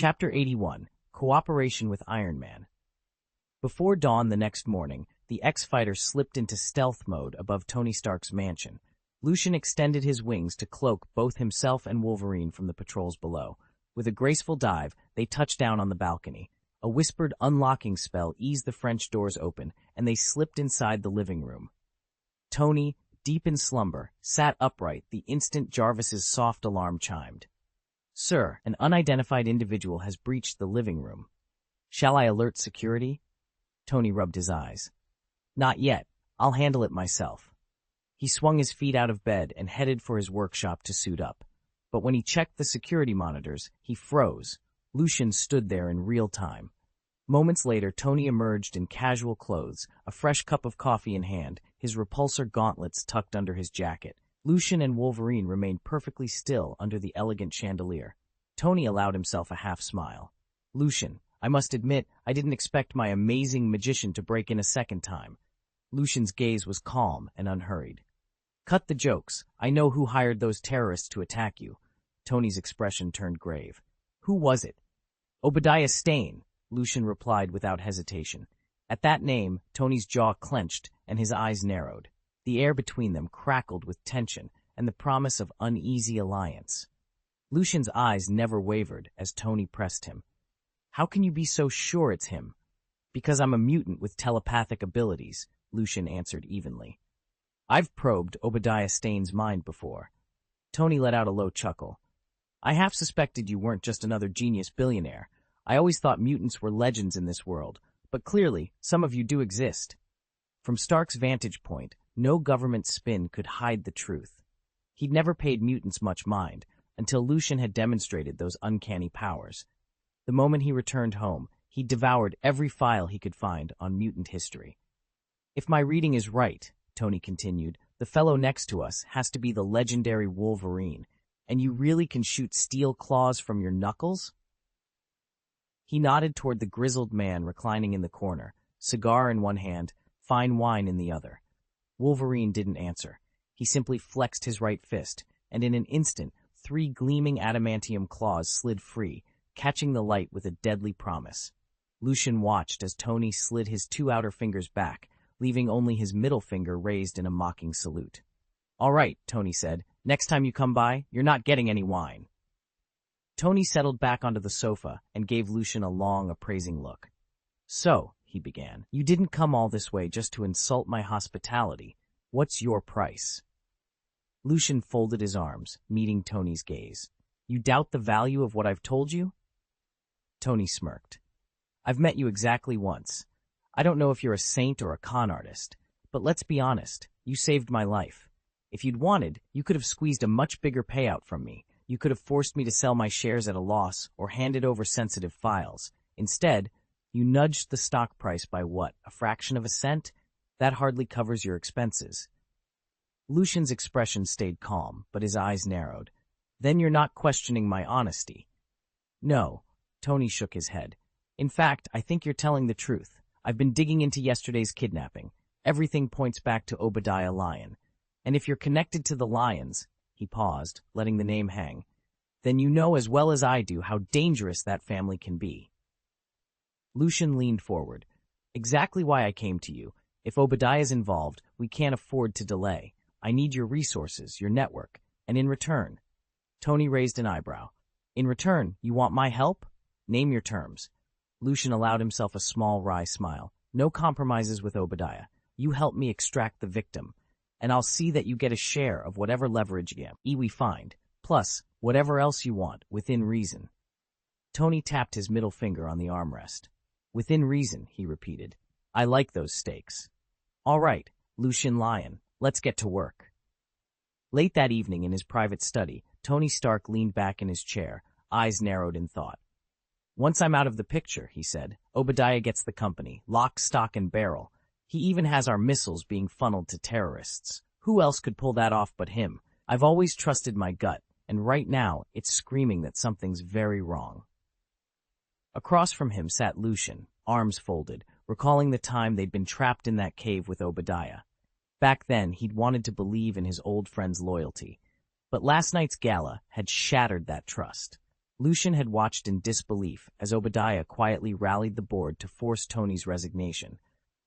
Chapter 81, Cooperation with Iron Man. Before dawn the next morning, the X-Fighter slipped into stealth mode above Tony Stark's mansion. Lucian extended his wings to cloak both himself and Wolverine from the patrols below. With a graceful dive, they touched down on the balcony. A whispered unlocking spell eased the French doors open, and they slipped inside the living room. Tony, deep in slumber, sat upright the instant Jarvis's soft alarm chimed. "Sir, an unidentified individual has breached the living room. Shall I alert security?" Tony rubbed his eyes. "Not yet. I'll handle it myself." He swung his feet out of bed and headed for his workshop to suit up. But when he checked the security monitors, he froze. Lucian stood there in real time. Moments later, Tony emerged in casual clothes, a fresh cup of coffee in hand, his repulsor gauntlets tucked under his jacket. Lucian and Wolverine remained perfectly still under the elegant chandelier. Tony allowed himself a half-smile. "Lucian, I must admit, I didn't expect my amazing magician to break in a second time." Lucian's gaze was calm and unhurried. "Cut the jokes. I know who hired those terrorists to attack you." Tony's expression turned grave. "Who was it?" "Obadiah Stane," Lucian replied without hesitation. At that name, Tony's jaw clenched and his eyes narrowed. The air between them crackled with tension and the promise of uneasy alliance. Lucian's eyes never wavered as Tony pressed him. "How can you be so sure it's him?" "Because I'm a mutant with telepathic abilities," Lucian answered evenly. "I've probed Obadiah Stane's mind before." Tony let out a low chuckle. "I half suspected you weren't just another genius billionaire. I always thought mutants were legends in this world, but clearly some of you do exist." From Stark's vantage point, no government spin could hide the truth. He'd never paid mutants much mind, until Lucian had demonstrated those uncanny powers. The moment he returned home, he devoured every file he could find on mutant history. "If my reading is right," Tony continued, "the fellow next to us has to be the legendary Wolverine, and you really can shoot steel claws from your knuckles?" He nodded toward the grizzled man reclining in the corner, cigar in one hand, fine wine in the other. Wolverine didn't answer. He simply flexed his right fist, and in an instant, 3 gleaming adamantium claws slid free, catching the light with a deadly promise. Lucian watched as Tony slid his 2 outer fingers back, leaving only his middle finger raised in a mocking salute. "All right," Tony said. "Next time you come by, you're not getting any wine." Tony settled back onto the sofa and gave Lucian a long, appraising look. "So," he began, "you didn't come all this way just to insult my hospitality. What's your price?" Lucian folded his arms, meeting Tony's gaze. "You doubt the value of what I've told you?" Tony smirked. "I've met you exactly once. I don't know if you're a saint or a con artist, but let's be honest, you saved my life. If you'd wanted, you could have squeezed a much bigger payout from me. You could have forced me to sell my shares at a loss or handed over sensitive files. Instead, you nudged the stock price by what, a fraction of a cent? That hardly covers your expenses." Lucian's expression stayed calm, but his eyes narrowed. "Then you're not questioning my honesty." "No," Tony shook his head. "In fact, I think you're telling the truth. I've been digging into yesterday's kidnapping. Everything points back to Obadiah Lion. And if you're connected to the Lions," he paused, letting the name hang, "then you know as well as I do how dangerous that family can be." Lucian leaned forward. "Exactly why I came to you. If Obadiah's involved, we can't afford to delay. I need your resources, your network, and in return—" Tony raised an eyebrow. "In return, you want my help? Name your terms." Lucian allowed himself a small, wry smile. "No compromises with Obadiah. You help me extract the victim, and I'll see that you get a share of whatever leverage we find, plus whatever else you want, within reason." Tony tapped his middle finger on the armrest. "Within reason," he repeated. "I like those stakes." "All right, Lucian Lion, let's get to work." Late that evening in his private study, Tony Stark leaned back in his chair, eyes narrowed in thought. "Once I'm out of the picture," he said, "Obadiah gets the company, lock, stock, and barrel. He even has our missiles being funneled to terrorists. Who else could pull that off but him? I've always trusted my gut, and right now it's screaming that something's very wrong." Across from him sat Lucian, arms folded, recalling the time they'd been trapped in that cave with Obadiah. Back then, he'd wanted to believe in his old friend's loyalty, but last night's gala had shattered that trust. Lucian had watched in disbelief as Obadiah quietly rallied the board to force Tony's resignation.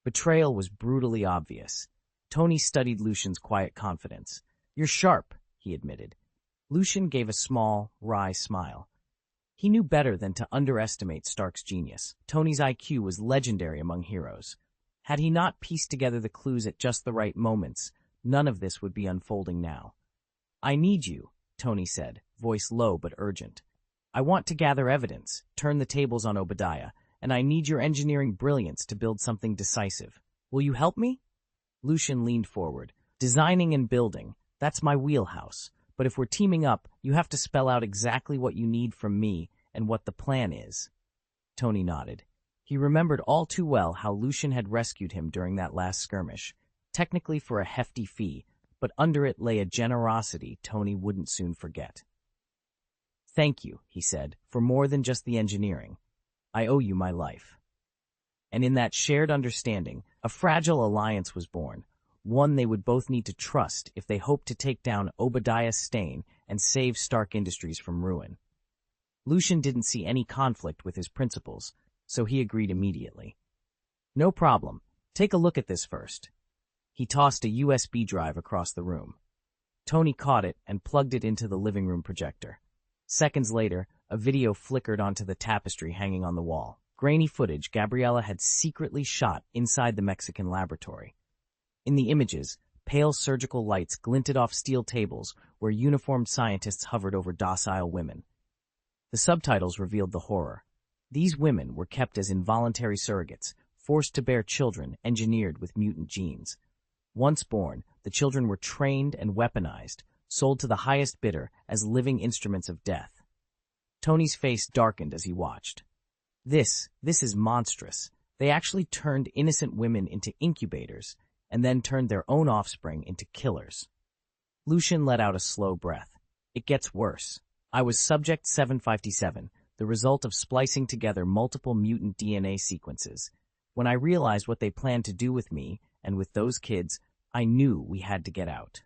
Betrayal was brutally obvious. Tony studied Lucian's quiet confidence. "You're sharp," he admitted. Lucian gave a small, wry smile. He knew better than to underestimate Stark's genius. Tony's IQ was legendary among heroes. Had he not pieced together the clues at just the right moments, none of this would be unfolding now. "I need you," Tony said, voice low but urgent. "I want to gather evidence, turn the tables on Obadiah, and I need your engineering brilliance to build something decisive. Will you help me?" Lucian leaned forward. "Designing and building, that's my wheelhouse. But if we're teaming up, you have to spell out exactly what you need from me and what the plan is." Tony nodded. He remembered all too well how Lucian had rescued him during that last skirmish, technically for a hefty fee, but under it lay a generosity Tony wouldn't soon forget. "Thank you," he said, "for more than just the engineering. I owe you my life." And in that shared understanding, a fragile alliance was born, one they would both need to trust if they hoped to take down Obadiah Stane and save Stark Industries from ruin. Lucian didn't see any conflict with his principles, so he agreed immediately. "No problem. Take a look at this first." He tossed a USB drive across the room. Tony caught it and plugged it into the living room projector. Seconds later, a video flickered onto the tapestry hanging on the wall. Grainy footage Gabriella had secretly shot inside the Mexican laboratory. In the images, pale surgical lights glinted off steel tables where uniformed scientists hovered over docile women. The subtitles revealed the horror. These women were kept as involuntary surrogates, forced to bear children engineered with mutant genes. Once born, the children were trained and weaponized, sold to the highest bidder as living instruments of death. Tony's face darkened as he watched. This is monstrous. They actually turned innocent women into incubators, and then turned their own offspring into killers. Lucian let out a slow breath. "It gets worse. I was Subject 757, the result of splicing together multiple mutant DNA sequences. When I realized what they planned to do with me and with those kids, I knew we had to get out."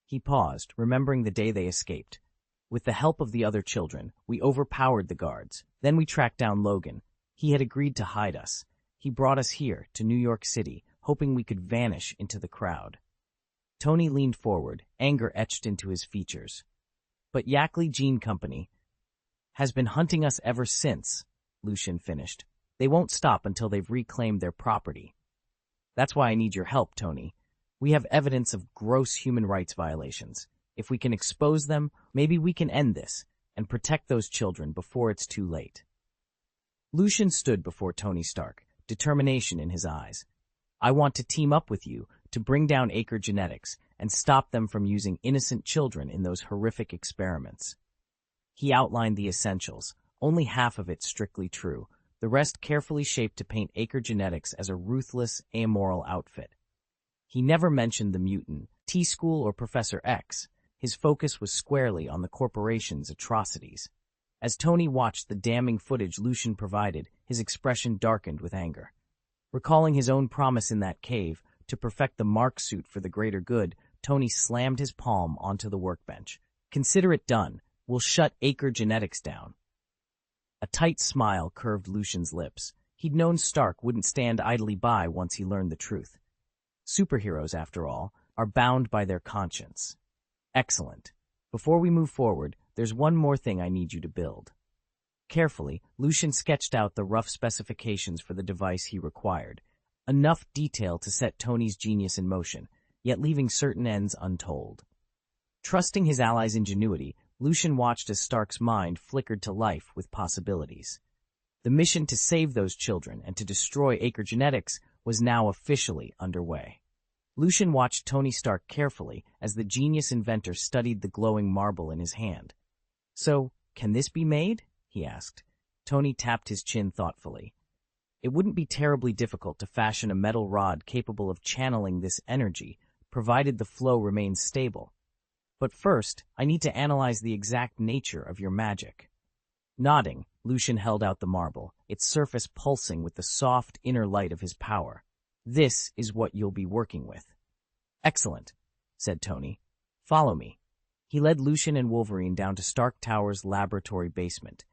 He paused, remembering the day they escaped. "With the help of the other children, we overpowered the guards. Then we tracked down Logan. He had agreed to hide us. He brought us here, to New York City, hoping we could vanish into the crowd." Tony leaned forward, anger etched into his features. "But Yackley Gene Company has been hunting us ever since," Lucian finished. "They won't stop until they've reclaimed their property. That's why I need your help, Tony. We have evidence of gross human rights violations. If we can expose them, maybe we can end this and protect those children before it's too late." Lucian stood before Tony Stark, determination in his eyes. "I want to team up with you to bring down Acre Genetics and stop them from using innocent children in those horrific experiments." He outlined the essentials, only half of it strictly true, the rest carefully shaped to paint Acre Genetics as a ruthless, amoral outfit. He never mentioned the mutant, T-School or Professor X. His focus was squarely on the corporation's atrocities. As Tony watched the damning footage Lucian provided, his expression darkened with anger. Recalling his own promise in that cave, to perfect the Mark suit for the greater good, Tony slammed his palm onto the workbench. "Consider it done. We'll shut Acre Genetics down." A tight smile curved Lucian's lips. He'd known Stark wouldn't stand idly by once he learned the truth. Superheroes, after all, are bound by their conscience. "Excellent. Before we move forward, there's one more thing I need you to build." Carefully, Lucian sketched out the rough specifications for the device he required, enough detail to set Tony's genius in motion, yet leaving certain ends untold. Trusting his ally's ingenuity, Lucian watched as Stark's mind flickered to life with possibilities. The mission to save those children and to destroy Acre Genetics was now officially underway. Lucian watched Tony Stark carefully as the genius inventor studied the glowing marble in his hand. "So, can this be made?" he asked. Tony tapped his chin thoughtfully. "It wouldn't be terribly difficult to fashion a metal rod capable of channeling this energy, provided the flow remains stable. But first, I need to analyze the exact nature of your magic." Nodding, Lucian held out the marble, its surface pulsing with the soft inner light of his power. "This is what you'll be working with." "Excellent," said Tony. "Follow me." He led Lucian and Wolverine down to Stark Tower's laboratory basement.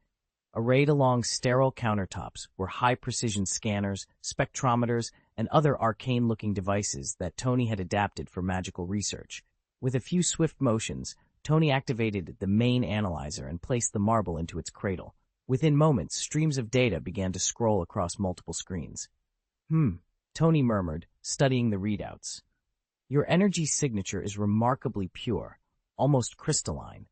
Arrayed along sterile countertops were high-precision scanners, spectrometers, and other arcane-looking devices that Tony had adapted for magical research. With a few swift motions, Tony activated the main analyzer and placed the marble into its cradle. Within moments, streams of data began to scroll across multiple screens. Tony murmured, studying the readouts. Your energy signature is remarkably pure, almost crystalline.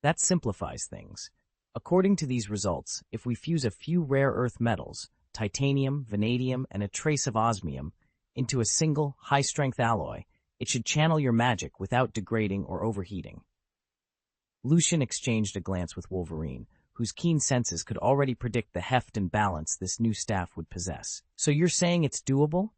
That simplifies things. According to these results, if we fuse a few rare earth metals, titanium, vanadium, and a trace of osmium, into a single, high-strength alloy, it should channel your magic without degrading or overheating. Lucian exchanged a glance with Wolverine, whose keen senses could already predict the heft and balance this new staff would possess. So you're saying it's doable?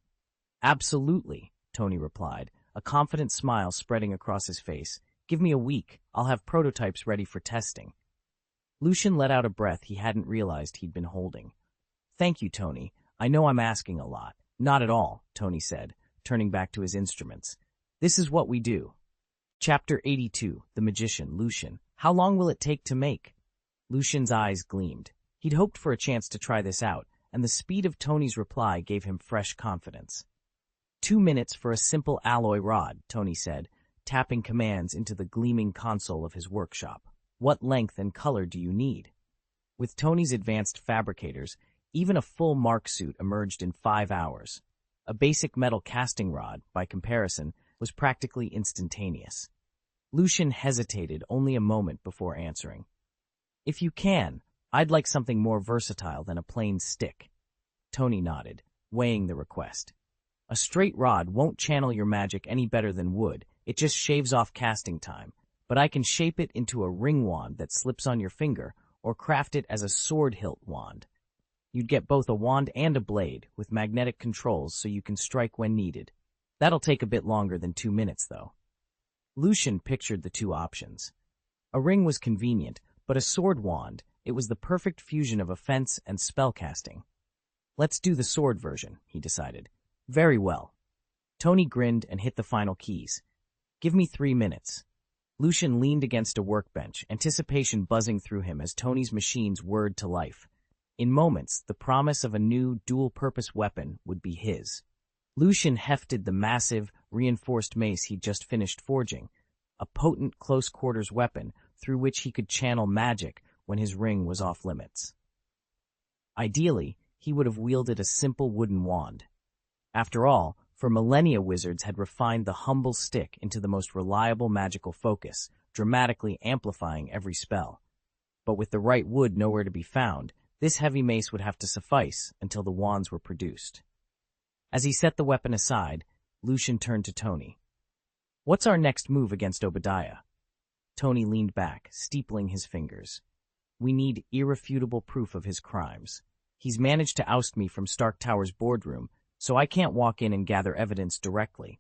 Absolutely, Tony replied, a confident smile spreading across his face. Give me a week. I'll have prototypes ready for testing. Lucian let out a breath he hadn't realized he'd been holding. Thank you, Tony. I know I'm asking a lot. Not at all, Tony said, turning back to his instruments. This is what we do. Chapter 82, The Magician, Lucian. How long will it take to make? Lucian's eyes gleamed. He'd hoped for a chance to try this out, and the speed of Tony's reply gave him fresh confidence. 2 minutes for a simple alloy rod, Tony said, tapping commands into the gleaming console of his workshop. What length and color do you need? With Tony's advanced fabricators, even a full mark suit emerged in 5 hours. A basic metal casting rod, by comparison, was practically instantaneous. Lucian hesitated only a moment before answering. If you can, I'd like something more versatile than a plain stick. Tony nodded, weighing the request. A straight rod won't channel your magic any better than wood, it just shaves off casting time, but I can shape it into a ring wand that slips on your finger, or craft it as a sword hilt wand. You'd get both a wand and a blade, with magnetic controls so you can strike when needed. That'll take a bit longer than 2 minutes, though. Lucian pictured the two options. A ring was convenient, but a sword wand, it was the perfect fusion of offense and spellcasting. Let's do the sword version, he decided. Very well. Tony grinned and hit the final keys. Give me 3 minutes. Lucian leaned against a workbench, anticipation buzzing through him as Tony's machines whirred to life. In moments, the promise of a new, dual-purpose weapon would be his. Lucian hefted the massive, reinforced mace he'd just finished forging, a potent close-quarters weapon through which he could channel magic when his ring was off-limits. Ideally, he would have wielded a simple wooden wand. After all, for millennia wizards had refined the humble stick into the most reliable magical focus, dramatically amplifying every spell. But with the right wood nowhere to be found, this heavy mace would have to suffice until the wands were produced. As he set the weapon aside, Lucian turned to Tony. What's our next move against Obadiah? Tony leaned back, steepling his fingers. We need irrefutable proof of his crimes. He's managed to oust me from Stark Tower's boardroom, so I can't walk in and gather evidence directly.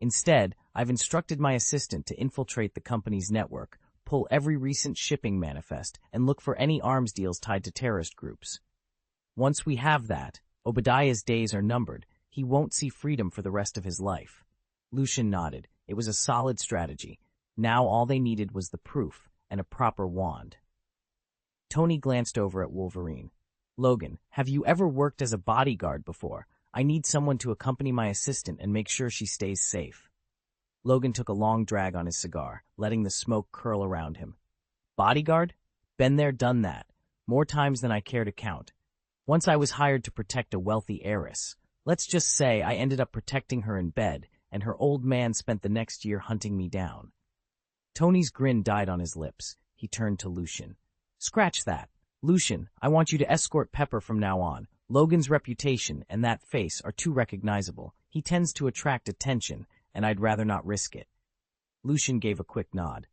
Instead, I've instructed my assistant to infiltrate the company's network, pull every recent shipping manifest, and look for any arms deals tied to terrorist groups. Once we have that, Obadiah's days are numbered. He won't see freedom for the rest of his life. Lucian nodded. It was a solid strategy. Now all they needed was the proof and a proper wand. Tony glanced over at Wolverine. Logan, have you ever worked as a bodyguard before? I need someone to accompany my assistant and make sure she stays safe. Logan took a long drag on his cigar, letting the smoke curl around him. Bodyguard? Been there, done that. More times than I care to count. Once I was hired to protect a wealthy heiress. Let's just say I ended up protecting her in bed, and her old man spent the next year hunting me down. Tony's grin died on his lips. He turned to Lucian. Scratch that. Lucian, I want you to escort Pepper from now on. Logan's reputation and that face are too recognizable. He tends to attract attention, and I'd rather not risk it. Lucian gave a quick nod.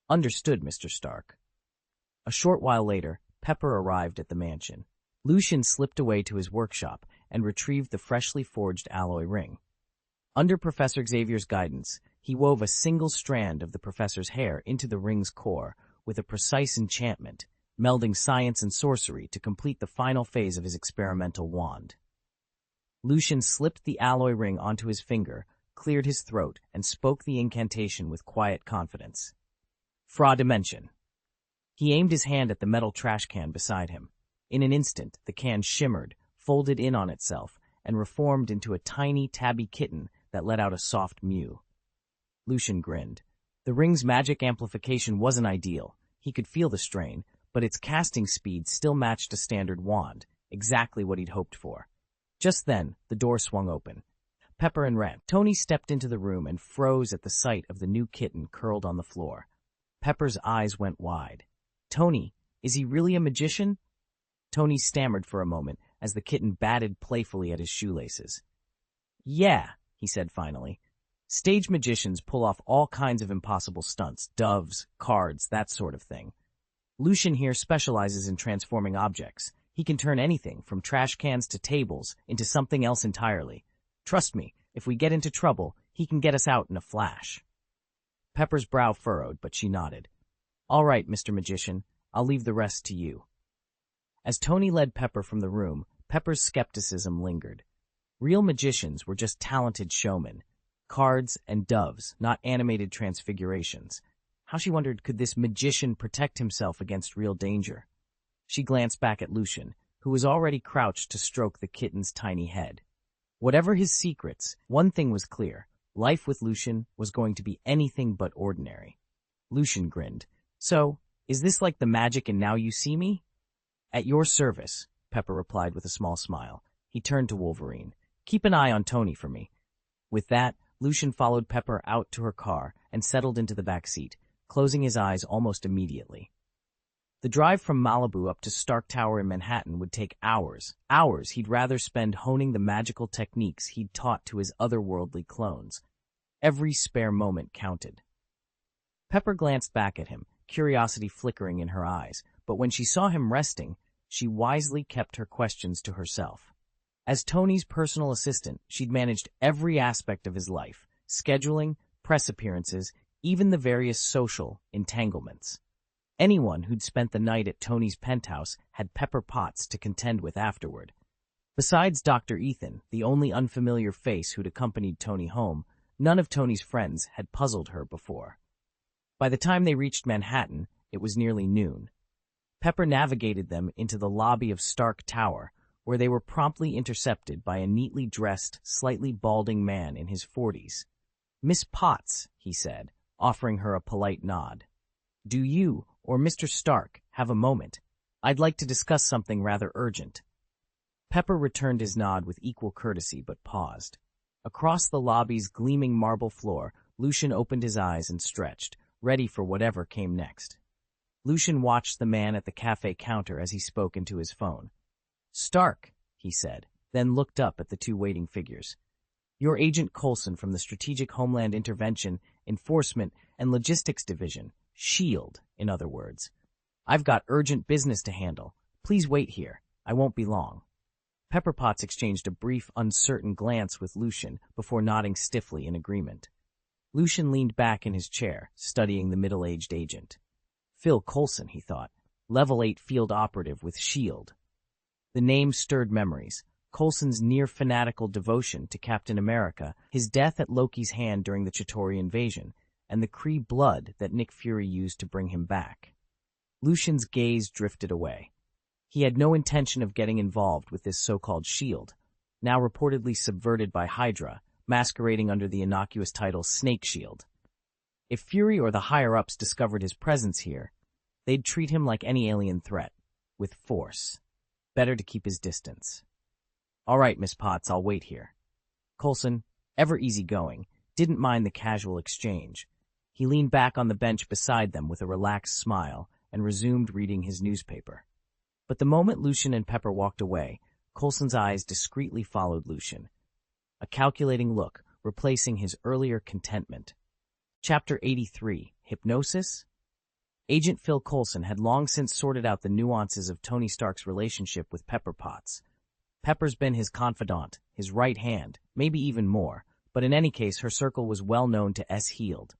Understood, Mr. Stark. A short while later, Pepper arrived at the mansion. Lucian slipped away to his workshop and retrieved the freshly forged alloy ring. Under Professor Xavier's guidance, he wove a single strand of the professor's hair into the ring's core with a precise enchantment, melding science and sorcery to complete the final phase of his experimental wand. Lucian slipped the alloy ring onto his finger, cleared his throat, and spoke the incantation with quiet confidence. Fra dimension. He aimed his hand at the metal trash can beside him. In an instant, the can shimmered, folded in on itself, and reformed into a tiny, tabby kitten that let out a soft mew. Lucian grinned. The ring's magic amplification wasn't ideal. He could feel the strain, but its casting speed still matched a standard wand, exactly what he'd hoped for. Just then, the door swung open. Pepper and Ren. Tony stepped into the room and froze at the sight of the new kitten curled on the floor. Pepper's eyes went wide. "Tony, is he really a magician?" Tony stammered for a moment as the kitten batted playfully at his shoelaces. "Yeah," he said finally. "Stage magicians pull off all kinds of impossible stunts, doves, cards, that sort of thing. Lucian here specializes in transforming objects. He can turn anything, from trash cans to tables, into something else entirely. Trust me, if we get into trouble, he can get us out in a flash." Pepper's brow furrowed, but she nodded. "All right, Mr. Magician, I'll leave the rest to you." As Tony led Pepper from the room, Pepper's skepticism lingered. Real magicians were just talented showmen. Cards and doves, not animated transfigurations. How, she wondered, could this magician protect himself against real danger? She glanced back at Lucian, who was already crouched to stroke the kitten's tiny head. Whatever his secrets, one thing was clear. Life with Lucian was going to be anything but ordinary. Lucian grinned. "So, is this like the magic and now you see me?" "At your service," Pepper replied with a small smile. He turned to Wolverine. "Keep an eye on Tony for me." With that, Lucian followed Pepper out to her car and settled into the back seat, closing his eyes almost immediately. The drive from Malibu up to Stark Tower in Manhattan would take hours. Hours he'd rather spend honing the magical techniques he'd taught to his otherworldly clones. Every spare moment counted. Pepper glanced back at him, curiosity flickering in her eyes, but when she saw him resting, she wisely kept her questions to herself. As Tony's personal assistant, she'd managed every aspect of his life, scheduling, press appearances, even the various social entanglements. Anyone who'd spent the night at Tony's penthouse had Pepper Potts to contend with afterward. Besides Dr. Ethan, the only unfamiliar face who'd accompanied Tony home, none of Tony's friends had puzzled her before. By the time they reached Manhattan, it was nearly noon. Pepper navigated them into the lobby of Stark Tower, where they were promptly intercepted by a neatly dressed, slightly balding man in his 40s. "Miss Potts," he said, offering her a polite nod. "Do you, or Mr. Stark, have a moment? I'd like to discuss something rather urgent." Pepper returned his nod with equal courtesy, but paused. Across the lobby's gleaming marble floor, Lucian opened his eyes and stretched, ready for whatever came next. Lucian watched the man at the cafe counter as he spoke into his phone. "Stark," he said, then looked up at the two waiting figures. "You're Agent Coulson from the Strategic Homeland Intervention, Enforcement, and Logistics Division. SHIELD, in other words. I've got urgent business to handle. Please wait here. I won't be long." Pepper Potts exchanged a brief, uncertain glance with Lucian before nodding stiffly in agreement. Lucian leaned back in his chair, studying the middle-aged agent. Phil Coulson, he thought. Level 8 field operative with SHIELD. The name stirred memories. Coulson's near-fanatical devotion to Captain America, his death at Loki's hand during the Chitauri invasion, and the Kree blood that Nick Fury used to bring him back. Lucian's gaze drifted away. He had no intention of getting involved with this so-called SHIELD, now reportedly subverted by Hydra, masquerading under the innocuous title Snake Shield. If Fury or the higher-ups discovered his presence here, they'd treat him like any alien threat, with force. Better to keep his distance. "All right, Miss Potts, I'll wait here." Coulson, ever easygoing, didn't mind the casual exchange. He leaned back on the bench beside them with a relaxed smile and resumed reading his newspaper. But the moment Lucian and Pepper walked away, Coulson's eyes discreetly followed Lucian. A calculating look, replacing his earlier contentment. Chapter 83, Hypnosis? Agent Phil Coulson had long since sorted out the nuances of Tony Stark's relationship with Pepper Potts. Pepper's been his confidant, his right hand, maybe even more, but in any case her circle was well known to S-Healed.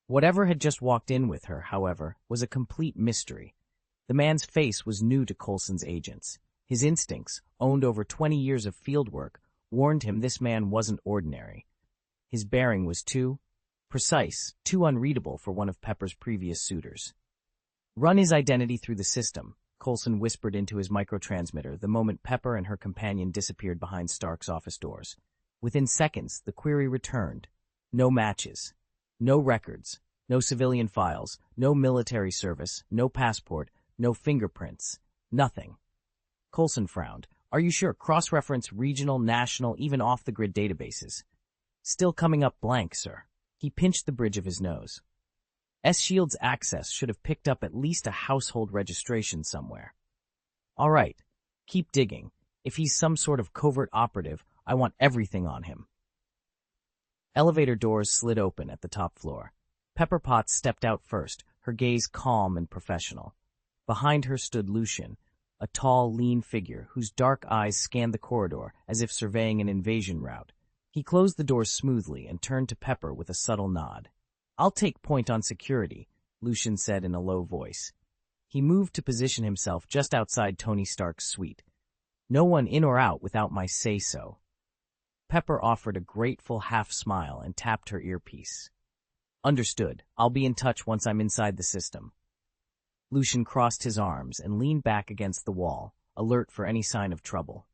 Whatever had just walked in with her, however, was a complete mystery. The man's face was new to Coulson's agents. His instincts, owned over 20 years of fieldwork, warned him this man wasn't ordinary. His bearing was too Precise, too unreadable for one of Pepper's previous suitors. Run his identity through the system, Coulson whispered into his microtransmitter the moment Pepper and her companion disappeared behind Stark's office doors. Within seconds, the query returned. No matches. No records. No civilian files. No military service. No passport. No fingerprints. Nothing. Coulson frowned. Are you sure? Cross-reference regional, national, even off-the-grid databases. Still coming up blank, sir. He pinched the bridge of his nose. S-Shield's access should have picked up at least a household registration somewhere. All right, keep digging. If he's some sort of covert operative, I want everything on him. Elevator doors slid open at the top floor. Pepper Potts stepped out first, her gaze calm and professional. Behind her stood Lucian, a tall, lean figure whose dark eyes scanned the corridor as if surveying an invasion route. He closed the doors smoothly and turned to Pepper with a subtle nod. I'll take point on security, Lucian said in a low voice. He moved to position himself just outside Tony Stark's suite. No one in or out without my say-so. Pepper offered a grateful half-smile and tapped her earpiece. Understood. I'll be in touch once I'm inside the system. Lucian crossed his arms and leaned back against the wall, alert for any sign of trouble.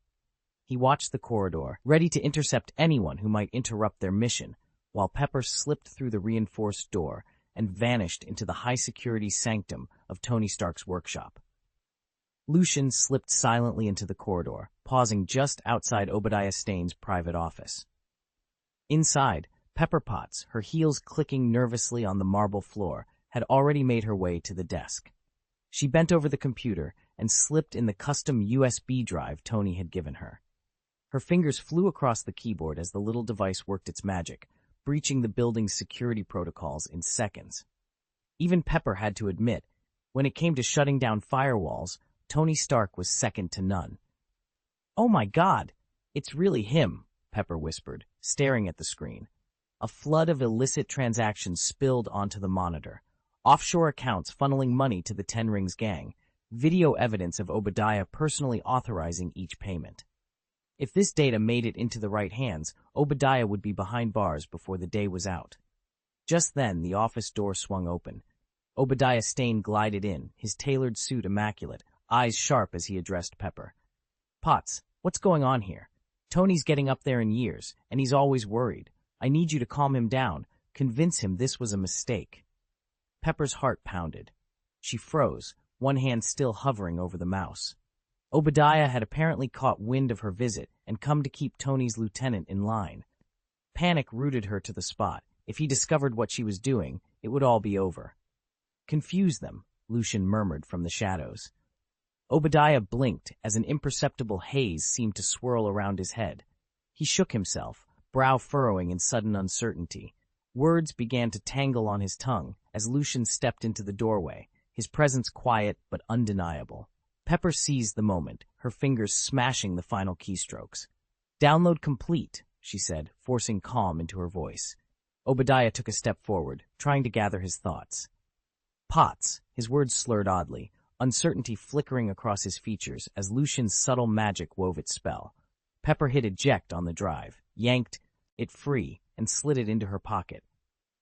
He watched the corridor, ready to intercept anyone who might interrupt their mission, while Pepper slipped through the reinforced door and vanished into the high-security sanctum of Tony Stark's workshop. Lucian slipped silently into the corridor, pausing just outside Obadiah Stane's private office. Inside, Pepper Potts, her heels clicking nervously on the marble floor, had already made her way to the desk. She bent over the computer and slipped in the custom USB drive Tony had given her. Her fingers flew across the keyboard as the little device worked its magic, breaching the building's security protocols in seconds. Even Pepper had to admit, when it came to shutting down firewalls, Tony Stark was second to none. "Oh my God, it's really him," Pepper whispered, staring at the screen. A flood of illicit transactions spilled onto the monitor. Offshore accounts funneling money to the Ten Rings gang, video evidence of Obadiah personally authorizing each payment. If this data made it into the right hands, Obadiah would be behind bars before the day was out. Just then, the office door swung open. Obadiah Stane glided in, his tailored suit immaculate, eyes sharp as he addressed Pepper. "Potts, what's going on here? Tony's getting up there in years, and he's always worried. I need you to calm him down, convince him this was a mistake." Pepper's heart pounded. She froze, one hand still hovering over the mouse. Obadiah had apparently caught wind of her visit and come to keep Tony's lieutenant in line. Panic rooted her to the spot. If he discovered what she was doing, it would all be over. "Confuse them," Lucian murmured from the shadows. Obadiah blinked as an imperceptible haze seemed to swirl around his head. He shook himself, brow furrowing in sudden uncertainty. Words began to tangle on his tongue as Lucian stepped into the doorway, his presence quiet but undeniable. Pepper seized the moment, her fingers smashing the final keystrokes. "Download complete," she said, forcing calm into her voice. Obadiah took a step forward, trying to gather his thoughts. "Potts," his words slurred oddly, uncertainty flickering across his features as Lucian's subtle magic wove its spell. Pepper hit eject on the drive, yanked it free, and slid it into her pocket.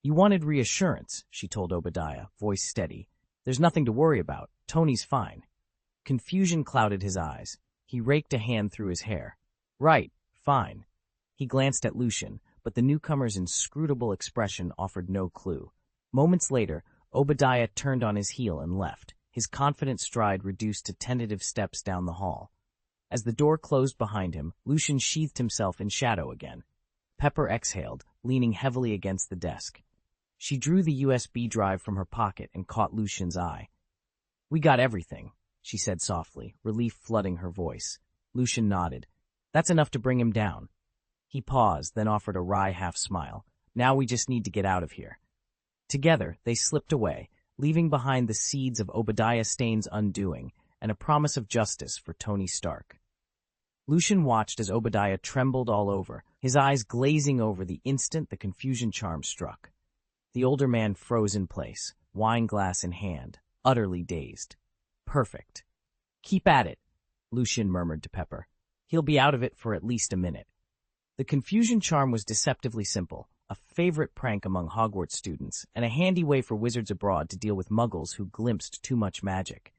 "You wanted reassurance," she told Obadiah, voice steady. "There's nothing to worry about. Tony's fine." Confusion clouded his eyes. He raked a hand through his hair. "Right, fine." He glanced at Lucian, but the newcomer's inscrutable expression offered no clue. Moments later, Obadiah turned on his heel and left, his confident stride reduced to tentative steps down the hall. As the door closed behind him, Lucian sheathed himself in shadow again. Pepper exhaled, leaning heavily against the desk. She drew the USB drive from her pocket and caught Lucian's eye. "We got everything," she said softly, relief flooding her voice. Lucian nodded. "That's enough to bring him down." He paused, then offered a wry half-smile. "Now we just need to get out of here." Together, they slipped away, leaving behind the seeds of Obadiah Stane's undoing and a promise of justice for Tony Stark. Lucian watched as Obadiah trembled all over, his eyes glazing over the instant the confusion charm struck. The older man froze in place, wine glass in hand, utterly dazed. "Perfect. Keep at it," Lucian murmured to Pepper. "He'll be out of it for at least a minute." The confusion charm was deceptively simple, a favorite prank among Hogwarts students, and a handy way for wizards abroad to deal with muggles who glimpsed too much magic.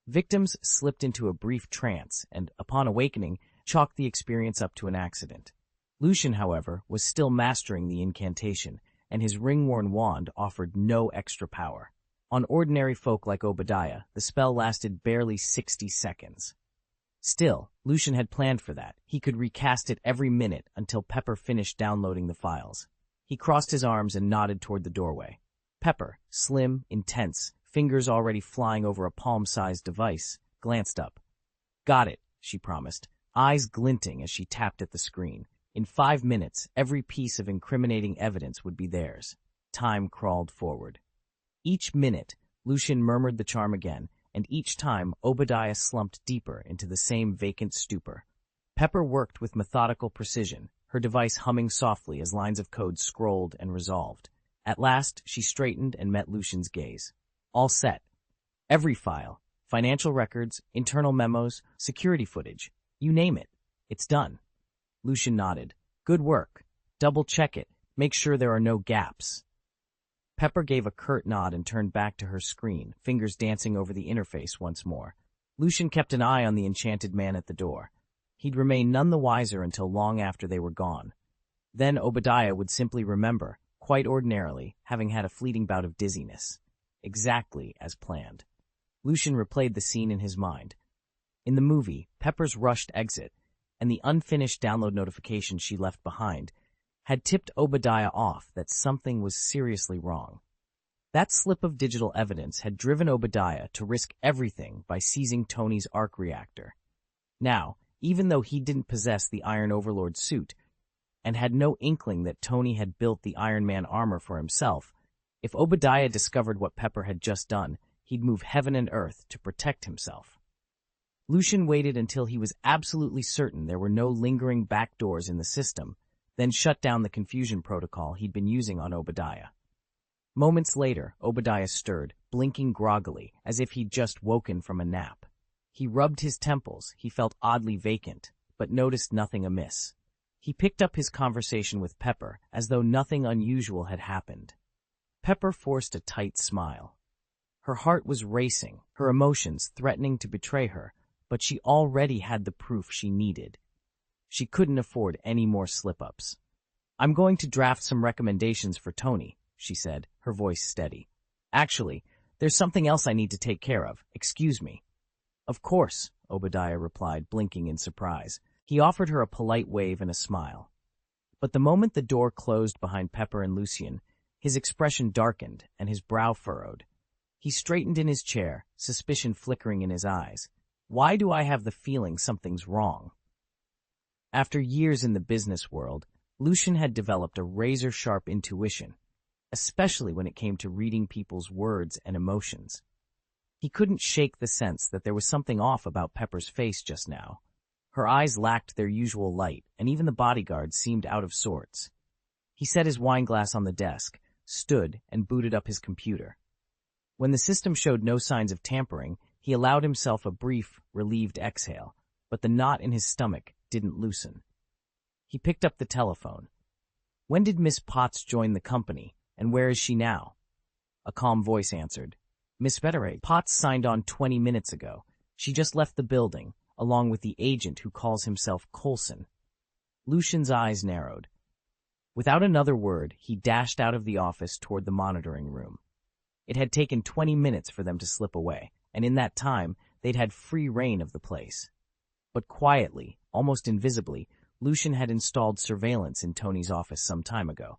Victims slipped into a brief trance and, upon awakening, chalked the experience up to an accident. Lucian, however, was still mastering the incantation, and his ring-worn wand offered no extra power. On ordinary folk like Obadiah, the spell lasted barely 60 seconds. Still, Lucian had planned for that. He could recast it every minute until Pepper finished downloading the files. He crossed his arms and nodded toward the doorway. Pepper, slim, intense, fingers already flying over a palm-sized device, glanced up. "Got it," she promised, eyes glinting as she tapped at the screen. In 5 minutes, every piece of incriminating evidence would be theirs. Time crawled forward. Each minute, Lucian murmured the charm again, and each time Obadiah slumped deeper into the same vacant stupor. Pepper worked with methodical precision, her device humming softly as lines of code scrolled and resolved. At last, she straightened and met Lucian's gaze. "All set. Every file, financial records, internal memos, security footage, you name it. It's done." Lucian nodded. "Good work. Double-check it. Make sure there are no gaps." Pepper gave a curt nod and turned back to her screen, fingers dancing over the interface once more. Lucian kept an eye on the enchanted man at the door. He'd remain none the wiser until long after they were gone. Then Obadiah would simply remember, quite ordinarily, having had a fleeting bout of dizziness. Exactly as planned. Lucian replayed the scene in his mind. In the movie, Pepper's rushed exit, and the unfinished download notification she left behind, had tipped Obadiah off that something was seriously wrong. That slip of digital evidence had driven Obadiah to risk everything by seizing Tony's arc reactor. Now, even though he didn't possess the Iron Overlord suit, and had no inkling that Tony had built the Iron Man armor for himself, if Obadiah discovered what Pepper had just done, he'd move heaven and earth to protect himself. Lucian waited until he was absolutely certain there were no lingering backdoors in the system, then shut down the confusion protocol he'd been using on Obadiah. Moments later, Obadiah stirred, blinking groggily, as if he'd just woken from a nap. He rubbed his temples, he felt oddly vacant, but noticed nothing amiss. He picked up his conversation with Pepper, as though nothing unusual had happened. Pepper forced a tight smile. Her heart was racing, her emotions threatening to betray her, but she already had the proof she needed. She couldn't afford any more slip-ups. "I'm going to draft some recommendations for Tony," she said, her voice steady. "Actually, there's something else I need to take care of. Excuse me." "Of course," Obadiah replied, blinking in surprise. He offered her a polite wave and a smile. But the moment the door closed behind Pepper and Lucian, his expression darkened and his brow furrowed. He straightened in his chair, suspicion flickering in his eyes. "Why do I have the feeling something's wrong?" After years in the business world, Lucian had developed a razor-sharp intuition, especially when it came to reading people's words and emotions. He couldn't shake the sense that there was something off about Pepper's face just now. Her eyes lacked their usual light, and even the bodyguard seemed out of sorts. He set his wineglass on the desk, stood, and booted up his computer. When the system showed no signs of tampering, he allowed himself a brief, relieved exhale, but the knot in his stomach didn't loosen. He picked up the telephone. "When did Miss Potts join the company, and where is she now?" A calm voice answered. "Miss Potts signed on 20 minutes ago. She just left the building, along with the agent who calls himself Coulson." Lucian's eyes narrowed. Without another word, he dashed out of the office toward the monitoring room. It had taken 20 minutes for them to slip away, and in that time, they'd had free reign of the place. But quietly, almost invisibly, Lucian had installed surveillance in Tony's office some time ago.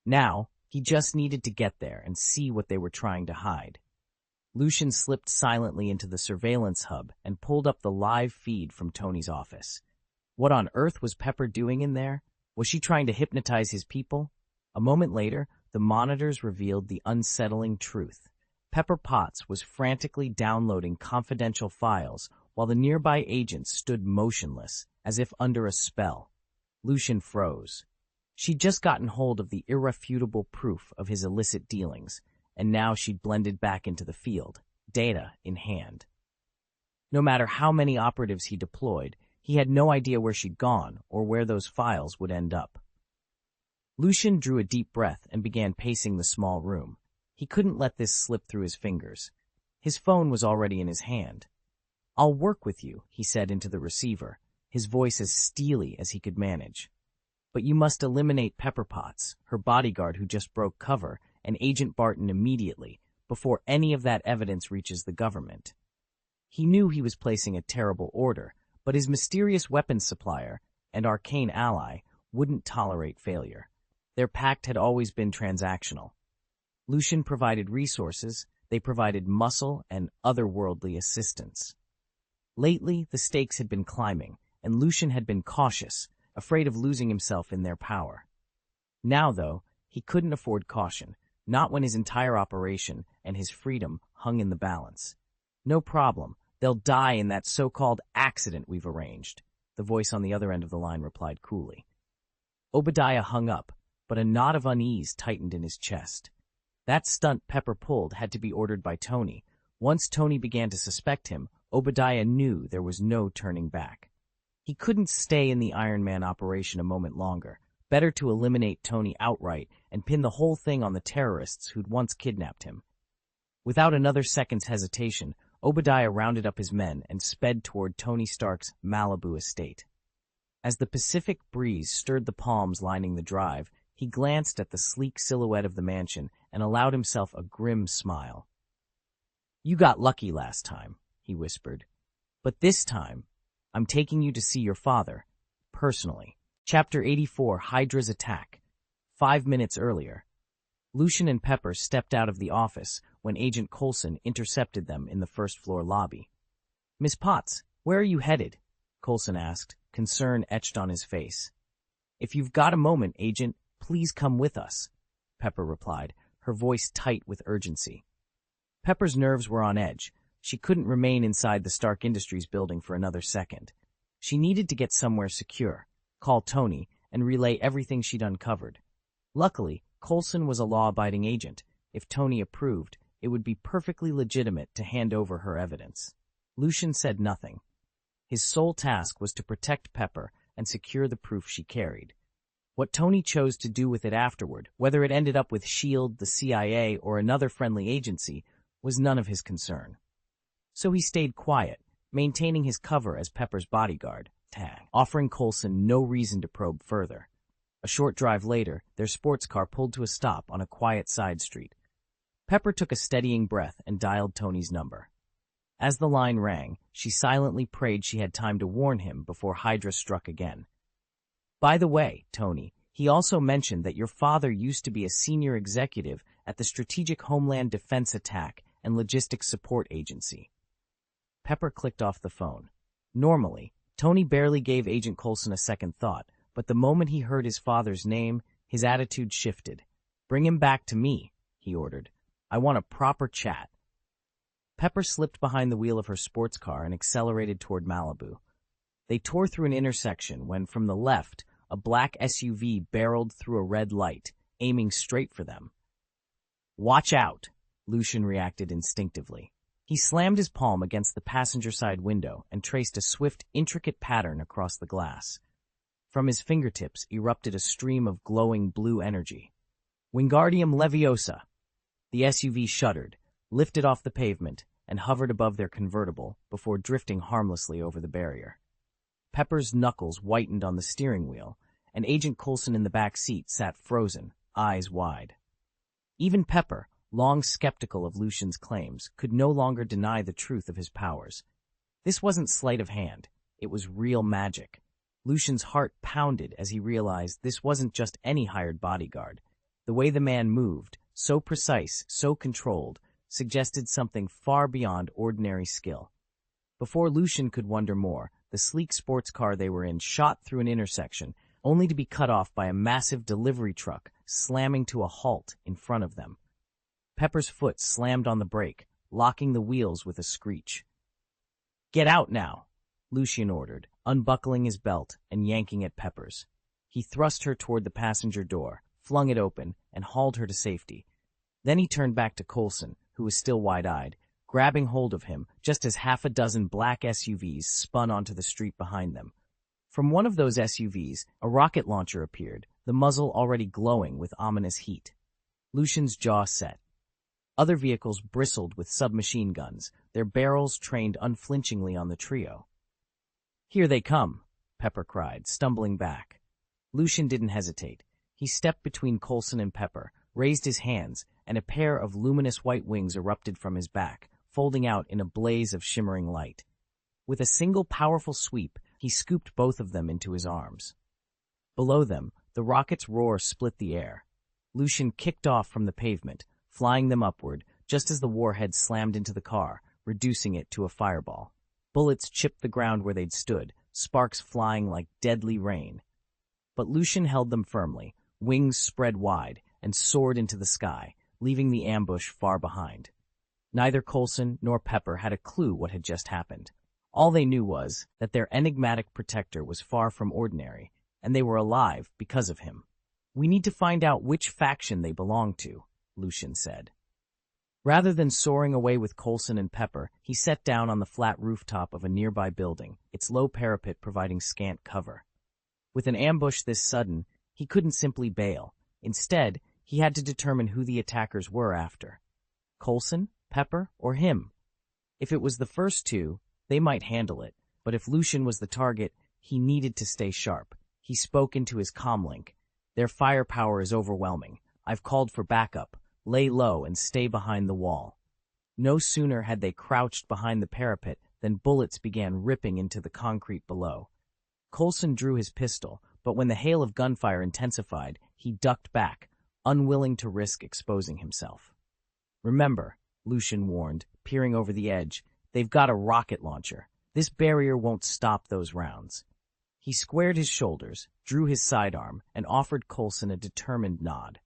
Now, he just needed to get there and see what they were trying to hide. Lucian slipped silently into the surveillance hub and pulled up the live feed from Tony's office. What on earth was Pepper doing in there? Was she trying to hypnotize his people? A moment later, the monitors revealed the unsettling truth. Pepper Potts was frantically downloading confidential files while the nearby agents stood motionless, as if under a spell. Lucian froze. She'd just gotten hold of the irrefutable proof of his illicit dealings, and now she'd blended back into the field, data in hand. No matter how many operatives he deployed, he had no idea where she'd gone or where those files would end up. Lucian drew a deep breath and began pacing the small room. He couldn't let this slip through his fingers. His phone was already in his hand. "I'll work with you," he said into the receiver, his voice as steely as he could manage. "But you must eliminate Pepper Potts, her bodyguard who just broke cover, and Agent Barton immediately, before any of that evidence reaches the government." He knew he was placing a terrible order, but his mysterious weapons supplier and arcane ally wouldn't tolerate failure. Their pact had always been transactional. Lucian provided resources, they provided muscle and otherworldly assistance. Lately, the stakes had been climbing, and Lucian had been cautious, afraid of losing himself in their power. Now, though, he couldn't afford caution, not when his entire operation and his freedom hung in the balance. "No problem. They'll die in that so-called accident we've arranged," the voice on the other end of the line replied coolly. Obadiah hung up, but a knot of unease tightened in his chest. That stunt Pepper pulled had to be ordered by Tony. Once Tony began to suspect him, Obadiah knew there was no turning back. He couldn't stay in the Iron Man operation a moment longer. Better to eliminate Tony outright and pin the whole thing on the terrorists who'd once kidnapped him. Without another second's hesitation, Obadiah rounded up his men and sped toward Tony Stark's Malibu estate. As the Pacific breeze stirred the palms lining the drive, he glanced at the sleek silhouette of the mansion and allowed himself a grim smile. "You got lucky last time," he whispered. "But this time, I'm taking you to see your father, personally." Chapter 84, Hydra's Attack. 5 minutes earlier. Lucian and Pepper stepped out of the office when Agent Coulson intercepted them in the first-floor lobby. "Miss Potts, where are you headed?" Coulson asked, concern etched on his face. "If you've got a moment, Agent, please come with us," Pepper replied, her voice tight with urgency. Pepper's nerves were on edge. She couldn't remain inside the Stark Industries building for another second. She needed to get somewhere secure, call Tony, and relay everything she'd uncovered. Luckily, Coulson was a law-abiding agent. If Tony approved, it would be perfectly legitimate to hand over her evidence. Lucian said nothing. His sole task was to protect Pepper and secure the proof she carried. What Tony chose to do with it afterward, whether it ended up with S.H.I.E.L.D., the CIA, or another friendly agency, was none of his concern. So he stayed quiet, maintaining his cover as Pepper's bodyguard, offering Coulson no reason to probe further. A short drive later, their sports car pulled to a stop on a quiet side street. Pepper took a steadying breath and dialed Tony's number. As the line rang, she silently prayed she had time to warn him before Hydra struck again. "By the way, Tony, he also mentioned that your father used to be a senior executive at the Strategic Homeland Defense Attack and Logistics Support Agency." Pepper clicked off the phone. Normally, Tony barely gave Agent Coulson a second thought, but the moment he heard his father's name, his attitude shifted. "Bring him back to me," he ordered. "I want a proper chat." Pepper slipped behind the wheel of her sports car and accelerated toward Malibu. They tore through an intersection when, from the left, a black SUV barreled through a red light, aiming straight for them. "Watch out," Lucian reacted instinctively. He slammed his palm against the passenger side window and traced a swift, intricate pattern across the glass. From his fingertips erupted a stream of glowing blue energy. "Wingardium Leviosa!" The SUV shuddered, lifted off the pavement, and hovered above their convertible before drifting harmlessly over the barrier. Pepper's knuckles whitened on the steering wheel, and Agent Coulson in the back seat sat frozen, eyes wide. Even Pepper, long skeptical of Lucian's claims, could no longer deny the truth of his powers. This wasn't sleight of hand. It was real magic. Lucian's heart pounded as he realized this wasn't just any hired bodyguard. The way the man moved, so precise, so controlled, suggested something far beyond ordinary skill. Before Lucian could wonder more, the sleek sports car they were in shot through an intersection, only to be cut off by a massive delivery truck slamming to a halt in front of them. Pepper's foot slammed on the brake, locking the wheels with a screech. "Get out now," Lucian ordered, unbuckling his belt and yanking at Pepper's. He thrust her toward the passenger door, flung it open, and hauled her to safety. Then he turned back to Coulson, who was still wide-eyed, grabbing hold of him just as half a dozen black SUVs spun onto the street behind them. From one of those SUVs, a rocket launcher appeared, the muzzle already glowing with ominous heat. Lucian's jaw set. Other vehicles bristled with submachine guns, their barrels trained unflinchingly on the trio. "Here they come," Pepper cried, stumbling back. Lucian didn't hesitate. He stepped between Coulson and Pepper, raised his hands, and a pair of luminous white wings erupted from his back, folding out in a blaze of shimmering light. With a single powerful sweep, he scooped both of them into his arms. Below them, the rocket's roar split the air. Lucian kicked off from the pavement, flying them upward, just as the warhead slammed into the car, reducing it to a fireball. Bullets chipped the ground where they'd stood, sparks flying like deadly rain. But Lucian held them firmly, wings spread wide, and soared into the sky, leaving the ambush far behind. Neither Coulson nor Pepper had a clue what had just happened. All they knew was that their enigmatic protector was far from ordinary, and they were alive because of him. "We need to find out which faction they belong to," Lucian said. Rather than soaring away with Coulson and Pepper, he sat down on the flat rooftop of a nearby building, its low parapet providing scant cover. With an ambush this sudden, he couldn't simply bail. Instead, he had to determine who the attackers were after. Coulson, Pepper, or him? If it was the first two, they might handle it, but if Lucian was the target, he needed to stay sharp. He spoke into his comlink. "Their firepower is overwhelming. I've called for backup. Lay low and stay behind the wall." No sooner had they crouched behind the parapet than bullets began ripping into the concrete below. Coulson drew his pistol, but when the hail of gunfire intensified, he ducked back, unwilling to risk exposing himself. "Remember," Lucian warned, peering over the edge, "they've got a rocket launcher. This barrier won't stop those rounds." He squared his shoulders, drew his sidearm, and offered Coulson a determined nod.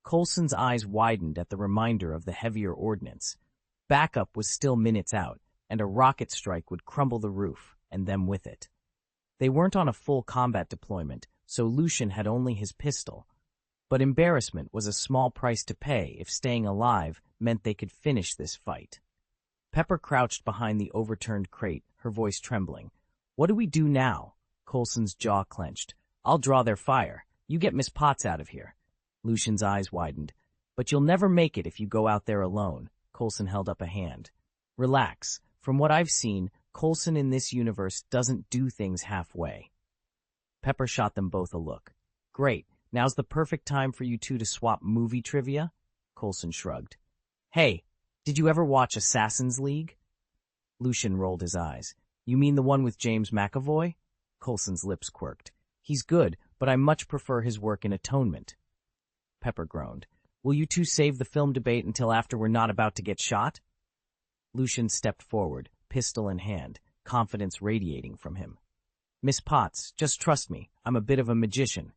Coulson's eyes widened at the reminder of the heavier ordnance. Backup was still minutes out, and a rocket strike would crumble the roof, and them with it. They weren't on a full combat deployment, so Lucian had only his pistol. But embarrassment was a small price to pay if staying alive meant they could finish this fight. Pepper crouched behind the overturned crate, her voice trembling. "What do we do now?" Coulson's jaw clenched. "I'll draw their fire. You get Miss Potts out of here." Lucian's eyes widened. "But you'll never make it if you go out there alone." Coulson held up a hand. "Relax. From what I've seen, Coulson in this universe doesn't do things halfway." Pepper shot them both a look. "Great. Now's the perfect time for you two to swap movie trivia?" Coulson shrugged. "Hey, did you ever watch Assassin's League?" Lucian rolled his eyes. "You mean the one with James McAvoy?" Coulson's lips quirked. "He's good, but I much prefer his work in Atonement." Pepper groaned. "Will you two save the film debate until after we're not about to get shot?" Lucian stepped forward, pistol in hand, confidence radiating from him. "Miss Potts, just trust me. I'm a bit of a magician."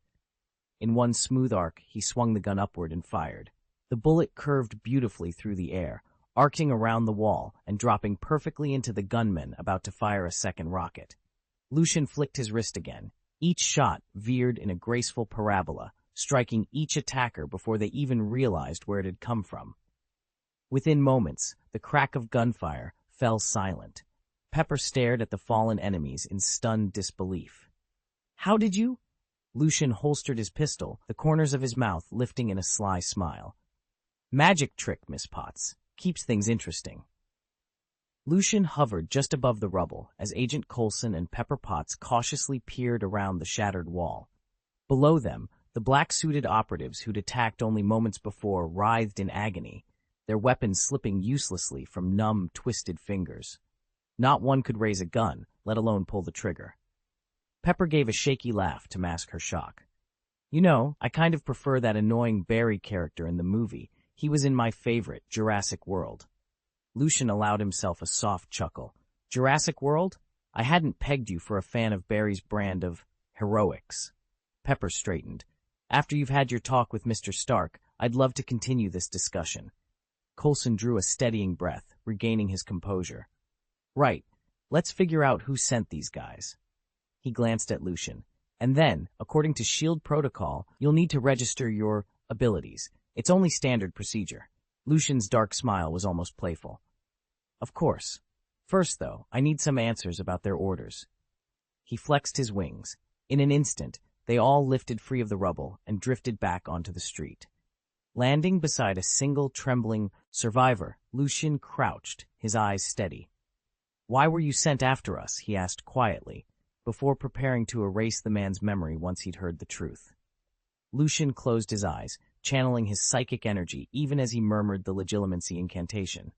In one smooth arc, he swung the gun upward and fired. The bullet curved beautifully through the air, arcing around the wall and dropping perfectly into the gunman about to fire a second rocket. Lucian flicked his wrist again. Each shot veered in a graceful parabola, striking each attacker before they even realized where it had come from. Within moments, the crack of gunfire fell silent. Pepper stared at the fallen enemies in stunned disbelief. "How did you?" Lucian holstered his pistol, the corners of his mouth lifting in a sly smile. "Magic trick, Miss Potts. Keeps things interesting." Lucian hovered just above the rubble as Agent Coulson and Pepper Potts cautiously peered around the shattered wall. Below them, the black-suited operatives who'd attacked only moments before writhed in agony, their weapons slipping uselessly from numb, twisted fingers. Not one could raise a gun, let alone pull the trigger. Pepper gave a shaky laugh to mask her shock. "You know, I kind of prefer that annoying Barry character in the movie. He was in my favorite, Jurassic World." Lucian allowed himself a soft chuckle. "Jurassic World? I hadn't pegged you for a fan of Barry's brand of heroics." Pepper straightened. "After you've had your talk with Mr. Stark, I'd love to continue this discussion." Coulson drew a steadying breath, regaining his composure. "Right. Let's figure out who sent these guys." He glanced at Lucian. "And then, according to SHIELD protocol, you'll need to register your abilities. It's only standard procedure." Lucian's dark smile was almost playful. "Of course. First, though, I need some answers about their orders." He flexed his wings. In an instant, they all lifted free of the rubble and drifted back onto the street. Landing beside a single trembling survivor, Lucian crouched, his eyes steady. "Why were you sent after us?" he asked quietly, before preparing to erase the man's memory once he'd heard the truth. Lucian closed his eyes, channeling his psychic energy even as he murmured the legilimency incantation.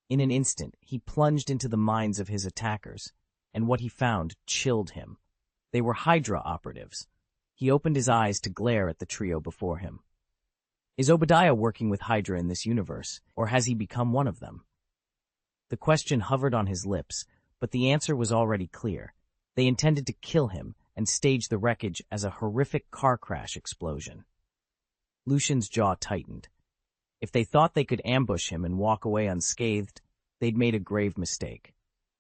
In an instant, he plunged into the minds of his attackers, and what he found chilled him. They were Hydra operatives. He opened his eyes to glare at the trio before him. Is Obadiah working with Hydra in this universe, or has he become one of them? The question hovered on his lips, but the answer was already clear. They intended to kill him and stage the wreckage as a horrific car crash explosion. Lucian's jaw tightened. If they thought they could ambush him and walk away unscathed, they'd made a grave mistake.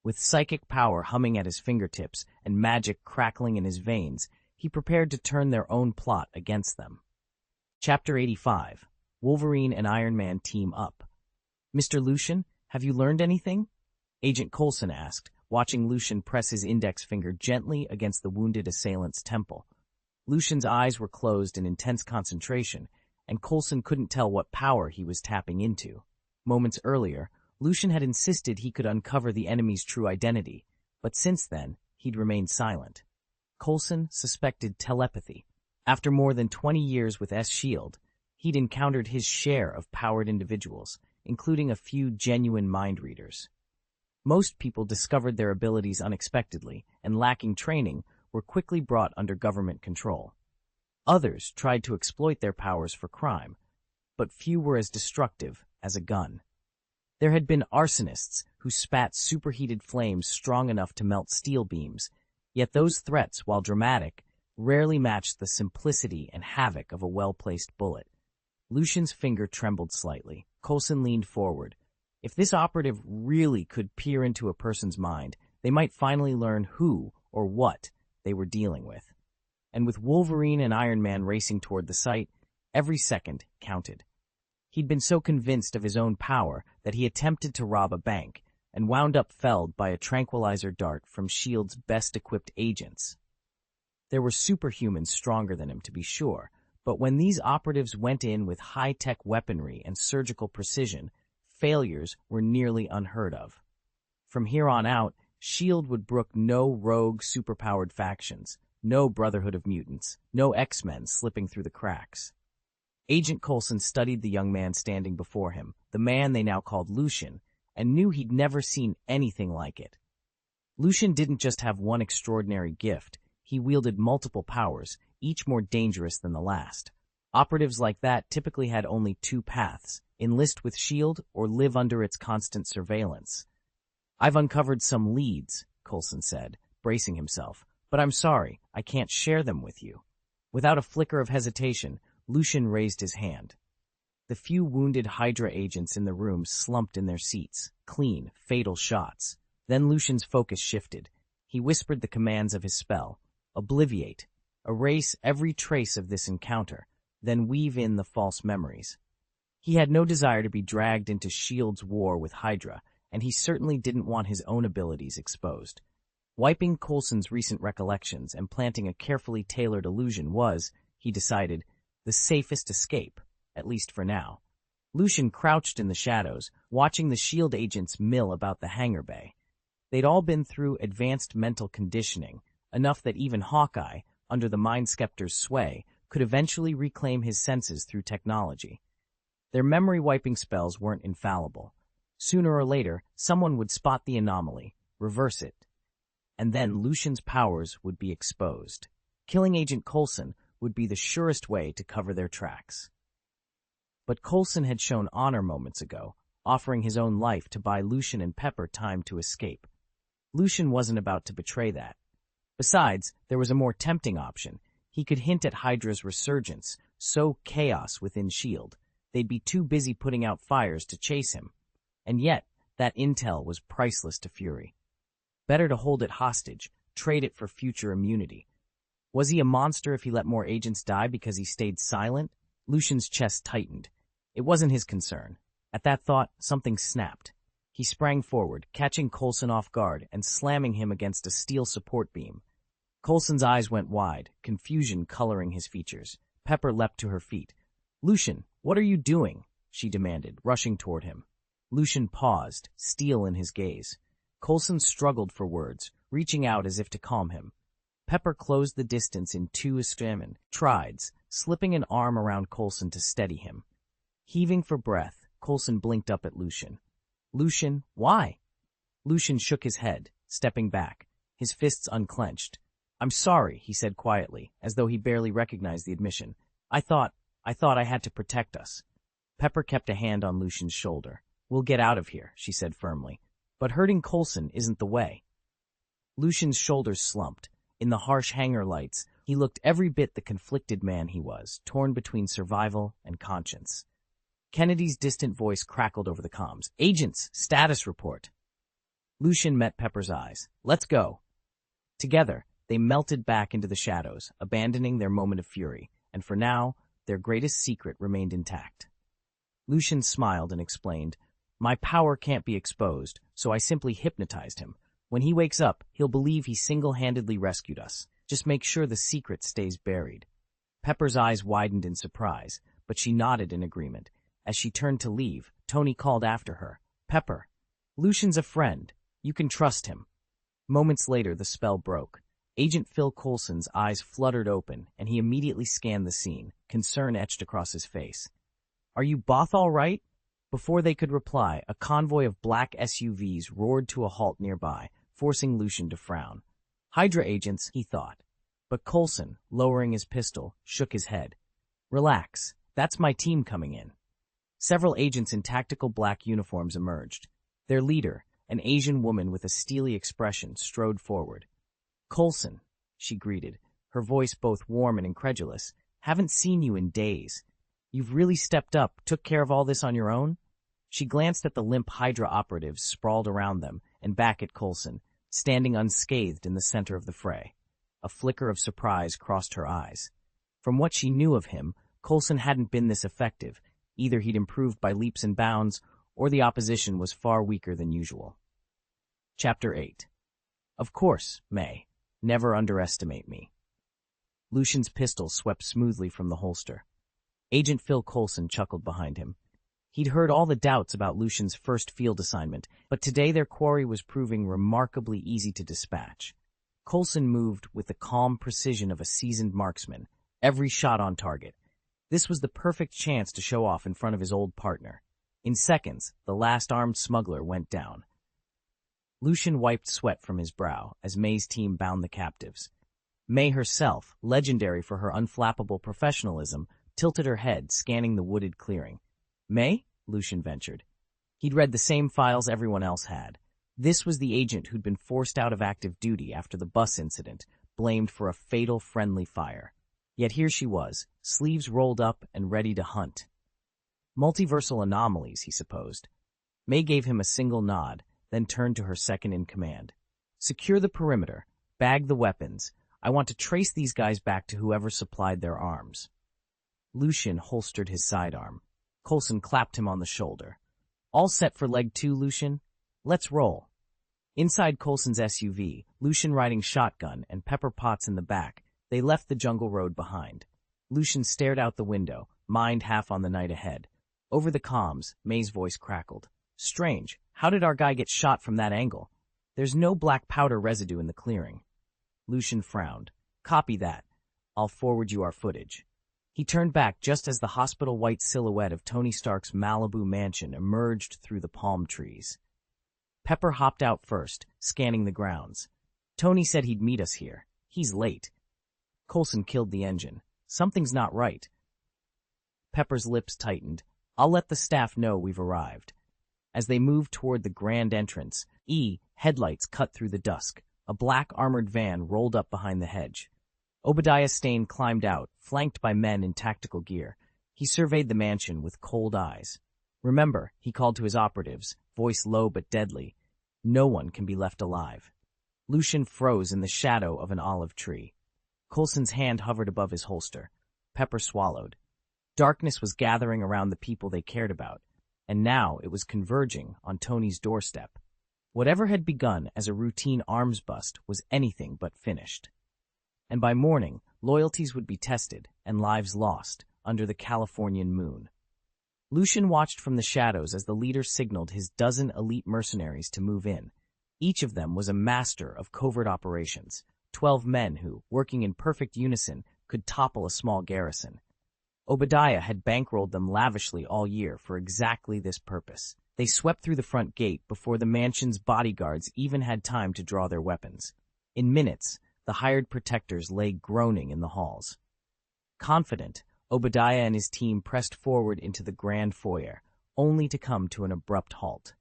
With psychic power humming at his fingertips and magic crackling in his veins, he prepared to turn their own plot against them. Chapter 85. Wolverine and Iron Man team up. "Mr. Lucian, have you learned anything?" Agent Coulson asked, watching Lucian press his index finger gently against the wounded assailant's temple. Lucian's eyes were closed in intense concentration, and Coulson couldn't tell what power he was tapping into. Moments earlier, Lucian had insisted he could uncover the enemy's true identity, but since then, he'd remained silent. Coulson suspected telepathy. After more than 20 years with S.H.I.E.L.D., he'd encountered his share of powered individuals, including a few genuine mind readers. Most people discovered their abilities unexpectedly and, lacking training, were quickly brought under government control. Others tried to exploit their powers for crime, but few were as destructive as a gun. There had been arsonists who spat superheated flames strong enough to melt steel beams, yet those threats, while dramatic, rarely matched the simplicity and havoc of a well-placed bullet. Lucian's finger trembled slightly. Coulson leaned forward. If this operative really could peer into a person's mind, they might finally learn who or what they were dealing with. And with Wolverine and Iron Man racing toward the site, every second counted. He'd been so convinced of his own power that he attempted to rob a bank and wound up felled by a tranquilizer dart from S.H.I.E.L.D.'s best-equipped agents. There were superhumans stronger than him, to be sure, but when these operatives went in with high-tech weaponry and surgical precision, failures were nearly unheard of. From here on out, S.H.I.E.L.D. would brook no rogue, superpowered factions, no Brotherhood of Mutants, no X-Men slipping through the cracks. Agent Coulson studied the young man standing before him, the man they now called Lucian, and knew he'd never seen anything like it. Lucian didn't just have one extraordinary gift, he wielded multiple powers, each more dangerous than the last. Operatives like that typically had only two paths: enlist with S.H.I.E.L.D. or live under its constant surveillance. "I've uncovered some leads," Coulson said, bracing himself, "but I'm sorry, I can't share them with you." Without a flicker of hesitation, Lucian raised his hand. The few wounded Hydra agents in the room slumped in their seats, clean, fatal shots. Then Lucian's focus shifted. He whispered the commands of his spell: "Obliviate, erase every trace of this encounter, then weave in the false memories." He had no desire to be dragged into S.H.I.E.L.D.'s war with Hydra, and he certainly didn't want his own abilities exposed. Wiping Coulson's recent recollections and planting a carefully tailored illusion was, he decided, the safest escape, at least for now. Lucian crouched in the shadows, watching the S.H.I.E.L.D. agents mill about the hangar bay. They'd all been through advanced mental conditioning, enough that even Hawkeye, under the Mind Scepter's sway, could eventually reclaim his senses through technology. Their memory-wiping spells weren't infallible. Sooner or later, someone would spot the anomaly, reverse it, and then Lucian's powers would be exposed. Killing Agent Coulson would be the surest way to cover their tracks. But Coulson had shown honor moments ago, offering his own life to buy Lucian and Pepper time to escape. Lucian wasn't about to betray that. Besides, there was a more tempting option. He could hint at Hydra's resurgence, sow chaos within S.H.I.E.L.D. They'd be too busy putting out fires to chase him. And yet, that intel was priceless to Fury. Better to hold it hostage, trade it for future immunity. Was he a monster if he let more agents die because he stayed silent? Lucian's chest tightened. It wasn't his concern. At that thought, something snapped. He sprang forward, catching Coulson off guard and slamming him against a steel support beam. Coulson's eyes went wide, confusion coloring his features. Pepper leapt to her feet. "Lucian, what are you doing?" she demanded, rushing toward him. Lucian paused, steel in his gaze. Coulson struggled for words, reaching out as if to calm him. Pepper closed the distance in two extreme strides, slipping an arm around Coulson to steady him. Heaving for breath, Coulson blinked up at Lucian. "Lucian, why?" Lucian shook his head, stepping back, his fists unclenched. "I'm sorry," he said quietly, as though he barely recognized the admission. I thought I had to protect us." Pepper kept a hand on Lucian's shoulder. "We'll get out of here," she said firmly. "But hurting Coulson isn't the way." Lucian's shoulders slumped. In the harsh hangar lights, he looked every bit the conflicted man he was, torn between survival and conscience. Kennedy's distant voice crackled over the comms. "Agents, status report." Lucian met Pepper's eyes. "Let's go." Together, they melted back into the shadows, abandoning their moment of fury, and for now, their greatest secret remained intact. Lucian smiled and explained, "My power can't be exposed, so I simply hypnotized him. When he wakes up, he'll believe he single-handedly rescued us. Just make sure the secret stays buried." Pepper's eyes widened in surprise, but she nodded in agreement. As she turned to leave, Tony called after her, "Pepper, Lucian's a friend. You can trust him." Moments later, the spell broke. Agent Phil Coulson's eyes fluttered open, and he immediately scanned the scene, concern etched across his face. "Are you both all right?" Before they could reply, a convoy of black SUVs roared to a halt nearby, forcing Lucian to frown. "Hydra agents," he thought. But Coulson, lowering his pistol, shook his head. "Relax, that's my team coming in." Several agents in tactical black uniforms emerged. Their leader, an Asian woman with a steely expression, strode forward. "Coulson," she greeted, her voice both warm and incredulous. "Haven't seen you in days. You've really stepped up, took care of all this on your own?" She glanced at the limp Hydra operatives sprawled around them and back at Coulson, standing unscathed in the center of the fray. A flicker of surprise crossed her eyes. From what she knew of him, Coulson hadn't been this effective. Either he'd improved by leaps and bounds, or the opposition was far weaker than usual. Chapter 8. Of course, May. Never underestimate me. Lucian's pistol swept smoothly from the holster. Agent Phil Coulson chuckled behind him. He'd heard all the doubts about Lucian's first field assignment, but today their quarry was proving remarkably easy to dispatch. Coulson moved with the calm precision of a seasoned marksman, every shot on target. This was the perfect chance to show off in front of his old partner. In seconds, the last armed smuggler went down. Lucian wiped sweat from his brow as May's team bound the captives. May herself, legendary for her unflappable professionalism, tilted her head, scanning the wooded clearing. "May?" Lucian ventured. He'd read the same files everyone else had. This was the agent who'd been forced out of active duty after the bus incident, blamed for a fatal friendly fire. Yet here she was, sleeves rolled up and ready to hunt. Multiversal anomalies, he supposed. May gave him a single nod, then turned to her second-in-command. "Secure the perimeter. Bag the weapons. I want to trace these guys back to whoever supplied their arms." Lucian holstered his sidearm. Coulson clapped him on the shoulder. "All set for leg 2, Lucian? Let's roll." Inside Coulson's SUV, Lucian riding shotgun and Pepper Potts in the back, they left the jungle road behind. Lucian stared out the window, mind half on the night ahead. Over the comms, May's voice crackled. "Strange. How did our guy get shot from that angle? There's no black powder residue in the clearing." Lucian frowned. "Copy that. I'll forward you our footage." He turned back just as the hospital-white silhouette of Tony Stark's Malibu mansion emerged through the palm trees. Pepper hopped out first, scanning the grounds. "Tony said he'd meet us here. He's late." Coulson killed the engine. "Something's not right." Pepper's lips tightened. "I'll let the staff know we've arrived." As they moved toward the grand entrance, headlights cut through the dusk. A black armored van rolled up behind the hedge. Obadiah Stane climbed out, flanked by men in tactical gear. He surveyed the mansion with cold eyes. "Remember," he called to his operatives, voice low but deadly, "no one can be left alive." Lucian froze in the shadow of an olive tree. Coulson's hand hovered above his holster. Pepper swallowed. Darkness was gathering around the people they cared about, and now it was converging on Tony's doorstep. Whatever had begun as a routine arms bust was anything but finished. And by morning, loyalties would be tested and lives lost under the Californian moon. Lucian watched from the shadows as the leader signaled his dozen elite mercenaries to move in. Each of them was a master of covert operations, 12 men who, working in perfect unison, could topple a small garrison. Obadiah had bankrolled them lavishly all year for exactly this purpose. They swept through the front gate before the mansion's bodyguards even had time to draw their weapons. In minutes, the hired protectors lay groaning in the halls. Confident, Obadiah and his team pressed forward into the grand foyer, only to come to an abrupt halt.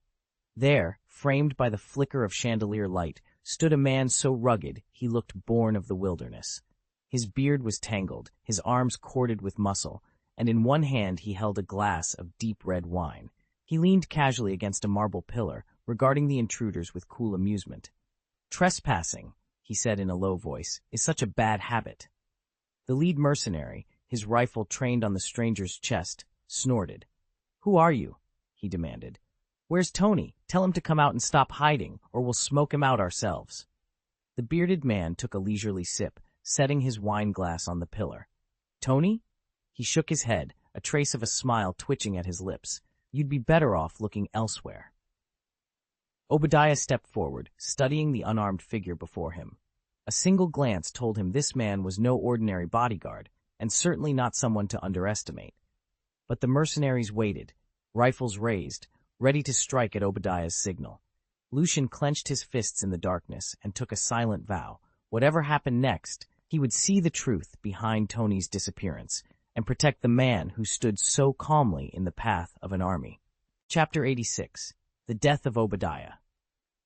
There, framed by the flicker of chandelier light, stood a man so rugged he looked born of the wilderness. His beard was tangled, his arms corded with muscle, and in one hand he held a glass of deep red wine. He leaned casually against a marble pillar, regarding the intruders with cool amusement. "Trespassing," he said in a low voice, "is such a bad habit." The lead mercenary, his rifle trained on the stranger's chest, snorted. "Who are you?" he demanded. "Where's Tony? Tell him to come out and stop hiding, or we'll smoke him out ourselves." The bearded man took a leisurely sip, setting his wine glass on the pillar. "Tony?" He shook his head, a trace of a smile twitching at his lips. "You'd be better off looking elsewhere." Obadiah stepped forward, studying the unarmed figure before him. A single glance told him this man was no ordinary bodyguard, and certainly not someone to underestimate. But the mercenaries waited, rifles raised, ready to strike at Obadiah's signal. Lucian clenched his fists in the darkness and took a silent vow. Whatever happened next, he would see the truth behind Tony's disappearance and protect the man who stood so calmly in the path of an army. Chapter 86. The Death of Obadiah.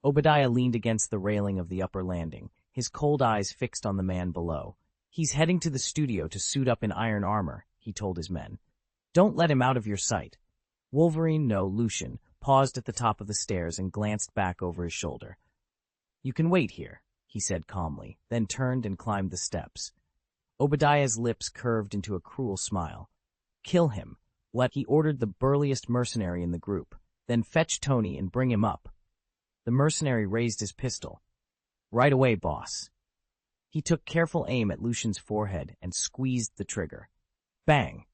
Obadiah leaned against the railing of the upper landing, his cold eyes fixed on the man below. "He's heading to the studio to suit up in iron armor," he told his men. "Don't let him out of your sight." Lucian, paused at the top of the stairs and glanced back over his shoulder. "You can wait here," he said calmly, then turned and climbed the steps. Obadiah's lips curved into a cruel smile. "Kill him," he ordered the burliest mercenary in the group. "Then fetch Tony and bring him up." The mercenary raised his pistol. "Right away, boss." He took careful aim at Lucian's forehead and squeezed the trigger. Bang!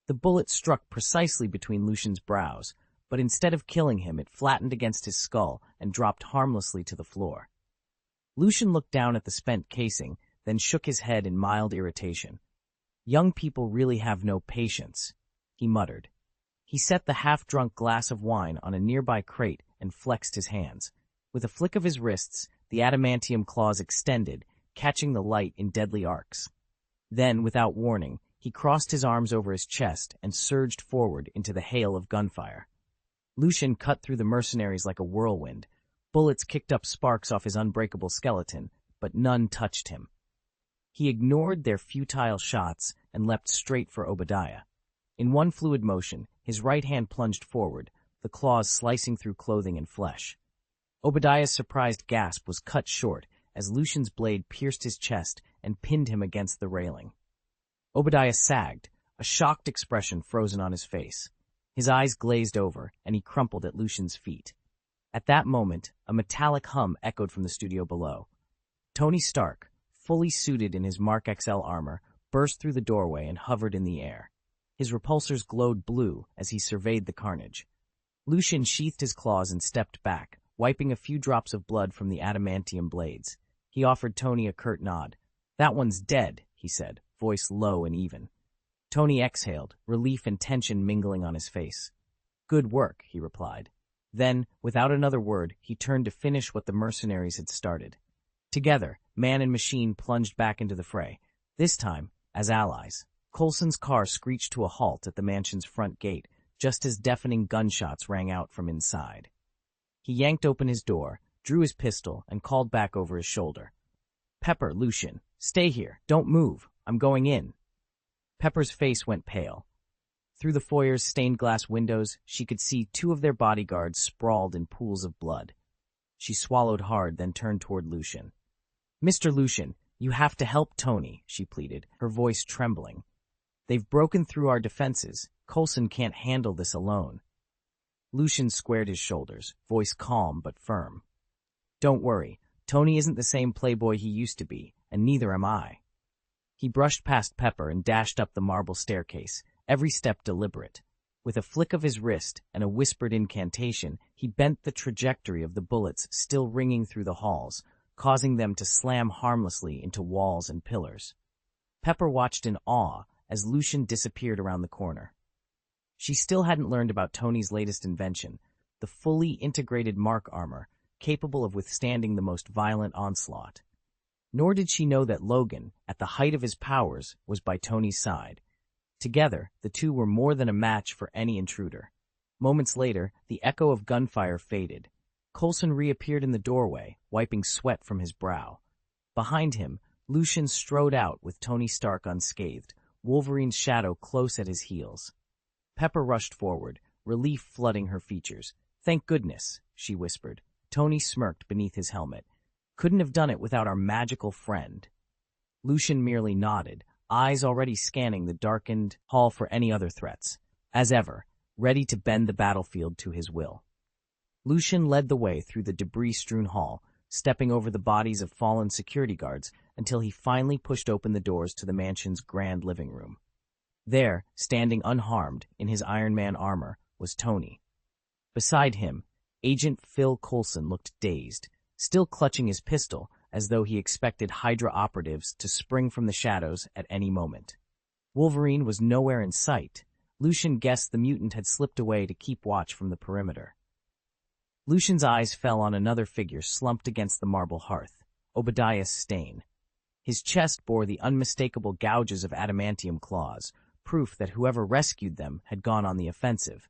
The bullet struck precisely between Lucian's brows, but instead of killing him, it flattened against his skull and dropped harmlessly to the floor. Lucian looked down at the spent casing, then shook his head in mild irritation. "Young people really have no patience," he muttered. He set the half-drunk glass of wine on a nearby crate and flexed his hands. With a flick of his wrists, the adamantium claws extended, catching the light in deadly arcs. Then, without warning, he crossed his arms over his chest and surged forward into the hail of gunfire. Lucian cut through the mercenaries like a whirlwind. Bullets kicked up sparks off his unbreakable skeleton, but none touched him. He ignored their futile shots and leapt straight for Obadiah. In one fluid motion, his right hand plunged forward, the claws slicing through clothing and flesh. Obadiah's surprised gasp was cut short as Lucian's blade pierced his chest and pinned him against the railing. Obadiah sagged, a shocked expression frozen on his face. His eyes glazed over, and he crumpled at Lucian's feet. At that moment, a metallic hum echoed from the studio below. Tony Stark, fully suited in his Mark XL armor, burst through the doorway and hovered in the air. His repulsors glowed blue as he surveyed the carnage. Lucian sheathed his claws and stepped back, wiping a few drops of blood from the adamantium blades. He offered Tony a curt nod. "That one's dead," he said, voice low and even. Tony exhaled, relief and tension mingling on his face. "Good work," he replied. Then, without another word, he turned to finish what the mercenaries had started. Together, man and machine plunged back into the fray, this time as allies. Coulson's car screeched to a halt at the mansion's front gate, just as deafening gunshots rang out from inside. He yanked open his door, drew his pistol, and called back over his shoulder. "Pepper, Lucian, stay here. Don't move. I'm going in." Pepper's face went pale. Through the foyer's stained-glass windows, she could see two of their bodyguards sprawled in pools of blood. She swallowed hard, then turned toward Lucian. "Mr. Lucian, you have to help Tony," she pleaded, her voice trembling. "They've broken through our defenses. Coulson can't handle this alone." Lucian squared his shoulders, voice calm but firm. "Don't worry. Tony isn't the same playboy he used to be, and neither am I." He brushed past Pepper and dashed up the marble staircase, every step deliberate. With a flick of his wrist and a whispered incantation, he bent the trajectory of the bullets still ringing through the halls, causing them to slam harmlessly into walls and pillars. Pepper watched in awe as Lucian disappeared around the corner. She still hadn't learned about Tony's latest invention, the fully integrated mark armor, capable of withstanding the most violent onslaught. Nor did she know that Logan, at the height of his powers, was by Tony's side. Together, the two were more than a match for any intruder. Moments later, the echo of gunfire faded. Coulson reappeared in the doorway, wiping sweat from his brow. Behind him, Lucian strode out with Tony Stark unscathed, Wolverine's shadow close at his heels. Pepper rushed forward, relief flooding her features. "Thank goodness," she whispered. Tony smirked beneath his helmet. "Couldn't have done it without our magical friend." Lucian merely nodded, eyes already scanning the darkened hall for any other threats. As ever, ready to bend the battlefield to his will. Lucian led the way through the debris-strewn hall, stepping over the bodies of fallen security guards until he finally pushed open the doors to the mansion's grand living room. There, standing unharmed in his Iron Man armor, was Tony. Beside him, Agent Phil Coulson looked dazed, still clutching his pistol as though he expected Hydra operatives to spring from the shadows at any moment. Wolverine was nowhere in sight. Lucian guessed the mutant had slipped away to keep watch from the perimeter. Lucian's eyes fell on another figure slumped against the marble hearth, Obadiah Stane. His chest bore the unmistakable gouges of adamantium claws, proof that whoever rescued them had gone on the offensive.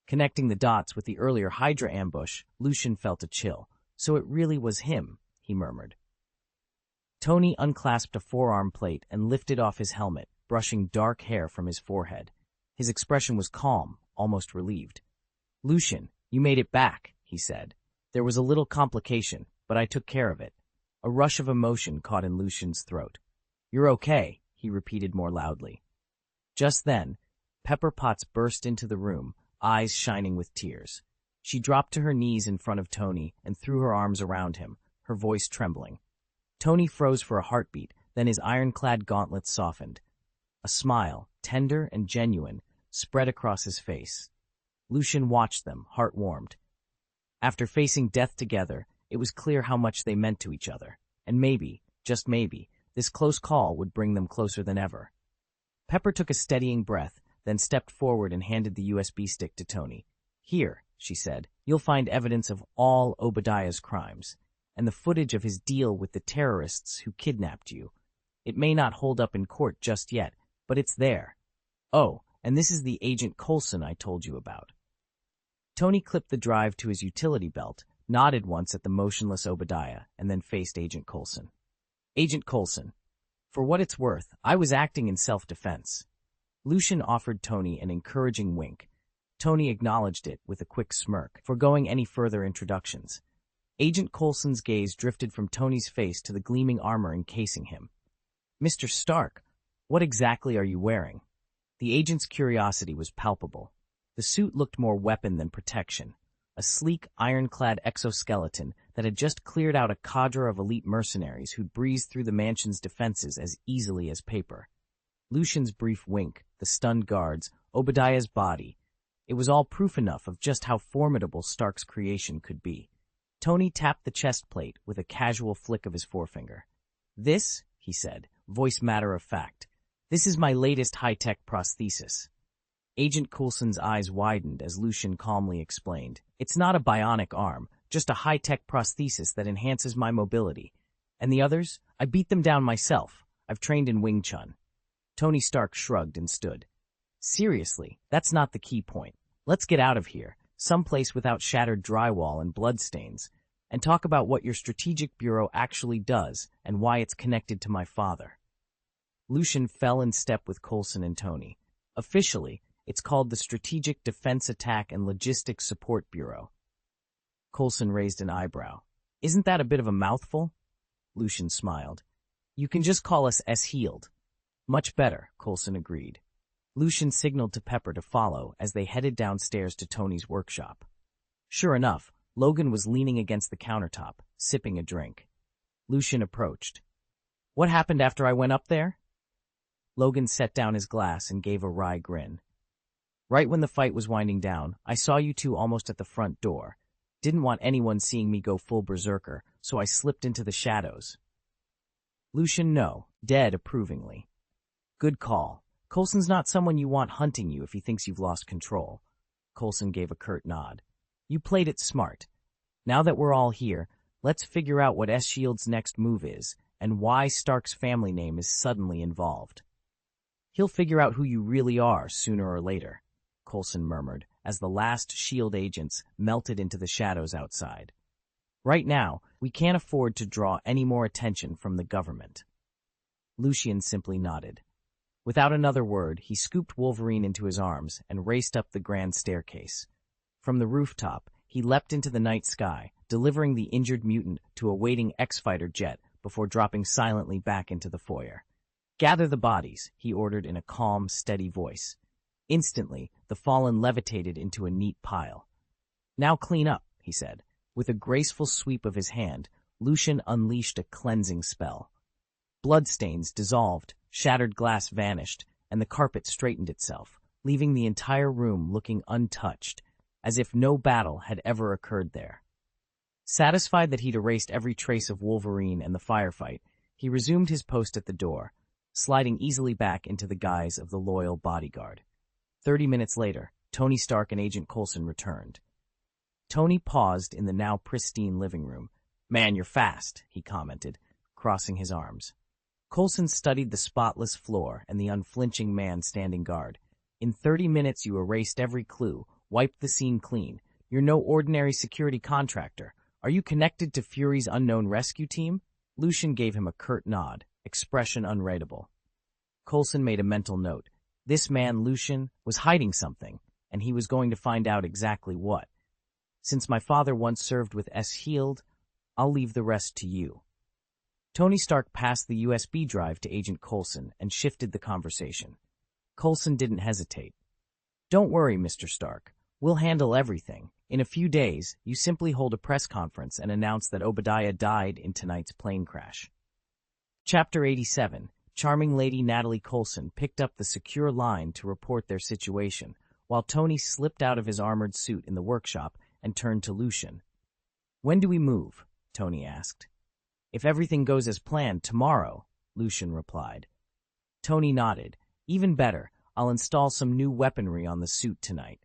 Connecting the dots with the earlier Hydra ambush, Lucian felt a chill. So it really was him, he murmured. Tony unclasped a forearm plate and lifted off his helmet, brushing dark hair from his forehead. His expression was calm, almost relieved. "Lucian, you made it back," he said. "There was a little complication, but I took care of it." A rush of emotion caught in Lucian's throat. "You're okay," he repeated more loudly. Just then, Pepper Potts burst into the room, eyes shining with tears. She dropped to her knees in front of Tony and threw her arms around him, her voice trembling. Tony froze for a heartbeat, then his ironclad gauntlets softened. A smile, tender and genuine, spread across his face. Lucian watched them, heart warmed. After facing death together, it was clear how much they meant to each other, and maybe, just maybe, this close call would bring them closer than ever. Pepper took a steadying breath, then stepped forward and handed the USB stick to Tony. "Here," she said, "you'll find evidence of all Obadiah's crimes, and the footage of his deal with the terrorists who kidnapped you. It may not hold up in court just yet, but it's there. Oh, and this is the Agent Coulson I told you about." Tony clipped the drive to his utility belt, nodded once at the motionless Obadiah, and then faced Agent Coulson. "Agent Coulson, for what it's worth, I was acting in self-defense." Lucian offered Tony an encouraging wink. Tony acknowledged it with a quick smirk, foregoing any further introductions. Agent Coulson's gaze drifted from Tony's face to the gleaming armor encasing him. "Mr. Stark, what exactly are you wearing?" The agent's curiosity was palpable. The suit looked more weapon than protection, a sleek, ironclad exoskeleton that had just cleared out a cadre of elite mercenaries who'd breezed through the mansion's defenses as easily as paper. Lucian's brief wink, the stunned guards, Obadiah's body. It was all proof enough of just how formidable Stark's creation could be. Tony tapped the chest plate with a casual flick of his forefinger. "This," he said, voice matter of fact, "this is my latest high-tech prosthesis." Agent Coulson's eyes widened as Lucian calmly explained. "It's not a bionic arm, just a high-tech prosthesis that enhances my mobility. And the others? I beat them down myself. I've trained in Wing Chun." Tony Stark shrugged and stood. "Seriously, that's not the key point. Let's get out of here, someplace without shattered drywall and bloodstains, and talk about what your strategic bureau actually does and why it's connected to my father." Lucian fell in step with Coulson and Tony. Officially, it's called the Strategic Defense Attack and Logistics Support Bureau. Coulson raised an eyebrow. "Isn't that a bit of a mouthful?" Lucian smiled. "You can just call us S-Healed." "Much better," Coulson agreed. Lucian signaled to Pepper to follow as they headed downstairs to Tony's workshop. Sure enough, Logan was leaning against the countertop, sipping a drink. Lucian approached. "What happened after I went up there?" Logan set down his glass and gave a wry grin. Right when the fight was winding down, I saw you two almost at the front door. Didn't want anyone seeing me go full berserker, so I slipped into the shadows. Lucian, no, dead approvingly. Good call. Coulson's not someone you want hunting you if he thinks you've lost control. Coulson gave a curt nod. You played it smart. Now that we're all here, let's figure out what S.H.I.E.L.D.'s next move is, and why Stark's family name is suddenly involved. He'll figure out who you really are sooner or later, Coulson murmured, as the last S.H.I.E.L.D. agents melted into the shadows outside. Right now, we can't afford to draw any more attention from the government. Lucian simply nodded. Without another word, he scooped Wolverine into his arms and raced up the grand staircase. From the rooftop, he leapt into the night sky, delivering the injured mutant to a waiting X-Fighter jet before dropping silently back into the foyer. Gather the bodies, he ordered in a calm, steady voice. Instantly, the fallen levitated into a neat pile. Now clean up, he said. With a graceful sweep of his hand, Lucian unleashed a cleansing spell. Bloodstains dissolved, shattered glass vanished, and the carpet straightened itself, leaving the entire room looking untouched, as if no battle had ever occurred there. Satisfied that he'd erased every trace of Wolverine and the firefight, he resumed his post at the door, sliding easily back into the guise of the loyal bodyguard. 30 minutes later, Tony Stark and Agent Coulson returned. Tony paused in the now pristine living room. Man, you're fast, he commented, crossing his arms. Coulson studied the spotless floor and the unflinching man standing guard. In 30 minutes you erased every clue, wiped the scene clean. You're no ordinary security contractor. Are you connected to Fury's unknown rescue team? Lucian gave him a curt nod, expression unreadable. Coulson made a mental note. This man, Lucian, was hiding something, and he was going to find out exactly what. Since my father once served with S.H.I.E.L.D., I'll leave the rest to you. Tony Stark passed the USB drive to Agent Coulson and shifted the conversation. Coulson didn't hesitate. Don't worry, Mr. Stark. We'll handle everything. In a few days, you simply hold a press conference and announce that Obadiah died in tonight's plane crash. Chapter 87. Charming Lady Natalie Coulson picked up the secure line to report their situation, while Tony slipped out of his armored suit in the workshop and turned to Lucian. When do we move? Tony asked. If everything goes as planned, tomorrow, Lucian replied. Tony nodded. Even better, I'll install some new weaponry on the suit tonight.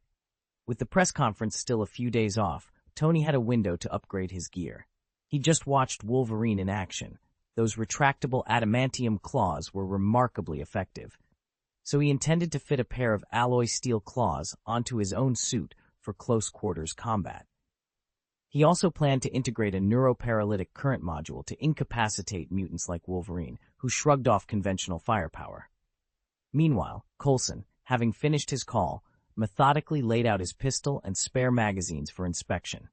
With the press conference still a few days off, Tony had a window to upgrade his gear. He just watched Wolverine in action. Those retractable adamantium claws were remarkably effective. So he intended to fit a pair of alloy steel claws onto his own suit for close-quarters combat. He also planned to integrate a neuroparalytic current module to incapacitate mutants like Wolverine, who shrugged off conventional firepower. Meanwhile, Coulson, having finished his call, methodically laid out his pistol and spare magazines for inspection.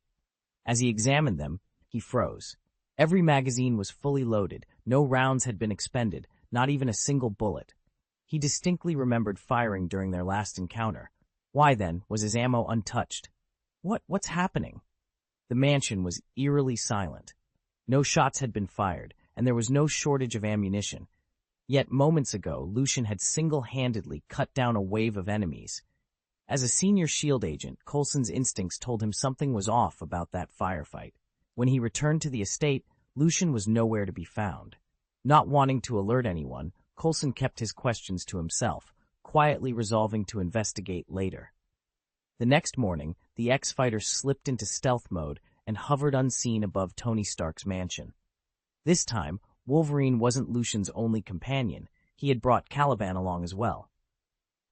As he examined them, he froze. Every magazine was fully loaded, no rounds had been expended, not even a single bullet. He distinctly remembered firing during their last encounter. Why, then, was his ammo untouched? What's happening? The mansion was eerily silent. No shots had been fired, and there was no shortage of ammunition. Yet moments ago, Lucian had single-handedly cut down a wave of enemies. As a senior S.H.I.E.L.D. agent, Coulson's instincts told him something was off about that firefight. When he returned to the estate, Lucian was nowhere to be found. Not wanting to alert anyone, Coulson kept his questions to himself, quietly resolving to investigate later. The next morning, the X-Fighter slipped into stealth mode and hovered unseen above Tony Stark's mansion. This time, Wolverine wasn't Lucian's only companion. He had brought Caliban along as well.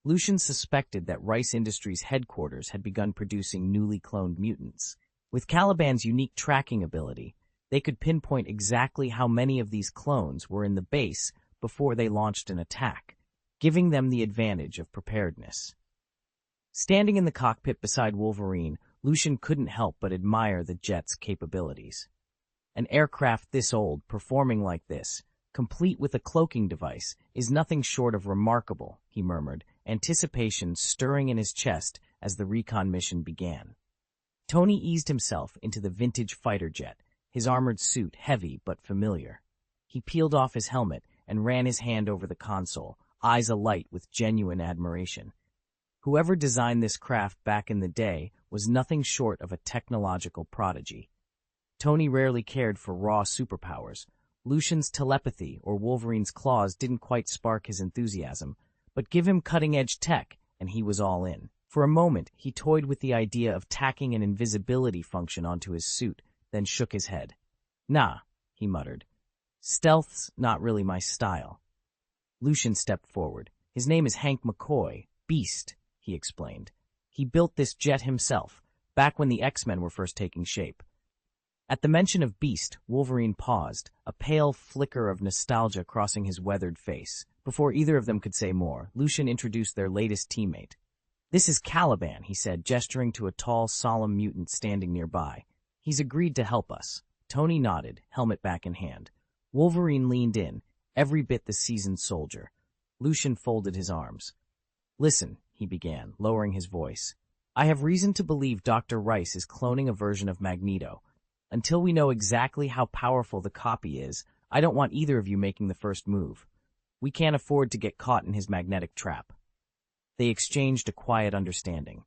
Lucian suspected that Rice Industries' headquarters had begun producing newly cloned mutants. With Caliban's unique tracking ability, they could pinpoint exactly how many of these clones were in the base before they launched an attack, giving them the advantage of preparedness. Standing in the cockpit beside Wolverine, Lucian couldn't help but admire the jet's capabilities. An aircraft this old, performing like this, complete with a cloaking device, is nothing short of remarkable, he murmured, anticipation stirring in his chest as the recon mission began. Tony eased himself into the vintage fighter jet, his armored suit heavy but familiar. He peeled off his helmet and ran his hand over the console, eyes alight with genuine admiration. Whoever designed this craft back in the day was nothing short of a technological prodigy. Tony rarely cared for raw superpowers. Lucian's telepathy or Wolverine's claws didn't quite spark his enthusiasm, but give him cutting-edge tech, and he was all in. For a moment, he toyed with the idea of tacking an invisibility function onto his suit, then shook his head. "Nah," he muttered. "Stealth's not really my style." Lucian stepped forward. "His name is Hank McCoy. Beast," he explained. "He built this jet himself, back when the X-Men were first taking shape." At the mention of Beast, Wolverine paused, a pale flicker of nostalgia crossing his weathered face. Before either of them could say more, Lucian introduced their latest teammate. "This is Caliban," he said, gesturing to a tall, solemn mutant standing nearby. "He's agreed to help us." Tony nodded, helmet back in hand. Wolverine leaned in, every bit the seasoned soldier. Lucian folded his arms. "Listen," he began, lowering his voice. "I have reason to believe Dr. Rice is cloning a version of Magneto. Until we know exactly how powerful the copy is, I don't want either of you making the first move. We can't afford to get caught in his magnetic trap." They exchanged a quiet understanding.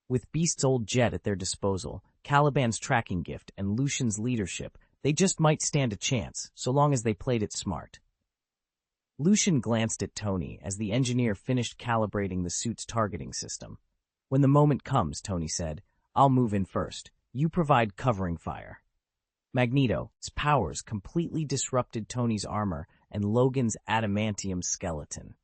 With Beast's old jet at their disposal, Caliban's tracking gift, and Lucian's leadership, they just might stand a chance, so long as they played it smart. Lucian glanced at Tony as the engineer finished calibrating the suit's targeting system. "When the moment comes," Tony said, "I'll move in first. You provide covering fire." Magneto's powers completely disrupted Tony's armor and Logan's adamantium skeleton.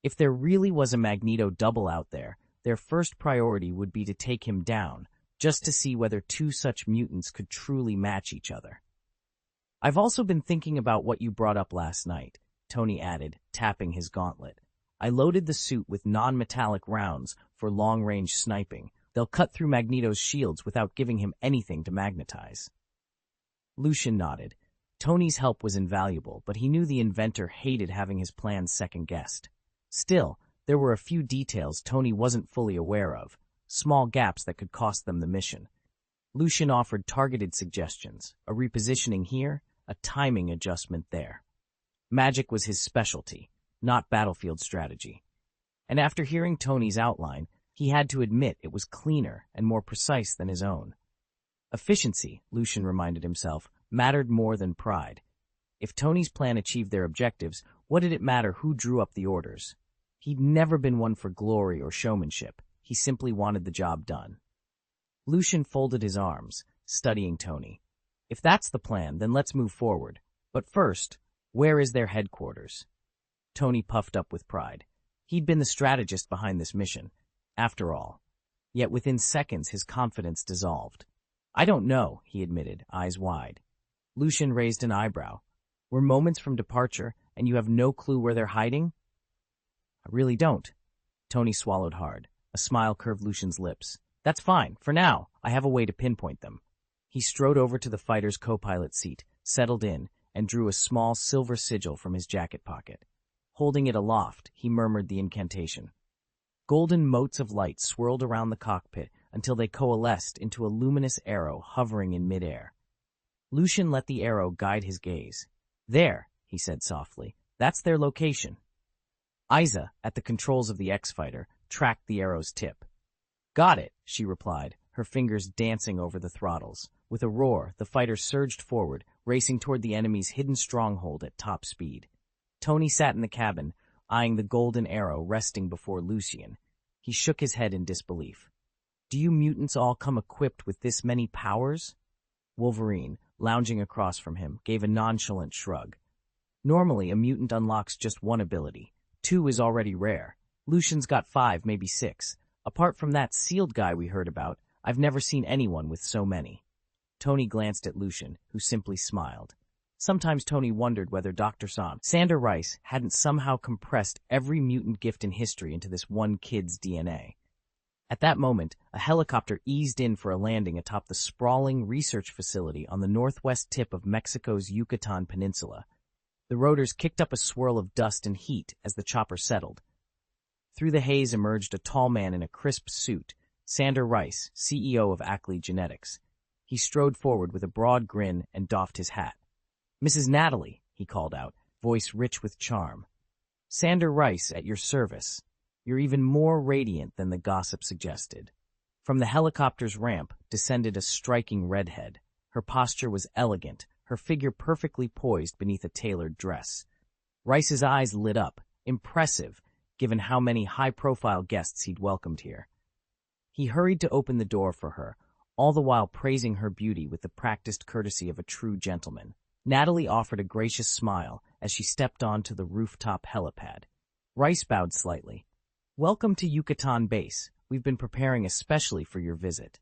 If there really was a Magneto double out there, their first priority would be to take him down, just to see whether two such mutants could truly match each other. "I've also been thinking about what you brought up last night," Tony added, tapping his gauntlet. "I loaded the suit with non-metallic rounds for long-range sniping. They'll cut through Magneto's shields without giving him anything to magnetize." Lucian nodded. Tony's help was invaluable, but he knew the inventor hated having his plans second-guessed. Still, there were a few details Tony wasn't fully aware of, small gaps that could cost them the mission. Lucian offered targeted suggestions, a repositioning here, a timing adjustment there. Magic was his specialty, not battlefield strategy. And after hearing Tony's outline, he had to admit it was cleaner and more precise than his own. Efficiency, Lucian reminded himself, mattered more than pride. If Tony's plan achieved their objectives, what did it matter who drew up the orders? He'd never been one for glory or showmanship. He simply wanted the job done. Lucian folded his arms, studying Tony. "If that's the plan, then let's move forward. But first, where is their headquarters?" Tony puffed up with pride. He'd been the strategist behind this mission, after all. Yet within seconds his confidence dissolved. "I don't know," he admitted, eyes wide. Lucian raised an eyebrow. "We're moments from departure, and you have no clue where they're hiding?" "I really don't." Tony swallowed hard. A smile curved Lucian's lips. "That's fine. For now, I have a way to pinpoint them." He strode over to the fighter's co-pilot seat, settled in, and drew a small silver sigil from his jacket pocket. Holding it aloft, he murmured the incantation. Golden motes of light swirled around the cockpit until they coalesced into a luminous arrow hovering in midair. Lucian let the arrow guide his gaze. "There," he said softly. "That's their location." Isa, at the controls of the X-Fighter, tracked the arrow's tip. "Got it," she replied, her fingers dancing over the throttles. With a roar, the fighter surged forward, racing toward the enemy's hidden stronghold at top speed. Tony sat in the cabin, eyeing the golden arrow resting before Lucian. He shook his head in disbelief. "Do you mutants all come equipped with this many powers?" Wolverine, lounging across from him, gave a nonchalant shrug. "Normally, a mutant unlocks just one ability. 2 is already rare. Lucian's got 5, maybe 6. Apart from that sealed guy we heard about, I've never seen anyone with so many." Tony glanced at Lucian, who simply smiled. Sometimes Tony wondered whether Dr. Sander Rice hadn't somehow compressed every mutant gift in history into this one kid's DNA. At that moment, a helicopter eased in for a landing atop the sprawling research facility on the northwest tip of Mexico's Yucatan Peninsula. The rotors kicked up a swirl of dust and heat as the chopper settled. Through the haze emerged a tall man in a crisp suit, Sander Rice, CEO of Ackley Genetics. He strode forward with a broad grin and doffed his hat. "Mrs. Natalie," he called out, voice rich with charm. Sander Rice at your service. You're even more radiant than the gossip suggested. From the helicopter's ramp descended a striking redhead. Her posture was elegant, her figure perfectly poised beneath a tailored dress. Rice's eyes lit up, impressive, given how many high-profile guests he'd welcomed here. He hurried to open the door for her, all the while praising her beauty with the practiced courtesy of a true gentleman. Natalie offered a gracious smile as she stepped onto the rooftop helipad. Rice bowed slightly. Welcome to Yucatan Base. We've been preparing especially for your visit.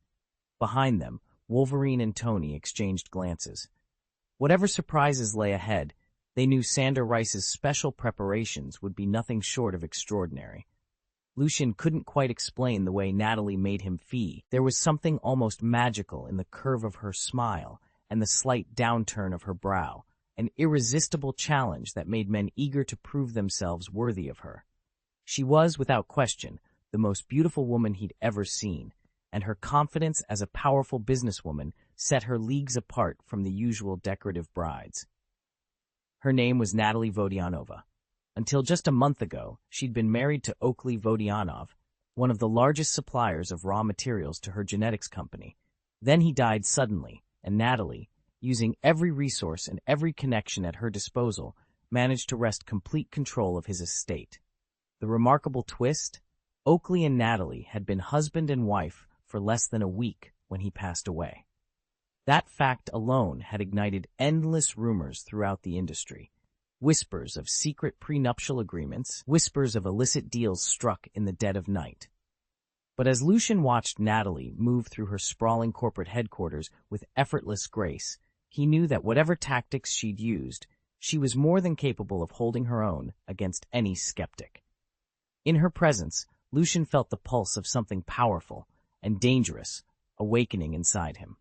Behind them, Wolverine and Tony exchanged glances. Whatever surprises lay ahead, they knew Sander Rice's special preparations would be nothing short of extraordinary. Lucian couldn't quite explain the way Natalie made him feel. There was something almost magical in the curve of her smile and the slight downturn of her brow, an irresistible challenge that made men eager to prove themselves worthy of her. She was, without question, the most beautiful woman he'd ever seen, and her confidence as a powerful businesswoman set her leagues apart from the usual decorative brides. Her name was Natalie Vodianova. Until just a month ago, she'd been married to Oakley Vodianov, one of the largest suppliers of raw materials to her genetics company. Then he died suddenly, and Natalie, using every resource and every connection at her disposal, managed to wrest complete control of his estate. The remarkable twist? Oakley and Natalie had been husband and wife for less than a week when he passed away. That fact alone had ignited endless rumors throughout the industry. Whispers of secret prenuptial agreements, whispers of illicit deals struck in the dead of night. But as Lucian watched Natalie move through her sprawling corporate headquarters with effortless grace, he knew that whatever tactics she'd used, she was more than capable of holding her own against any skeptic. In her presence, Lucian felt the pulse of something powerful and dangerous awakening inside him.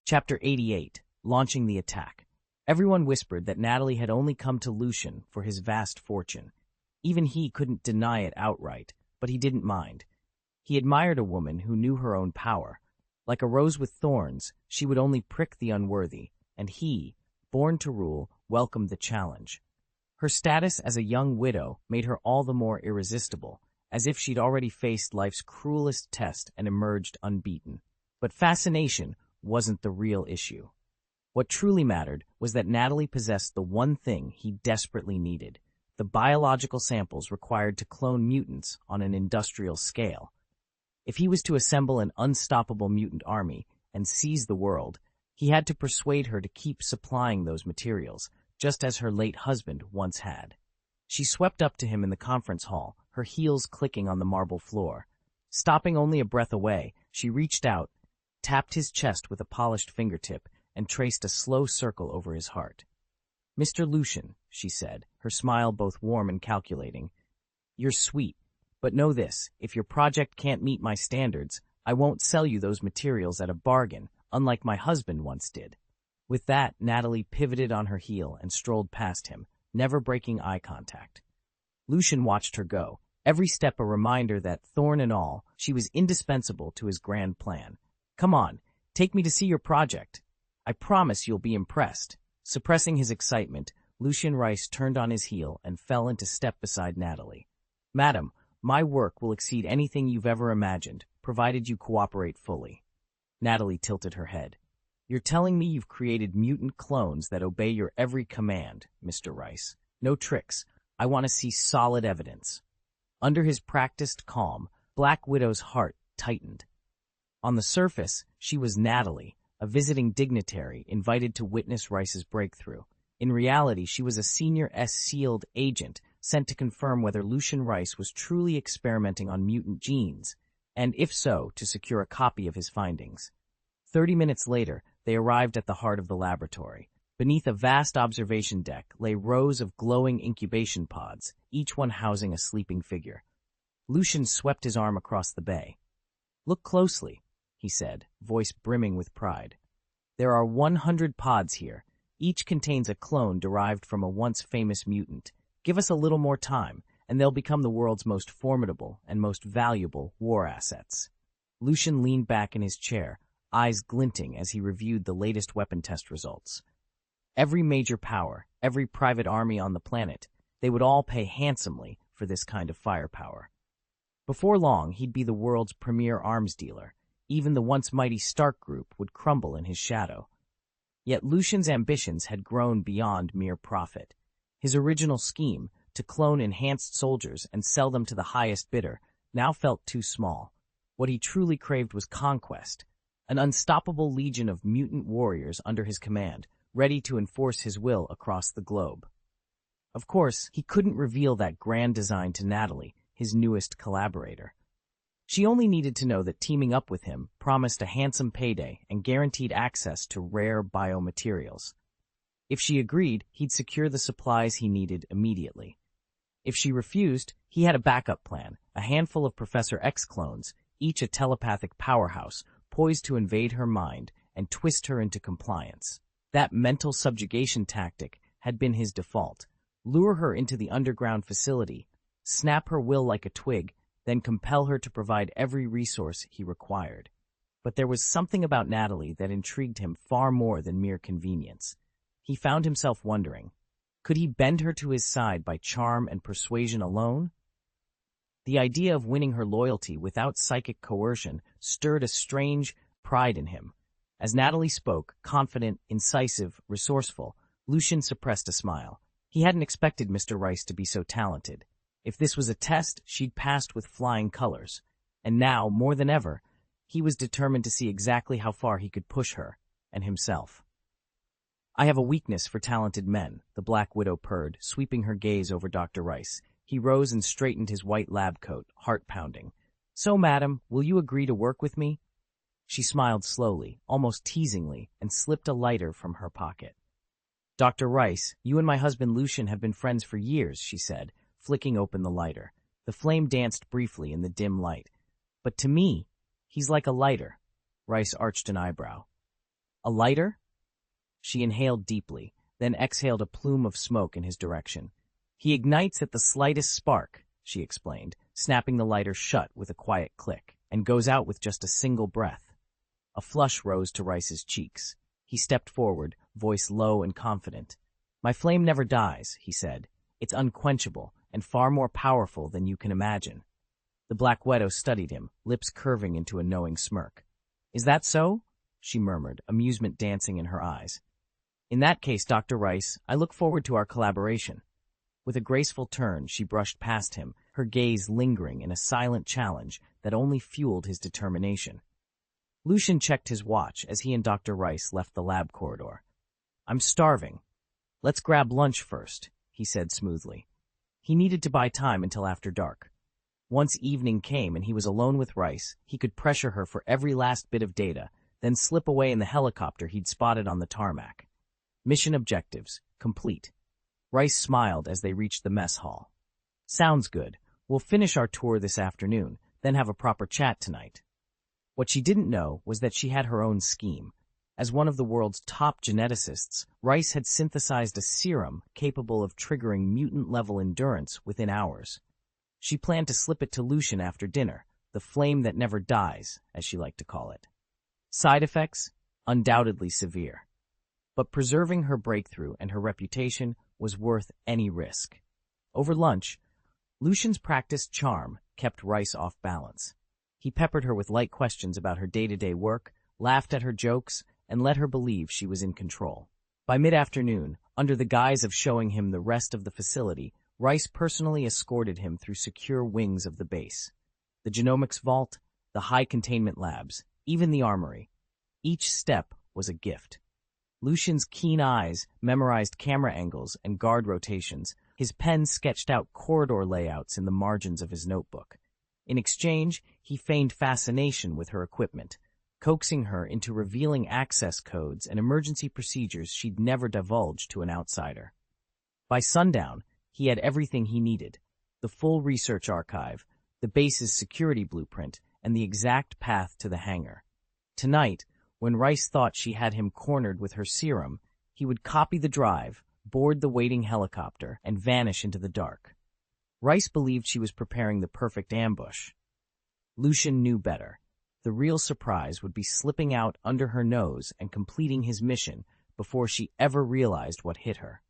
Chapter 88, Launching the Attack. Everyone whispered that Natalie had only come to Lucian for his vast fortune. Even he couldn't deny it outright, but he didn't mind. He admired a woman who knew her own power. Like a rose with thorns, she would only prick the unworthy, and he, born to rule, welcomed the challenge. Her status as a young widow made her all the more irresistible, as if she'd already faced life's cruelest test and emerged unbeaten. But fascination wasn't the real issue. What truly mattered was that Natalie possessed the one thing he desperately needed, the biological samples required to clone mutants on an industrial scale. If he was to assemble an unstoppable mutant army and seize the world, he had to persuade her to keep supplying those materials, just as her late husband once had. She swept up to him in the conference hall, her heels clicking on the marble floor. Stopping only a breath away, she reached out, tapped his chest with a polished fingertip, and traced a slow circle over his heart. "Mr. Lucian," she said, her smile both warm and calculating, "you're sweet, but know this, if your project can't meet my standards, I won't sell you those materials at a bargain, unlike my husband once did." With that, Natalie pivoted on her heel and strolled past him, never breaking eye contact. Lucian watched her go, every step a reminder that, thorn and all, she was indispensable to his grand plan. "Come on, take me to see your project. I promise you'll be impressed." Suppressing his excitement, Lucian Rice turned on his heel and fell into step beside Natalie. "Madam, my work will exceed anything you've ever imagined, provided you cooperate fully." Natalie tilted her head. "You're telling me you've created mutant clones that obey your every command, Mr. Rice. No tricks. I want to see solid evidence." Under his practiced calm, Black Widow's heart tightened. On the surface, she was Natalie, a visiting dignitary invited to witness Rice's breakthrough. In reality, she was a senior S-sealed agent sent to confirm whether Lucian Rice was truly experimenting on mutant genes, and if so, to secure a copy of his findings. 30 minutes later, they arrived at the heart of the laboratory. Beneath a vast observation deck lay rows of glowing incubation pods, each one housing a sleeping figure. Lucian swept his arm across the bay. "Look closely," he said, voice brimming with pride. "There are 100 pods here. Each contains a clone derived from a once famous mutant. Give us a little more time, and they'll become the world's most formidable and most valuable war assets." Lucian leaned back in his chair, eyes glinting as he reviewed the latest weapon test results. Every major power, every private army on the planet, They would all pay handsomely for this kind of firepower. Before long, he'd be the world's premier arms dealer. Even the once mighty Stark Group would crumble in his shadow. Yet Lucian's ambitions had grown beyond mere profit. His original scheme, to clone enhanced soldiers and sell them to the highest bidder, now felt too small. What he truly craved was conquest, an unstoppable legion of mutant warriors under his command, ready to enforce his will across the globe. Of course, he couldn't reveal that grand design to Natalie, his newest collaborator. She only needed to know that teaming up with him promised a handsome payday and guaranteed access to rare biomaterials. If she agreed, he'd secure the supplies he needed immediately. If she refused, he had a backup plan, a handful of Professor X clones, each a telepathic powerhouse, poised to invade her mind and twist her into compliance. That mental subjugation tactic had been his default. Lure her into the underground facility, snap her will like a twig, then compel her to provide every resource he required. But there was something about Natalie that intrigued him far more than mere convenience. He found himself wondering, could he bend her to his side by charm and persuasion alone? The idea of winning her loyalty without psychic coercion stirred a strange pride in him. As Natalie spoke, confident, incisive, resourceful, Lucian suppressed a smile. He hadn't expected Mr. Rice to be so talented. If this was a test, she'd passed with flying colors. And now, more than ever, he was determined to see exactly how far he could push her, and himself. "I have a weakness for talented men," the Black Widow purred, sweeping her gaze over Dr. Rice. He rose and straightened his white lab coat, heart pounding. "So, madam, will you agree to work with me?" She smiled slowly, almost teasingly, and slipped a lighter from her pocket. "Dr. Rice, you and my husband Lucian have been friends for years," she said, flicking open the lighter. The flame danced briefly in the dim light. "But to me, he's like a lighter." Rice arched an eyebrow. "A lighter?" She inhaled deeply, then exhaled a plume of smoke in his direction. "He ignites at the slightest spark," she explained, snapping the lighter shut with a quiet click, "and goes out with just a single breath." A flush rose to Rice's cheeks. He stepped forward, voice low and confident. "My flame never dies," he said. "It's unquenchable, and far more powerful than you can imagine." The Black Widow studied him, lips curving into a knowing smirk. "Is that so?" she murmured, amusement dancing in her eyes. "In that case, Dr. Rice, I look forward to our collaboration." With a graceful turn, she brushed past him, her gaze lingering in a silent challenge that only fueled his determination. Lucian checked his watch as he and Dr. Rice left the lab corridor. "I'm starving. Let's grab lunch first," he said smoothly. He needed to buy time until after dark. Once evening came and he was alone with Rice, he could pressure her for every last bit of data, then slip away in the helicopter he'd spotted on the tarmac. Mission objectives complete. Rice smiled as they reached the mess hall. "Sounds good. We'll finish our tour this afternoon, then have a proper chat tonight." What she didn't know was that she had her own scheme. As one of the world's top geneticists, Rice had synthesized a serum capable of triggering mutant-level endurance within hours. She planned to slip it to Lucian after dinner, the flame that never dies, as she liked to call it. Side effects? Undoubtedly severe. But preserving her breakthrough and her reputation was worth any risk. Over lunch, Lucian's practiced charm kept Rice off balance. He peppered her with light questions about her day-to-day work, laughed at her jokes, and let her believe she was in control. By mid-afternoon, under the guise of showing him the rest of the facility, Rice personally escorted him through secure wings of the base. The genomics vault, the high-containment labs, even the armory. Each step was a gift. Lucian's keen eyes memorized camera angles and guard rotations. His pen sketched out corridor layouts in the margins of his notebook. In exchange, he feigned fascination with her equipment, coaxing her into revealing access codes and emergency procedures she'd never divulged to an outsider. By sundown, he had everything he needed: the full research archive, the base's security blueprint, and the exact path to the hangar. Tonight, when Rice thought she had him cornered with her serum, he would copy the drive, board the waiting helicopter, and vanish into the dark. Rice believed she was preparing the perfect ambush. Lucian knew better. The real surprise would be slipping out under her nose and completing his mission before she ever realized what hit her.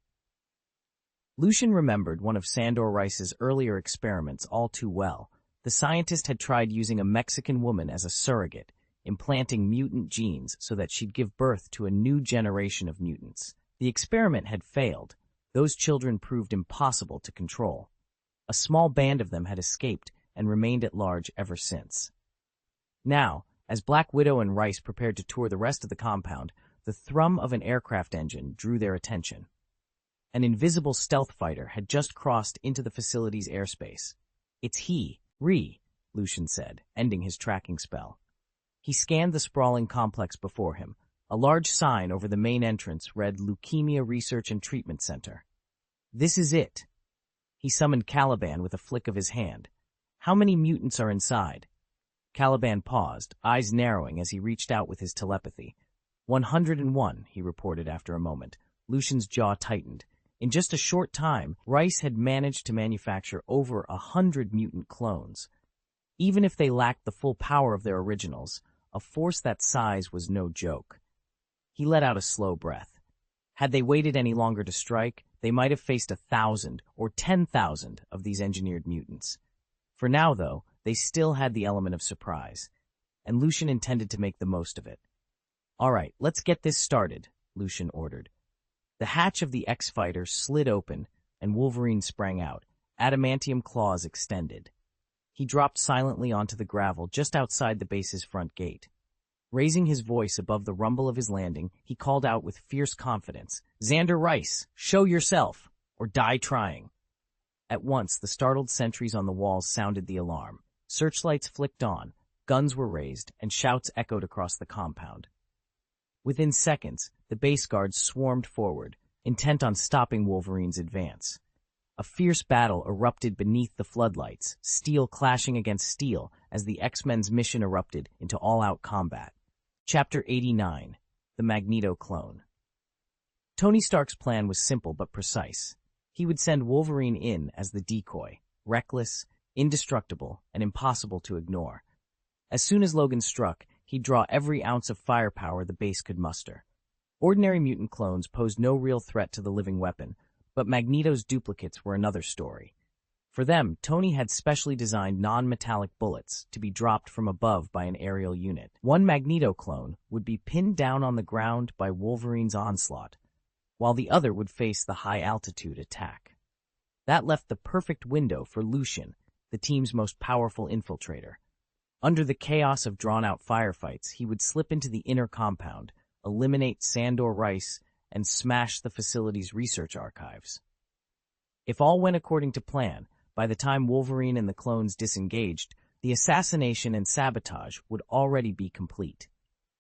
Lucian remembered one of Sandor Rice's earlier experiments all too well. The scientist had tried using a Mexican woman as a surrogate, implanting mutant genes so that she'd give birth to a new generation of mutants. The experiment had failed. Those children proved impossible to control. A small band of them had escaped and remained at large ever since. Now, as Black Widow and Rice prepared to tour the rest of the compound, the thrum of an aircraft engine drew their attention. An invisible stealth fighter had just crossed into the facility's airspace. "It's he, Lucian said, ending his tracking spell. He scanned the sprawling complex before him. A large sign over the main entrance read Leukemia Research and Treatment Center. "This is it." He summoned Caliban with a flick of his hand. "How many mutants are inside?" Caliban paused, eyes narrowing as he reached out with his telepathy. 101, he reported after a moment. Lucian's jaw tightened. In just a short time, Rice had managed to manufacture over 100 mutant clones. Even if they lacked the full power of their originals, a force that size was no joke. He let out a slow breath. Had they waited any longer to strike, they might have faced 1,000 or 10,000 of these engineered mutants. For now, though, they still had the element of surprise, and Lucian intended to make the most of it. "All right, let's get this started," Lucian ordered. The hatch of the X-Fighter slid open, and Wolverine sprang out, adamantium claws extended. He dropped silently onto the gravel just outside the base's front gate. Raising his voice above the rumble of his landing, he called out with fierce confidence, "Xander Rice, show yourself, or die trying." At once, the startled sentries on the walls sounded the alarm. Searchlights flicked on, guns were raised, and shouts echoed across the compound. Within seconds, the base guards swarmed forward, intent on stopping Wolverine's advance. A fierce battle erupted beneath the floodlights, steel clashing against steel as the X-Men's mission erupted into all-out combat. Chapter 89, The Magneto Clone. Tony Stark's plan was simple but precise. He would send Wolverine in as the decoy, reckless, indestructible, and impossible to ignore. As soon as Logan struck, he'd draw every ounce of firepower the base could muster. Ordinary mutant clones posed no real threat to the living weapon, but Magneto's duplicates were another story. For them, Tony had specially designed non-metallic bullets to be dropped from above by an aerial unit. One Magneto clone would be pinned down on the ground by Wolverine's onslaught, while the other would face the high-altitude attack. That left the perfect window for Lucian, the team's most powerful infiltrator. Under the chaos of drawn-out firefights, he would slip into the inner compound, eliminate Sandor Rice, and smash the facility's research archives. If all went according to plan, by the time Wolverine and the clones disengaged, the assassination and sabotage would already be complete.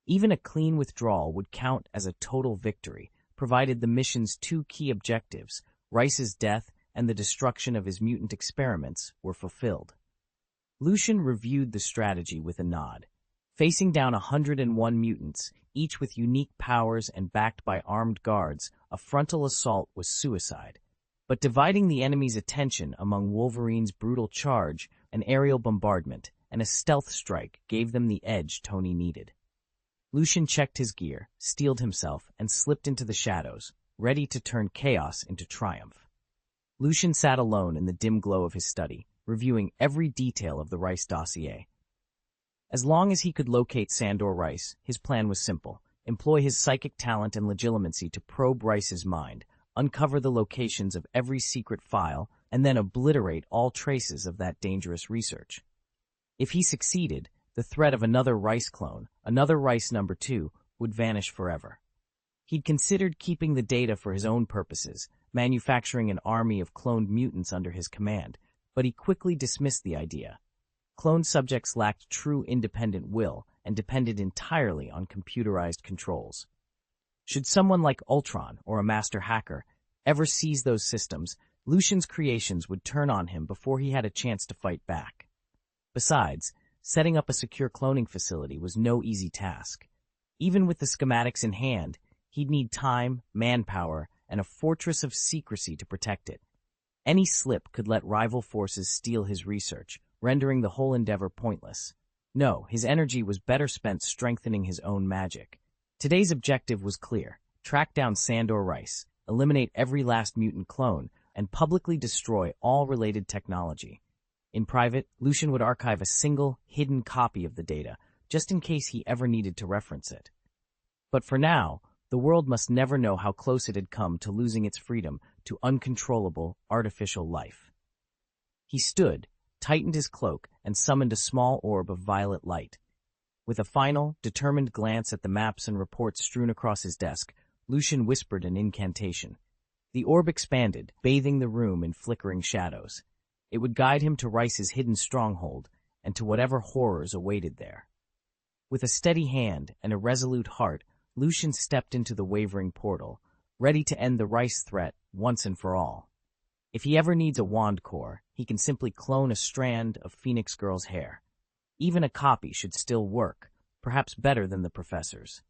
Even a clean withdrawal would count as a total victory, provided the mission's two key objectives, Rice's death and the destruction of his mutant experiments, were fulfilled. Lucian reviewed the strategy with a nod. Facing down 101 mutants, each with unique powers and backed by armed guards, a frontal assault was suicide. But dividing the enemy's attention among Wolverine's brutal charge, an aerial bombardment, and a stealth strike gave them the edge Tony needed. Lucian checked his gear, steeled himself, and slipped into the shadows, ready to turn chaos into triumph. Lucian sat alone in the dim glow of his study, reviewing every detail of the Rice dossier. As long as he could locate Sandor Rice, his plan was simple: employ his psychic talent and legitimacy to probe Rice's mind, uncover the locations of every secret file, and then obliterate all traces of that dangerous research. If he succeeded, the threat of another Rice clone, another Rice number 2, would vanish forever. He'd considered keeping the data for his own purposes, manufacturing an army of cloned mutants under his command, but he quickly dismissed the idea. Cloned subjects lacked true independent will and depended entirely on computerized controls. Should someone like Ultron or a master hacker ever seize those systems, Lucian's creations would turn on him before he had a chance to fight back. Besides, setting up a secure cloning facility was no easy task. Even with the schematics in hand, he'd need time, manpower, and a fortress of secrecy to protect it. Any slip could let rival forces steal his research, rendering the whole endeavor pointless. No, his energy was better spent strengthening his own magic. Today's objective was clear: track down Sandor Rice, eliminate every last mutant clone, and publicly destroy all related technology. In private, Lucian would archive a single, hidden copy of the data, just in case he ever needed to reference it. But for now, the world must never know how close it had come to losing its freedom to uncontrollable, artificial life. He stood, tightened his cloak, and summoned a small orb of violet light. With a final, determined glance at the maps and reports strewn across his desk, Lucian whispered an incantation. The orb expanded, bathing the room in flickering shadows. It would guide him to Rice's hidden stronghold and to whatever horrors awaited there. With a steady hand and a resolute heart, Lucian stepped into the wavering portal, ready to end the Rice threat once and for all. If he ever needs a wand core, he can simply clone a strand of Phoenix Girl's hair. Even a copy should still work, perhaps better than the professor's.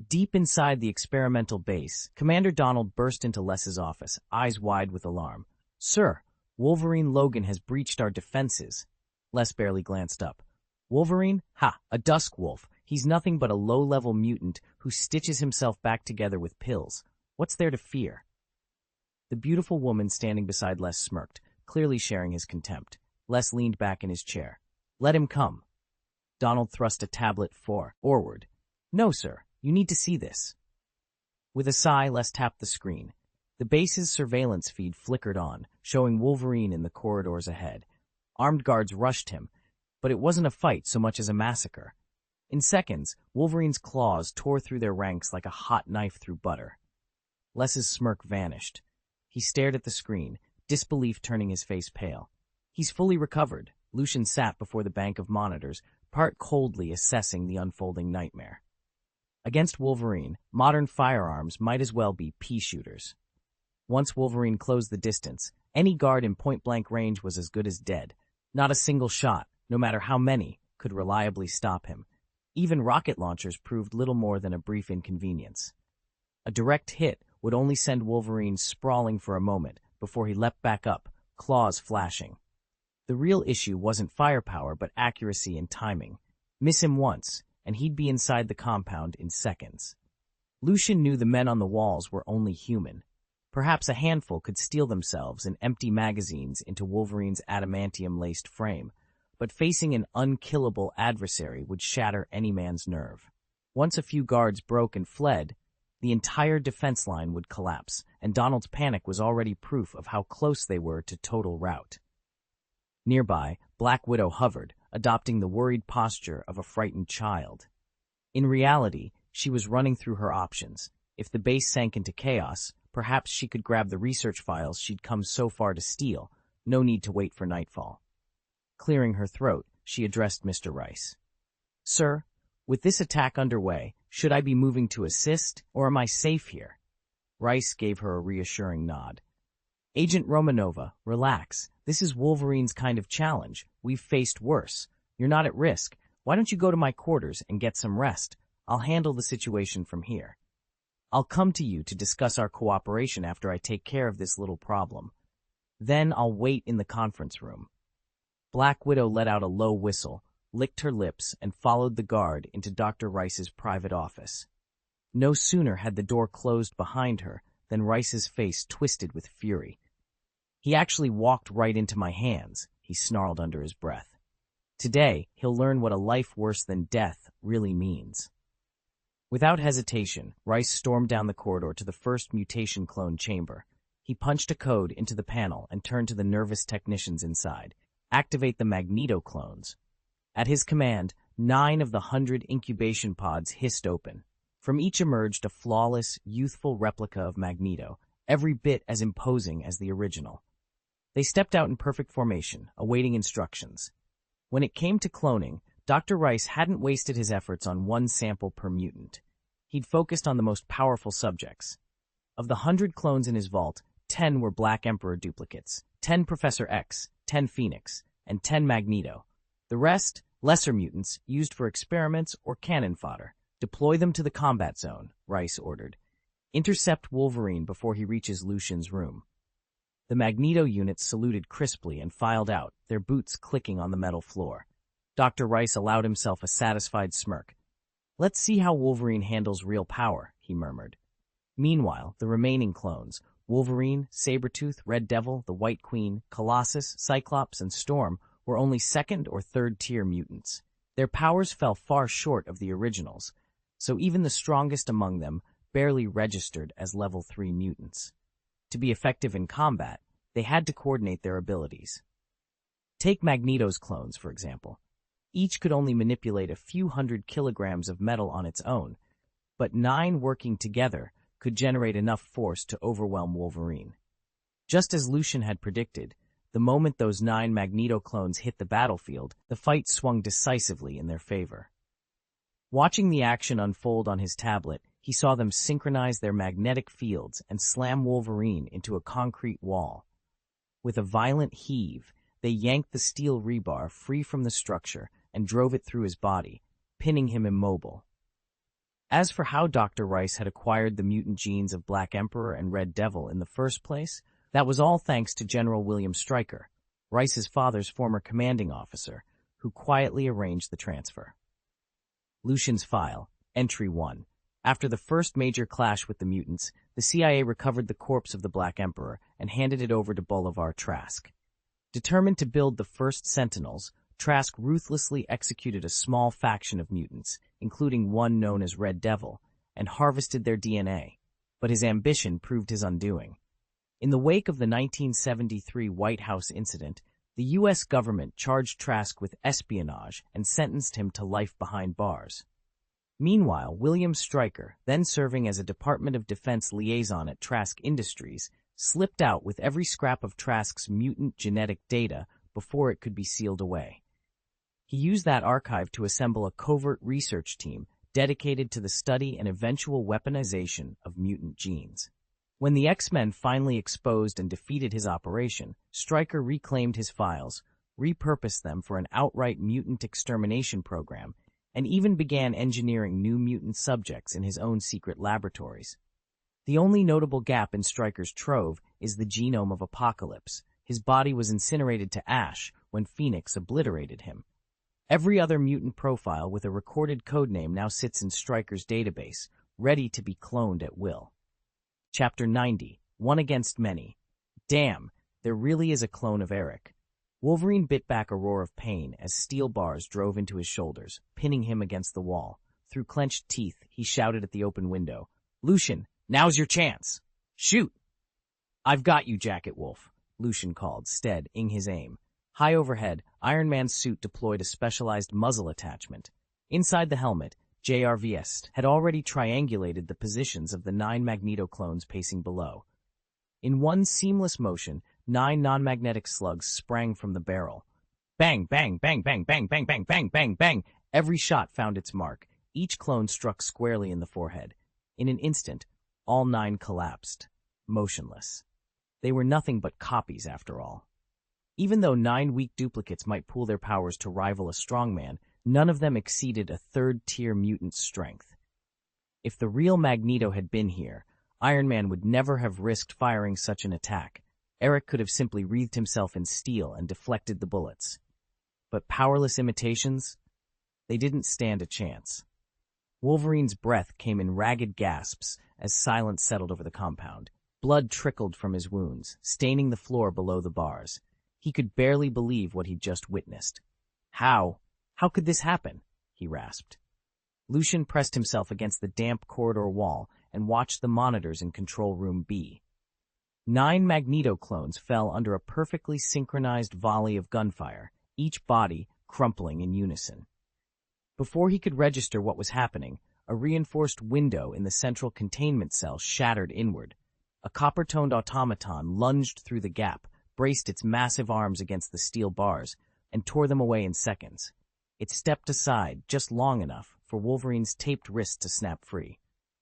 Deep inside the experimental base, Commander Donald burst into Les's office, eyes wide with alarm. "Sir, Wolverine Logan has breached our defenses." Les barely glanced up. "Wolverine? Ha, a dusk wolf. He's nothing but a low-level mutant who stitches himself back together with pills. What's there to fear?" The beautiful woman standing beside Les smirked, clearly sharing his contempt. Les leaned back in his chair. "Let him come." Donald thrust a tablet forward. "No, sir. You need to see this." With a sigh, Les tapped the screen. The base's surveillance feed flickered on, showing Wolverine in the corridors ahead. Armed guards rushed him, but it wasn't a fight so much as a massacre. In seconds, Wolverine's claws tore through their ranks like a hot knife through butter. Les's smirk vanished. He stared at the screen, disbelief turning his face pale. "He's fully recovered." Lucian sat before the bank of monitors, part coldly assessing the unfolding nightmare. Against Wolverine, modern firearms might as well be pea shooters. Once Wolverine closed the distance, any guard in point-blank range was as good as dead. Not a single shot, no matter how many, could reliably stop him. Even rocket launchers proved little more than a brief inconvenience. A direct hit would only send Wolverine sprawling for a moment before he leapt back up, claws flashing. The real issue wasn't firepower but accuracy and timing. Miss him once, and he'd be inside the compound in seconds. Lucian knew the men on the walls were only human. Perhaps a handful could steel themselves and empty magazines into Wolverine's adamantium-laced frame, but facing an unkillable adversary would shatter any man's nerve. Once a few guards broke and fled, the entire defense line would collapse, and Donald's panic was already proof of how close they were to total rout. Nearby, Black Widow hovered, adopting the worried posture of a frightened child. In reality, she was running through her options. If the base sank into chaos, perhaps she could grab the research files she'd come so far to steal. No need to wait for nightfall. Clearing her throat, she addressed Mr. Rice. "Sir, with this attack underway, should I be moving to assist, or am I safe here?" Rice gave her a reassuring nod. "Agent Romanova, relax. This is Wolverine's kind of challenge. We've faced worse. You're not at risk. Why don't you go to my quarters and get some rest? I'll handle the situation from here. I'll come to you to discuss our cooperation after I take care of this little problem. Then I'll wait in the conference room." Black Widow let out a low whistle, licked her lips, and followed the guard into Dr. Rice's private office. No sooner had the door closed behind her than Rice's face twisted with fury. "He actually walked right into my hands," he snarled under his breath. "Today, he'll learn what a life worse than death really means." Without hesitation, Rice stormed down the corridor to the first mutation clone chamber. He punched a code into the panel and turned to the nervous technicians inside. "Activate the Magneto clones." At his command, 9 of the 100 incubation pods hissed open. From each emerged a flawless, youthful replica of Magneto, every bit as imposing as the original. They stepped out in perfect formation, awaiting instructions. When it came to cloning, Dr. Rice hadn't wasted his efforts on one sample per mutant. He'd focused on the most powerful subjects. Of the 100 clones in his vault, 10 were Black Emperor duplicates, 10 Professor X, 10 Phoenix, and 10 Magneto. The rest, lesser mutants, used for experiments or cannon fodder. "Deploy them to the combat zone," Rice ordered. "Intercept Wolverine before he reaches Lucian's room." The Magneto units saluted crisply and filed out, their boots clicking on the metal floor. Dr. Rice allowed himself a satisfied smirk. "Let's see how Wolverine handles real power," he murmured. Meanwhile, the remaining clones, Wolverine, Sabretooth, Red Devil, the White Queen, Colossus, Cyclops, and Storm were only second or third-tier mutants. Their powers fell far short of the originals, so even the strongest among them barely registered as level 3 mutants. To be effective in combat, they had to coordinate their abilities. Take Magneto's clones, for example. Each could only manipulate a few hundred kilograms of metal on its own, but 9 working together could generate enough force to overwhelm Wolverine. Just as Lucian had predicted, the moment those 9 Magneto clones hit the battlefield, the fight swung decisively in their favor. Watching the action unfold on his tablet, he saw them synchronize their magnetic fields and slam Wolverine into a concrete wall. With a violent heave, they yanked the steel rebar free from the structure and drove it through his body, pinning him immobile. As for how Dr. Rice had acquired the mutant genes of Black Emperor and Red Devil in the first place, that was all thanks to General William Stryker, Rice's father's former commanding officer, who quietly arranged the transfer. Lucian's File, Entry 1. After the first major clash with the mutants, the CIA recovered the corpse of the Black Emperor and handed it over to Bolivar Trask. Determined to build the first Sentinels, Trask ruthlessly executed a small faction of mutants, including one known as Red Devil, and harvested their DNA, but his ambition proved his undoing. In the wake of the 1973 White House incident, the U.S. government charged Trask with espionage and sentenced him to life behind bars. Meanwhile, William Stryker, then serving as a Department of Defense liaison at Trask Industries, slipped out with every scrap of Trask's mutant genetic data before it could be sealed away. He used that archive to assemble a covert research team dedicated to the study and eventual weaponization of mutant genes. When the X-Men finally exposed and defeated his operation, Stryker reclaimed his files, repurposed them for an outright mutant extermination program, and even began engineering new mutant subjects in his own secret laboratories. The only notable gap in Stryker's trove is the genome of Apocalypse. His body was incinerated to ash when Phoenix obliterated him. Every other mutant profile with a recorded codename now sits in Stryker's database, ready to be cloned at will. Chapter 90, One Against Many. Damn, there really is a clone of Eric. Wolverine bit back a roar of pain as steel bars drove into his shoulders, pinning him against the wall. Through clenched teeth, he shouted at the open window, "Lucian, now's your chance! Shoot!" "I've got you, Jacket Wolf," Lucian called, steadying his aim. High overhead, Iron Man's suit deployed a specialized muzzle attachment. Inside the helmet, JRVS had already triangulated the positions of the 9 Magneto clones pacing below. In one seamless motion, 9 non-magnetic slugs sprang from the barrel. Bang, bang, bang, bang, bang, bang, bang, bang, bang, bang. Every shot found its mark. Each clone struck squarely in the forehead. In an instant, all 9 collapsed, motionless. They were nothing but copies, after all. Even though 9 weak duplicates might pool their powers to rival a strongman, none of them exceeded a third-tier mutant's strength. If the real Magneto had been here, Iron Man would never have risked firing such an attack. Eric could have simply wreathed himself in steel and deflected the bullets. But powerless imitations? They didn't stand a chance. Wolverine's breath came in ragged gasps as silence settled over the compound. Blood trickled from his wounds, staining the floor below the bars. He could barely believe what he'd just witnessed. How could this happen? He rasped. Lucian pressed himself against the damp corridor wall and watched the monitors in Control Room B. 9 Magneto clones fell under a perfectly synchronized volley of gunfire, each body crumpling in unison. Before he could register what was happening, a reinforced window in the central containment cell shattered inward. A copper-toned automaton lunged through the gap, braced its massive arms against the steel bars, and tore them away in seconds. It stepped aside just long enough for Wolverine's taped wrist to snap free.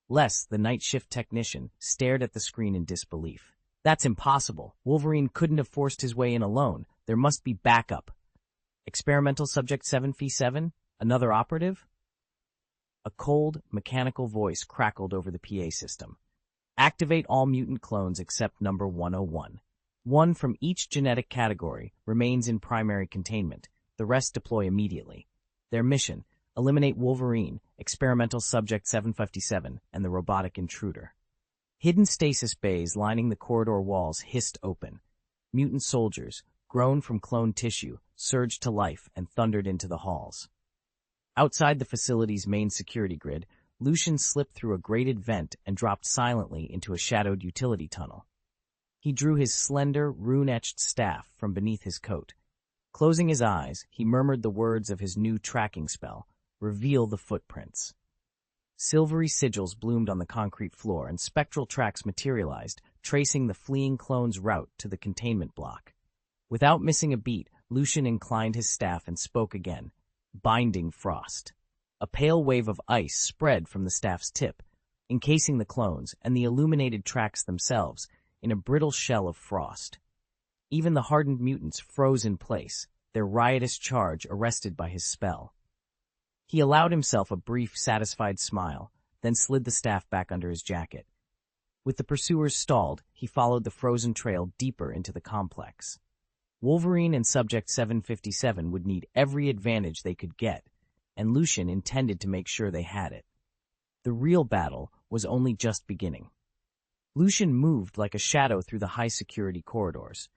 Les, the night shift technician, stared at the screen in disbelief. That's impossible. Wolverine couldn't have forced his way in alone. There must be backup. Experimental Subject 7F7? Another operative? A cold, mechanical voice crackled over the PA system. Activate all mutant clones except number 101. 1 from each genetic category remains in primary containment. The rest deploy immediately. Their mission: eliminate Wolverine, Experimental Subject 757, and the robotic intruder. Hidden stasis bays lining the corridor walls hissed open. Mutant soldiers, grown from cloned tissue, surged to life and thundered into the halls. Outside the facility's main security grid, Lucian slipped through a grated vent and dropped silently into a shadowed utility tunnel. He drew his slender, rune-etched staff from beneath his coat. Closing his eyes, he murmured the words of his new tracking spell, "Reveal the footprints." Silvery sigils bloomed on the concrete floor, and spectral tracks materialized, tracing the fleeing clone's route to the containment block. Without missing a beat, Lucian inclined his staff and spoke again. Binding frost. A pale wave of ice spread from the staff's tip, encasing the clones and the illuminated tracks themselves in a brittle shell of frost. Even the hardened mutants froze in place, their riotous charge arrested by his spell. He allowed himself a brief, satisfied smile, then slid the staff back under his jacket. With the pursuers stalled, he followed the frozen trail deeper into the complex. Wolverine and Subject 757 would need every advantage they could get, and Lucian intended to make sure they had it. The real battle was only just beginning. Lucian moved like a shadow through the high-security corridors.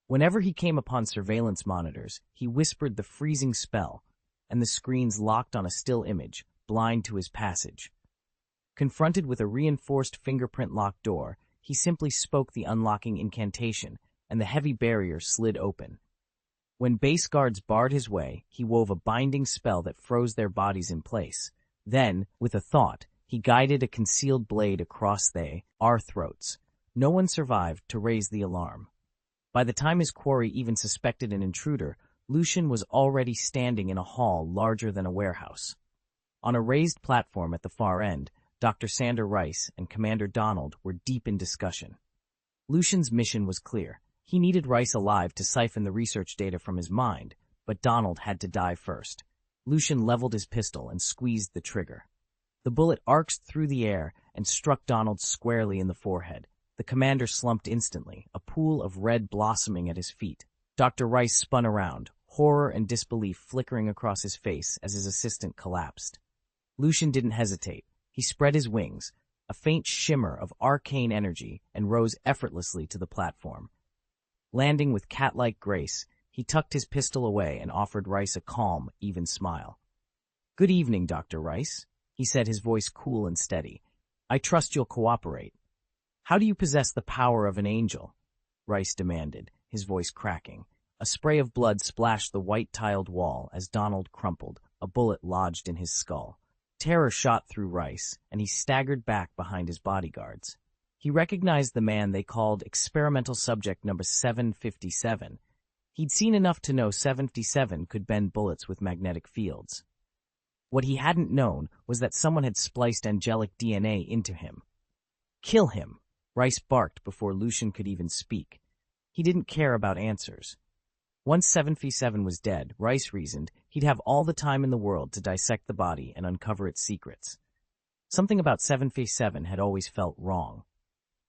Whenever he came upon surveillance monitors, he whispered the freezing spell, and the screens locked on a still image, blind to his passage. Confronted with a reinforced fingerprint-locked door, he simply spoke the unlocking incantation, and the heavy barrier slid open. When base guards barred his way, he wove a binding spell that froze their bodies in place. Then, with a thought, he guided a concealed blade across our throats. No one survived to raise the alarm. By the time his quarry even suspected an intruder, Lucian was already standing in a hall larger than a warehouse. On a raised platform at the far end, Dr. Sander Rice and Commander Donald were deep in discussion. Lucian's mission was clear. He needed Rice alive to siphon the research data from his mind, but Donald had to die first. Lucian leveled his pistol and squeezed the trigger. The bullet arced through the air and struck Donald squarely in the forehead. The commander slumped instantly, a pool of red blossoming at his feet. Dr. Rice spun around, horror and disbelief flickering across his face as his assistant collapsed. Lucian didn't hesitate. He spread his wings, a faint shimmer of arcane energy, and rose effortlessly to the platform. Landing with cat-like grace, he tucked his pistol away and offered Rice a calm, even smile. "Good evening, Dr. Rice," he said, his voice cool and steady. "I trust you'll cooperate." "How do you possess the power of an angel?" Rice demanded, his voice cracking. A spray of blood splashed the white-tiled wall as Donald crumpled, a bullet lodged in his skull. Terror shot through Rice, and he staggered back behind his bodyguards. He recognized the man they called experimental subject number 757. He'd seen enough to know 757 could bend bullets with magnetic fields. What he hadn't known was that someone had spliced angelic DNA into him. "Kill him," Rice barked before Lucian could even speak. He didn't care about answers. Once 757 was dead, Rice reasoned, he'd have all the time in the world to dissect the body and uncover its secrets. Something about 757 had always felt wrong.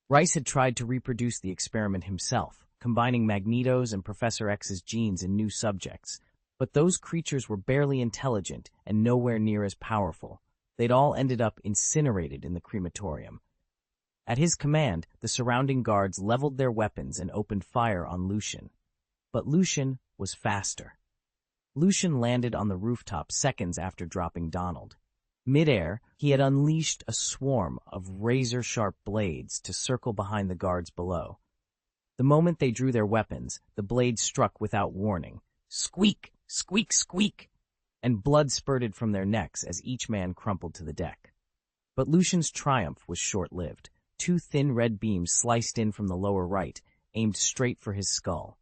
Rice had tried to reproduce the experiment himself, combining Magneto's and Professor X's genes in new subjects. But those creatures were barely intelligent and nowhere near as powerful. They'd all ended up incinerated in the crematorium. At his command, the surrounding guards leveled their weapons and opened fire on Lucian. But Lucian was faster. Lucian landed on the rooftop seconds after dropping Donald. Mid-air, he had unleashed a swarm of razor-sharp blades to circle behind the guards below. The moment they drew their weapons, the blades struck without warning. Squeak! Squeak! Squeak! And blood spurted from their necks as each man crumpled to the deck. But Lucian's triumph was short-lived. Two thin red beams sliced in from the lower right, aimed straight for his skull.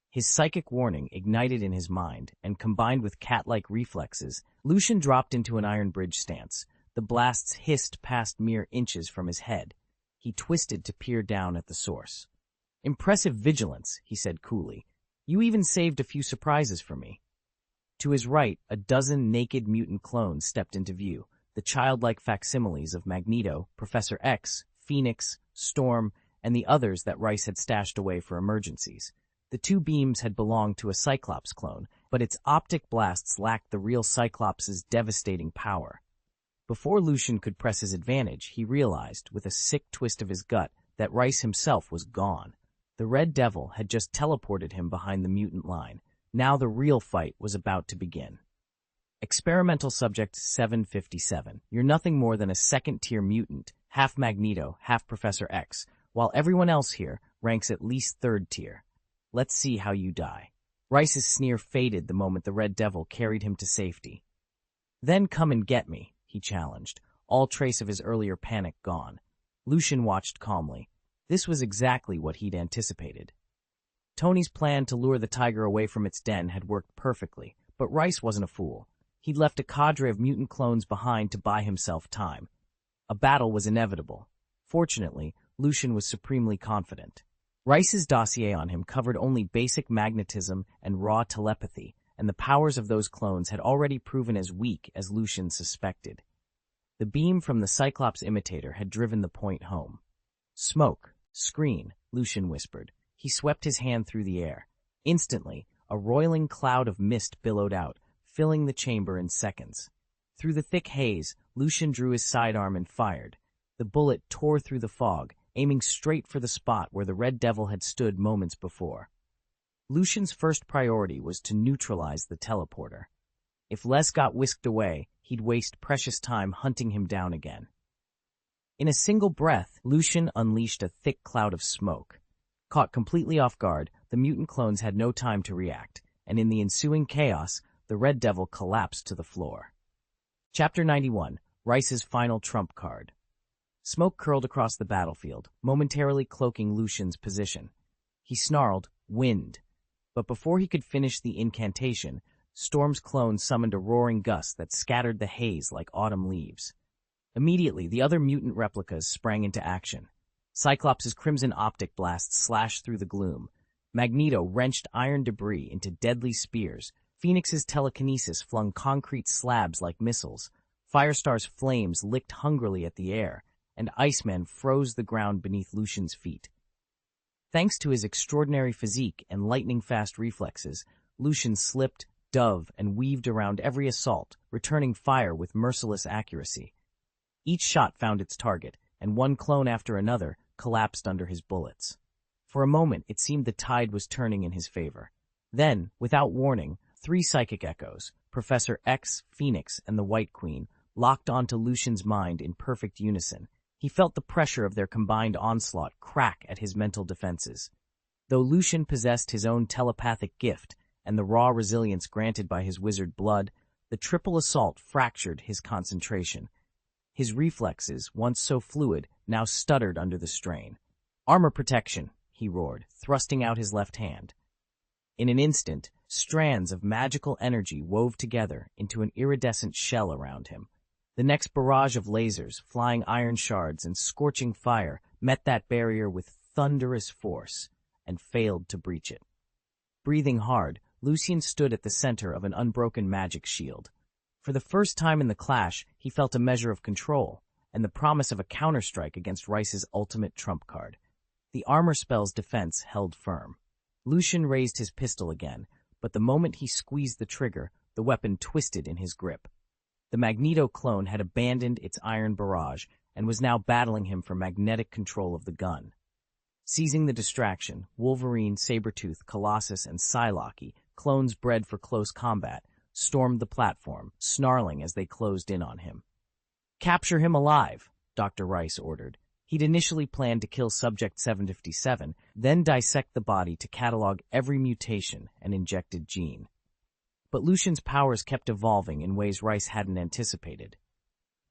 His psychic warning ignited in his mind, and combined with cat-like reflexes, Lucian dropped into an iron bridge stance. The blasts hissed past mere inches from his head. He twisted to peer down at the source. "Impressive vigilance," he said coolly. "You even saved a few surprises for me." To his right, a dozen naked mutant clones stepped into view, the childlike facsimiles of Magneto, Professor X, Phoenix, Storm, and the others that Rice had stashed away for emergencies. The two beams had belonged to a Cyclops clone, but its optic blasts lacked the real Cyclops' devastating power. Before Lucian could press his advantage, he realized, with a sick twist of his gut, that Rice himself was gone. The Red Devil had just teleported him behind the mutant line. Now the real fight was about to begin. Experimental Subject 757. You're nothing more than a second-tier mutant, half Magneto, half Professor X, while everyone else here ranks at least third tier. Let's see how you die. Rice's sneer faded the moment the Red Devil carried him to safety. Then come and get me, he challenged, all trace of his earlier panic gone. Lucian watched calmly. This was exactly what he'd anticipated. Tony's plan to lure the tiger away from its den had worked perfectly, but Rice wasn't a fool. He'd left a cadre of mutant clones behind to buy himself time. A battle was inevitable. Fortunately, Lucian was supremely confident. Rice's dossier on him covered only basic magnetism and raw telepathy, and the powers of those clones had already proven as weak as Lucian suspected. The beam from the Cyclops imitator had driven the point home. Smoke, screen, Lucian whispered. He swept his hand through the air. Instantly, a roiling cloud of mist billowed out, filling the chamber in seconds. Through the thick haze, Lucian drew his sidearm and fired. The bullet tore through the fog, aiming straight for the spot where the Red Devil had stood moments before. Lucian's first priority was to neutralize the teleporter. If Les got whisked away, he'd waste precious time hunting him down again. In a single breath, Lucian unleashed a thick cloud of smoke. Caught completely off guard, the mutant clones had no time to react, and in the ensuing chaos, the Red Devil collapsed to the floor. Chapter 91. Rice's Final Trump Card. Smoke curled across the battlefield, momentarily cloaking Lucian's position. He snarled, "Wind." But before he could finish the incantation, Storm's clone summoned a roaring gust that scattered the haze like autumn leaves. Immediately, the other mutant replicas sprang into action. Cyclops' crimson optic blast slashed through the gloom. Magneto wrenched iron debris into deadly spears. Phoenix's telekinesis flung concrete slabs like missiles. Firestar's flames licked hungrily at the air, and Iceman froze the ground beneath Lucian's feet. Thanks to his extraordinary physique and lightning-fast reflexes, Lucian slipped, dove, and weaved around every assault, returning fire with merciless accuracy. Each shot found its target, and one clone after another collapsed under his bullets. For a moment, it seemed the tide was turning in his favor. Then, without warning, 3 psychic echoes, Professor X, Phoenix, and the White Queen, locked onto Lucian's mind in perfect unison. He felt the pressure of their combined onslaught crack at his mental defenses. Though Lucian possessed his own telepathic gift and the raw resilience granted by his wizard blood, the triple assault fractured his concentration. His reflexes, once so fluid, now stuttered under the strain. "Armor protection," he roared, thrusting out his left hand. In an instant, strands of magical energy wove together into an iridescent shell around him. The next barrage of lasers, flying iron shards, and scorching fire met that barrier with thunderous force and failed to breach it. Breathing hard, Lucian stood at the center of an unbroken magic shield. For the first time in the clash, he felt a measure of control and the promise of a counterstrike against Rice's ultimate trump card. The armor spell's defense held firm. Lucian raised his pistol again, but the moment he squeezed the trigger, the weapon twisted in his grip. The Magneto clone had abandoned its iron barrage and was now battling him for magnetic control of the gun. Seizing the distraction, Wolverine, Sabretooth, Colossus, and Psylocke, clones bred for close combat, stormed the platform, snarling as they closed in on him. "Capture him alive," Dr. Rice ordered. He'd initially planned to kill Subject 757, then dissect the body to catalog every mutation and injected gene. But Lucian's powers kept evolving in ways Rice hadn't anticipated.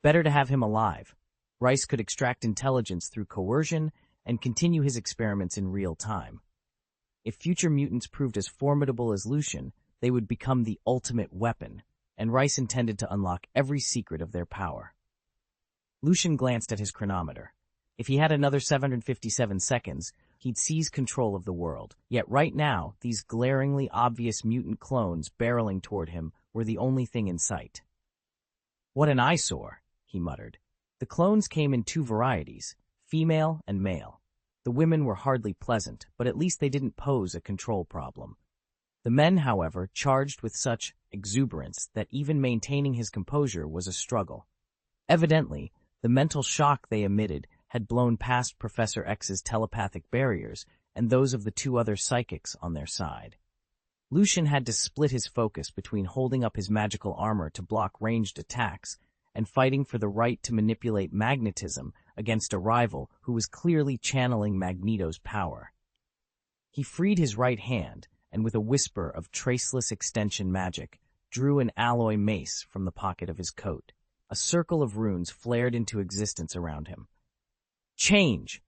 Better to have him alive. Rice could extract intelligence through coercion and continue his experiments in real time. If future mutants proved as formidable as Lucian, they would become the ultimate weapon, and Rice intended to unlock every secret of their power. Lucian glanced at his chronometer. If he had another 757 seconds, he'd seize control of the world. Yet right now, these glaringly obvious mutant clones barreling toward him were the only thing in sight. "What an eyesore," he muttered. The clones came in 2 varieties, female and male. The women were hardly pleasant, but at least they didn't pose a control problem. The men, however, charged with such exuberance that even maintaining his composure was a struggle. Evidently, the mental shock they emitted had blown past Professor X's telepathic barriers and those of the two other psychics on their side. Lucian had to split his focus between holding up his magical armor to block ranged attacks and fighting for the right to manipulate magnetism against a rival who was clearly channeling Magneto's power. He freed his right hand and, with a whisper of traceless extension magic, drew an alloy mace from the pocket of his coat. A circle of runes flared into existence around him. Change!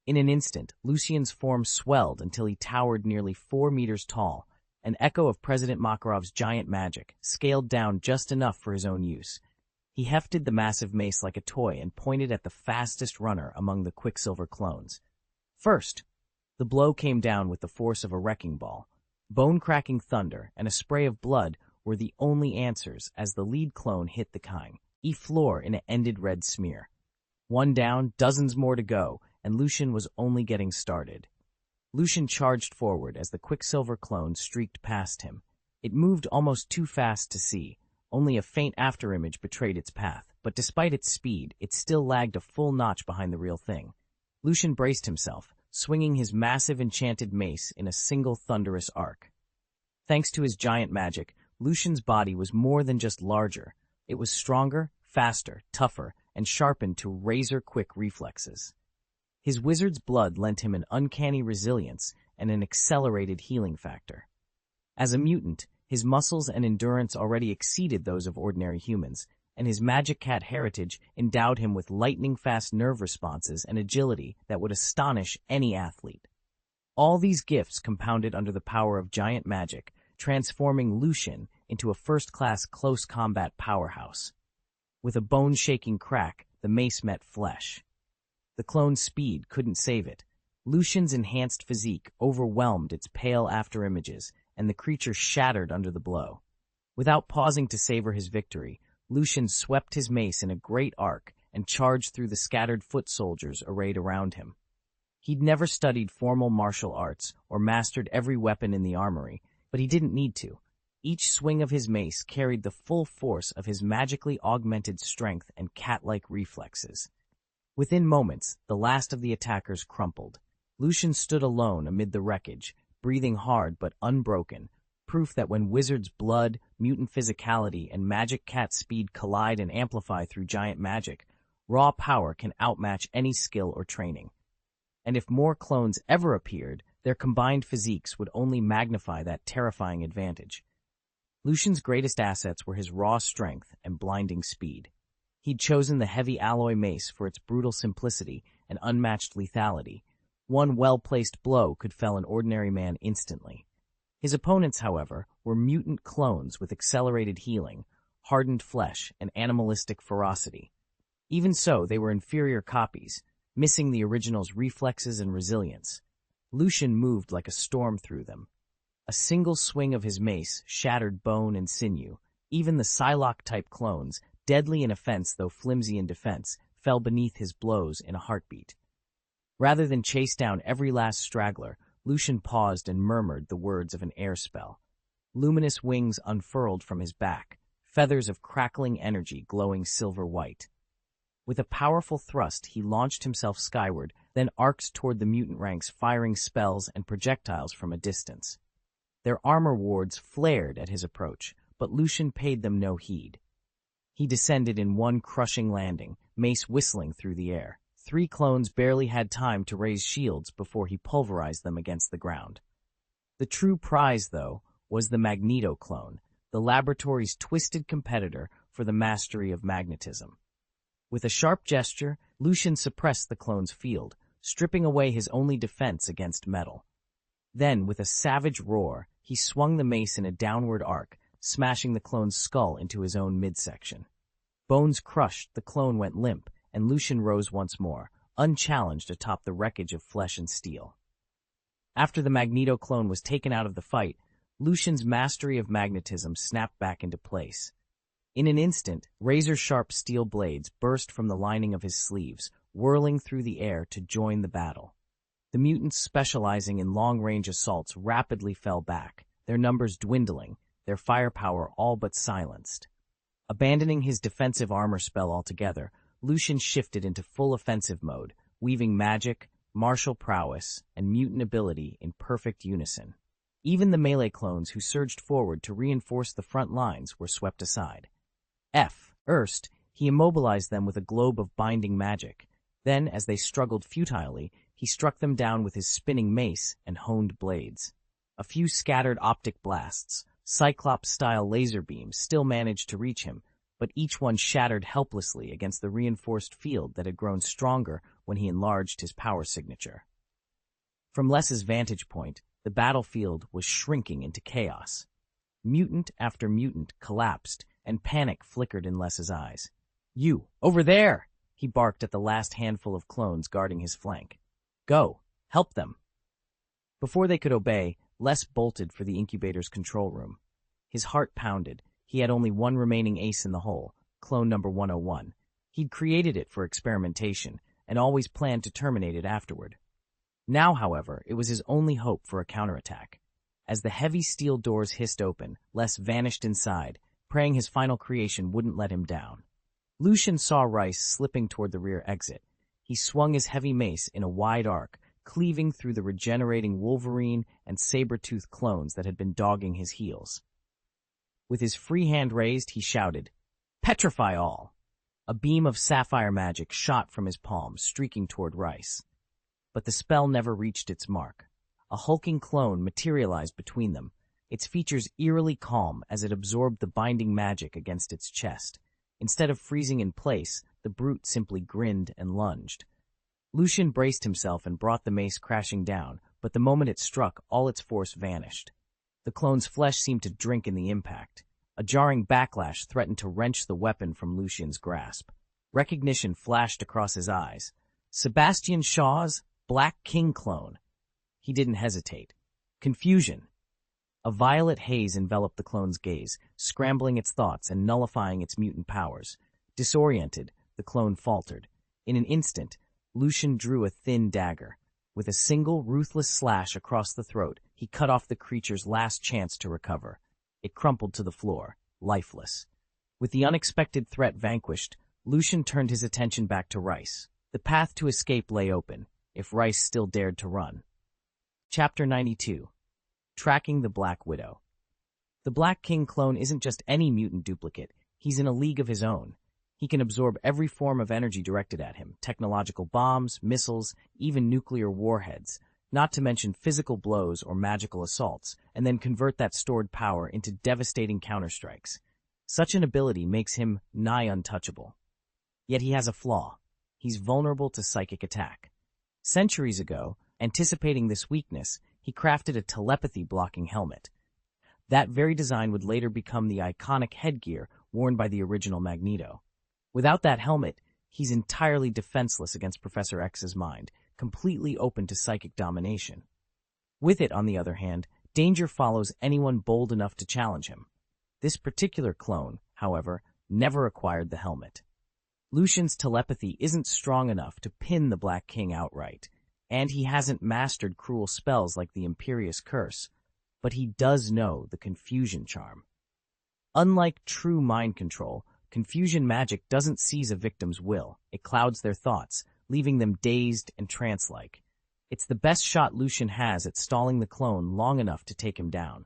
In an instant, Lucian's form swelled until he towered nearly 4 meters tall, an echo of President Makarov's giant magic, scaled down just enough for his own use. He hefted the massive mace like a toy and pointed at the fastest runner among the Quicksilver clones. First, the blow came down with the force of a wrecking ball. Bone-cracking thunder and a spray of blood were the only answers as the lead clone hit the floor in an ended red smear. One down, dozens more to go, and Lucian was only getting started. Lucian charged forward as the Quicksilver clone streaked past him. It moved almost too fast to see. Only a faint afterimage betrayed its path, but despite its speed, it still lagged a full notch behind the real thing. Lucian braced himself, swinging his massive enchanted mace in a single thunderous arc. Thanks to his giant magic, Lucian's body was more than just larger. It was stronger, faster, tougher, and sharpened to razor-quick reflexes. His wizard's blood lent him an uncanny resilience and an accelerated healing factor. As a mutant, his muscles and endurance already exceeded those of ordinary humans, and his magic cat heritage endowed him with lightning-fast nerve responses and agility that would astonish any athlete. All these gifts compounded under the power of giant magic, transforming Lucian into a first-class close combat powerhouse. With a bone-shaking crack, the mace met flesh. The clone's speed couldn't save it. Lucian's enhanced physique overwhelmed its pale afterimages, and the creature shattered under the blow. Without pausing to savor his victory, Lucian swept his mace in a great arc and charged through the scattered foot soldiers arrayed around him. He'd never studied formal martial arts or mastered every weapon in the armory, but he didn't need to. Each swing of his mace carried the full force of his magically augmented strength and cat-like reflexes. Within moments, the last of the attackers crumpled. Lucian stood alone amid the wreckage, breathing hard but unbroken, proof that when wizard's blood, mutant physicality, and magic cat speed collide and amplify through giant magic, raw power can outmatch any skill or training. And if more clones ever appeared, their combined physiques would only magnify that terrifying advantage. Lucian's greatest assets were his raw strength and blinding speed. He'd chosen the heavy alloy mace for its brutal simplicity and unmatched lethality. One well-placed blow could fell an ordinary man instantly. His opponents, however, were mutant clones with accelerated healing, hardened flesh, and animalistic ferocity. Even so, they were inferior copies, missing the original's reflexes and resilience. Lucian moved like a storm through them. A single swing of his mace shattered bone and sinew. Even the Psylocke-type clones, deadly in offense though flimsy in defense, fell beneath his blows in a heartbeat. Rather than chase down every last straggler, Lucian paused and murmured the words of an air spell. Luminous wings unfurled from his back, feathers of crackling energy glowing silver-white. With a powerful thrust, he launched himself skyward, then arced toward the mutant ranks, firing spells and projectiles from a distance. Their armor wards flared at his approach, but Lucian paid them no heed. He descended in one crushing landing, mace whistling through the air. 3 clones barely had time to raise shields before he pulverized them against the ground. The true prize, though, was the Magneto clone, the laboratory's twisted competitor for the mastery of magnetism. With a sharp gesture, Lucian suppressed the clone's field, stripping away his only defense against metal. Then, with a savage roar, he swung the mace in a downward arc, smashing the clone's skull into his own midsection. Bones crushed, the clone went limp, and Lucian rose once more, unchallenged atop the wreckage of flesh and steel. After the Magneto clone was taken out of the fight, Lucian's mastery of magnetism snapped back into place. In an instant, razor-sharp steel blades burst from the lining of his sleeves, whirling through the air to join the battle. The mutants specializing in long-range assaults rapidly fell back, their numbers dwindling, their firepower all but silenced. Abandoning his defensive armor spell altogether, Lucian shifted into full offensive mode, weaving magic, martial prowess, and mutant ability in perfect unison. Even the melee clones who surged forward to reinforce the front lines were swept aside. First, he immobilized them with a globe of binding magic. Then, as they struggled futilely, he struck them down with his spinning mace and honed blades. A few scattered optic blasts, Cyclops-style laser beams, still managed to reach him, but each one shattered helplessly against the reinforced field that had grown stronger when he enlarged his power signature. From Les's vantage point, the battlefield was shrinking into chaos. Mutant after mutant collapsed, and panic flickered in Les's eyes. "You, over there!" he barked at the last handful of clones guarding his flank. "Go, help them." Before they could obey, Les bolted for the incubator's control room. His heart pounded. He had only one remaining ace in the hole, clone number 101. He'd created it for experimentation, and always planned to terminate it afterward. Now, however, it was his only hope for a counterattack. As the heavy steel doors hissed open, Les vanished inside, praying his final creation wouldn't let him down. Lucian saw Rice slipping toward the rear exit. He swung his heavy mace in a wide arc, cleaving through the regenerating Wolverine and saber-toothed clones that had been dogging his heels. With his free hand raised, he shouted, "Petrify all!" A beam of sapphire magic shot from his palm, streaking toward Rice. But the spell never reached its mark. A hulking clone materialized between them, its features eerily calm as it absorbed the binding magic against its chest. Instead of freezing in place, the brute simply grinned and lunged. Lucian braced himself and brought the mace crashing down, but the moment it struck, all its force vanished. The clone's flesh seemed to drink in the impact. A jarring backlash threatened to wrench the weapon from Lucian's grasp. Recognition flashed across his eyes. Sebastian Shaw's Black King clone. He didn't hesitate. Confusion. A violet haze enveloped the clone's gaze, scrambling its thoughts and nullifying its mutant powers. Disoriented, the clone faltered. In an instant, Lucian drew a thin dagger. With a single, ruthless slash across the throat, he cut off the creature's last chance to recover. It crumpled to the floor, lifeless. With the unexpected threat vanquished, Lucian turned his attention back to Rice. The path to escape lay open, if Rice still dared to run. Chapter 92. Tracking the Black Widow. The Black King clone isn't just any mutant duplicate. He's in a league of his own. He can absorb every form of energy directed at him, technological bombs, missiles, even nuclear warheads, not to mention physical blows or magical assaults, and then convert that stored power into devastating counterstrikes. Such an ability makes him nigh untouchable. Yet he has a flaw. He's vulnerable to psychic attack. Centuries ago, anticipating this weakness, he crafted a telepathy-blocking helmet. That very design would later become the iconic headgear worn by the original Magneto. Without that helmet, he's entirely defenseless against Professor X's mind, completely open to psychic domination. With it, on the other hand, danger follows anyone bold enough to challenge him. This particular clone, however, never acquired the helmet. Lucian's telepathy isn't strong enough to pin the Black King outright, and he hasn't mastered cruel spells like the Imperious Curse, but he does know the confusion charm. Unlike true mind control, confusion magic doesn't seize a victim's will. It clouds their thoughts, leaving them dazed and trance-like. It's the best shot Lucian has at stalling the clone long enough to take him down.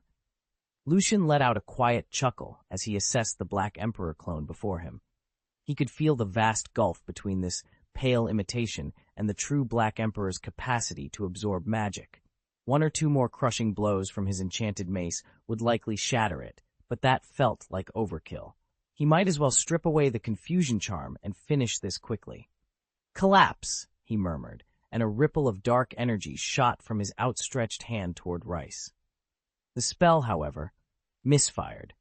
Lucian let out a quiet chuckle as he assessed the Black Emperor clone before him. He could feel the vast gulf between this pale imitation and the true Black Emperor's capacity to absorb magic. One or two more crushing blows from his enchanted mace would likely shatter it, but that felt like overkill. He might as well strip away the confusion charm and finish this quickly. "Collapse," he murmured, and a ripple of dark energy shot from his outstretched hand toward Rice. The spell, however, misfired.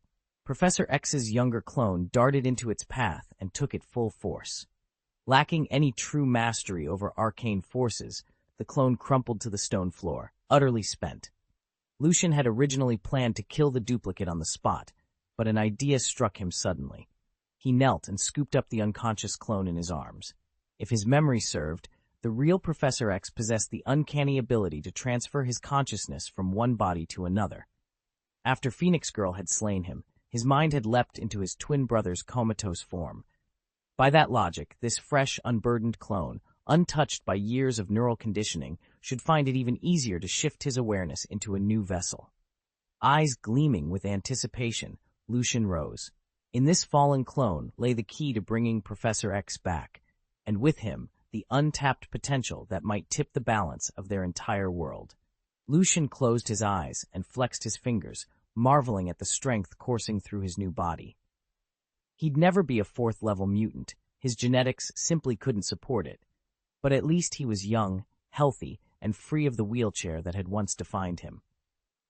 Professor X's younger clone darted into its path and took it full force. Lacking any true mastery over arcane forces, the clone crumpled to the stone floor, utterly spent. Lucian had originally planned to kill the duplicate on the spot, but an idea struck him suddenly. He knelt and scooped up the unconscious clone in his arms. If his memory served, the real Professor X possessed the uncanny ability to transfer his consciousness from one body to another. After Phoenix Girl had slain him, His mind had leapt into his twin brother's comatose form. By that logic, this fresh, unburdened clone, untouched by years of neural conditioning, should find it even easier to shift his awareness into a new vessel. Eyes gleaming with anticipation, Lucian rose. In this fallen clone lay the key to bringing Professor X back, and with him, the untapped potential that might tip the balance of their entire world. Lucian closed his eyes and flexed his fingers, marveling at the strength coursing through his new body. He'd never be a fourth-level mutant. His genetics simply couldn't support it. But at least he was young, healthy, and free of the wheelchair that had once defined him.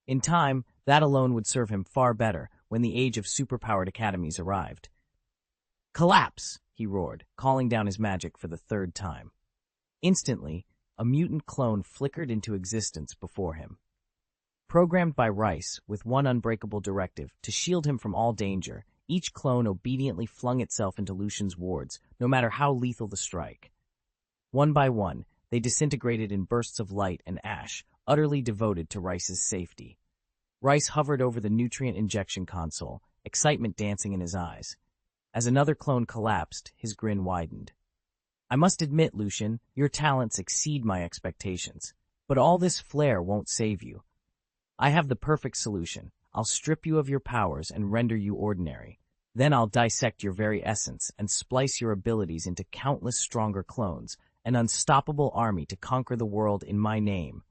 In time, that alone would serve him far better when the age of superpowered academies arrived. "Collapse!" he roared, calling down his magic for the third time. Instantly, a mutant clone flickered into existence before him. Programmed by Rice with one unbreakable directive to shield him from all danger, each clone obediently flung itself into Lucian's wards, no matter how lethal the strike. One by one, they disintegrated in bursts of light and ash, utterly devoted to Rice's safety. Rice hovered over the nutrient injection console, excitement dancing in his eyes. As another clone collapsed, his grin widened. "I must admit, Lucian, your talents exceed my expectations. But all this flair won't save you. I have the perfect solution. I'll strip you of your powers and render you ordinary. Then I'll dissect your very essence and splice your abilities into countless stronger clones, an unstoppable army to conquer the world in my name."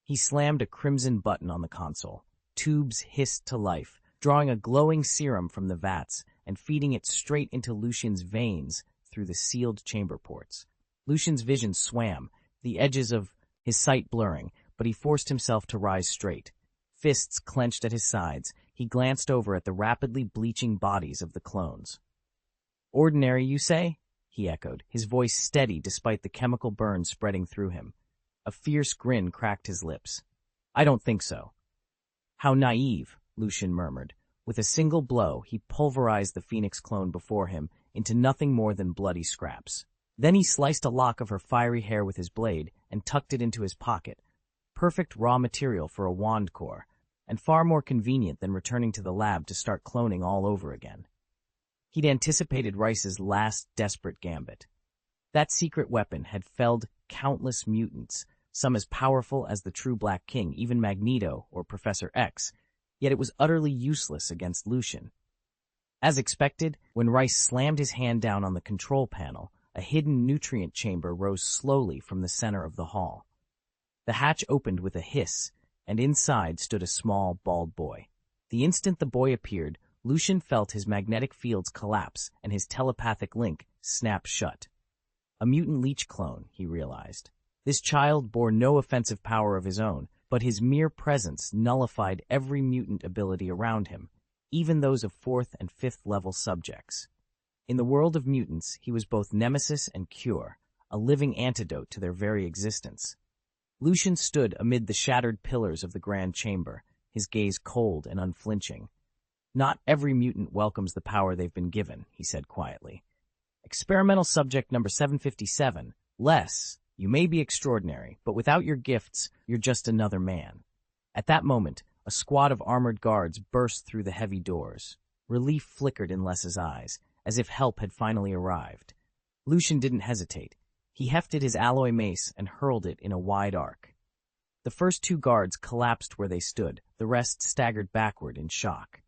He slammed a crimson button on the console. Tubes hissed to life, drawing a glowing serum from the vats and feeding it straight into Lucian's veins through the sealed chamber ports. Lucian's vision swam, the edges of his sight blurring, but he forced himself to rise straight. Fists clenched at his sides, he glanced over at the rapidly bleaching bodies of the clones. "Ordinary, you say?" he echoed, his voice steady despite the chemical burn spreading through him. A fierce grin cracked his lips. "I don't think so." "How naive," Lucian murmured. With a single blow, he pulverized the Phoenix clone before him into nothing more than bloody scraps. Then he sliced a lock of her fiery hair with his blade and tucked it into his pocket. Perfect raw material for a wand core, and far more convenient than returning to the lab to start cloning all over again. He'd anticipated Rice's last desperate gambit. That secret weapon had felled countless mutants, some as powerful as the true Black King, even Magneto or Professor X, yet it was utterly useless against Lucian. As expected, when Rice slammed his hand down on the control panel, a hidden nutrient chamber rose slowly from the center of the hall. The hatch opened with a hiss, and inside stood a small, bald boy. The instant the boy appeared, Lucian felt his magnetic fields collapse and his telepathic link snap shut. A mutant leech clone, he realized. This child bore no offensive power of his own, but his mere presence nullified every mutant ability around him, even those of 4th and 5th level subjects. In the world of mutants, he was both nemesis and cure, a living antidote to their very existence. Lucian stood amid the shattered pillars of the grand chamber, his gaze cold and unflinching. "Not every mutant welcomes the power they've been given," he said quietly. "Experimental subject number 757, Les, you may be extraordinary, but without your gifts, you're just another man." At that moment, a squad of armored guards burst through the heavy doors. Relief flickered in Les's eyes, as if help had finally arrived. Lucian didn't hesitate. He hefted his alloy mace and hurled it in a wide arc. The first 2 guards collapsed where they stood, the rest staggered backward in shock.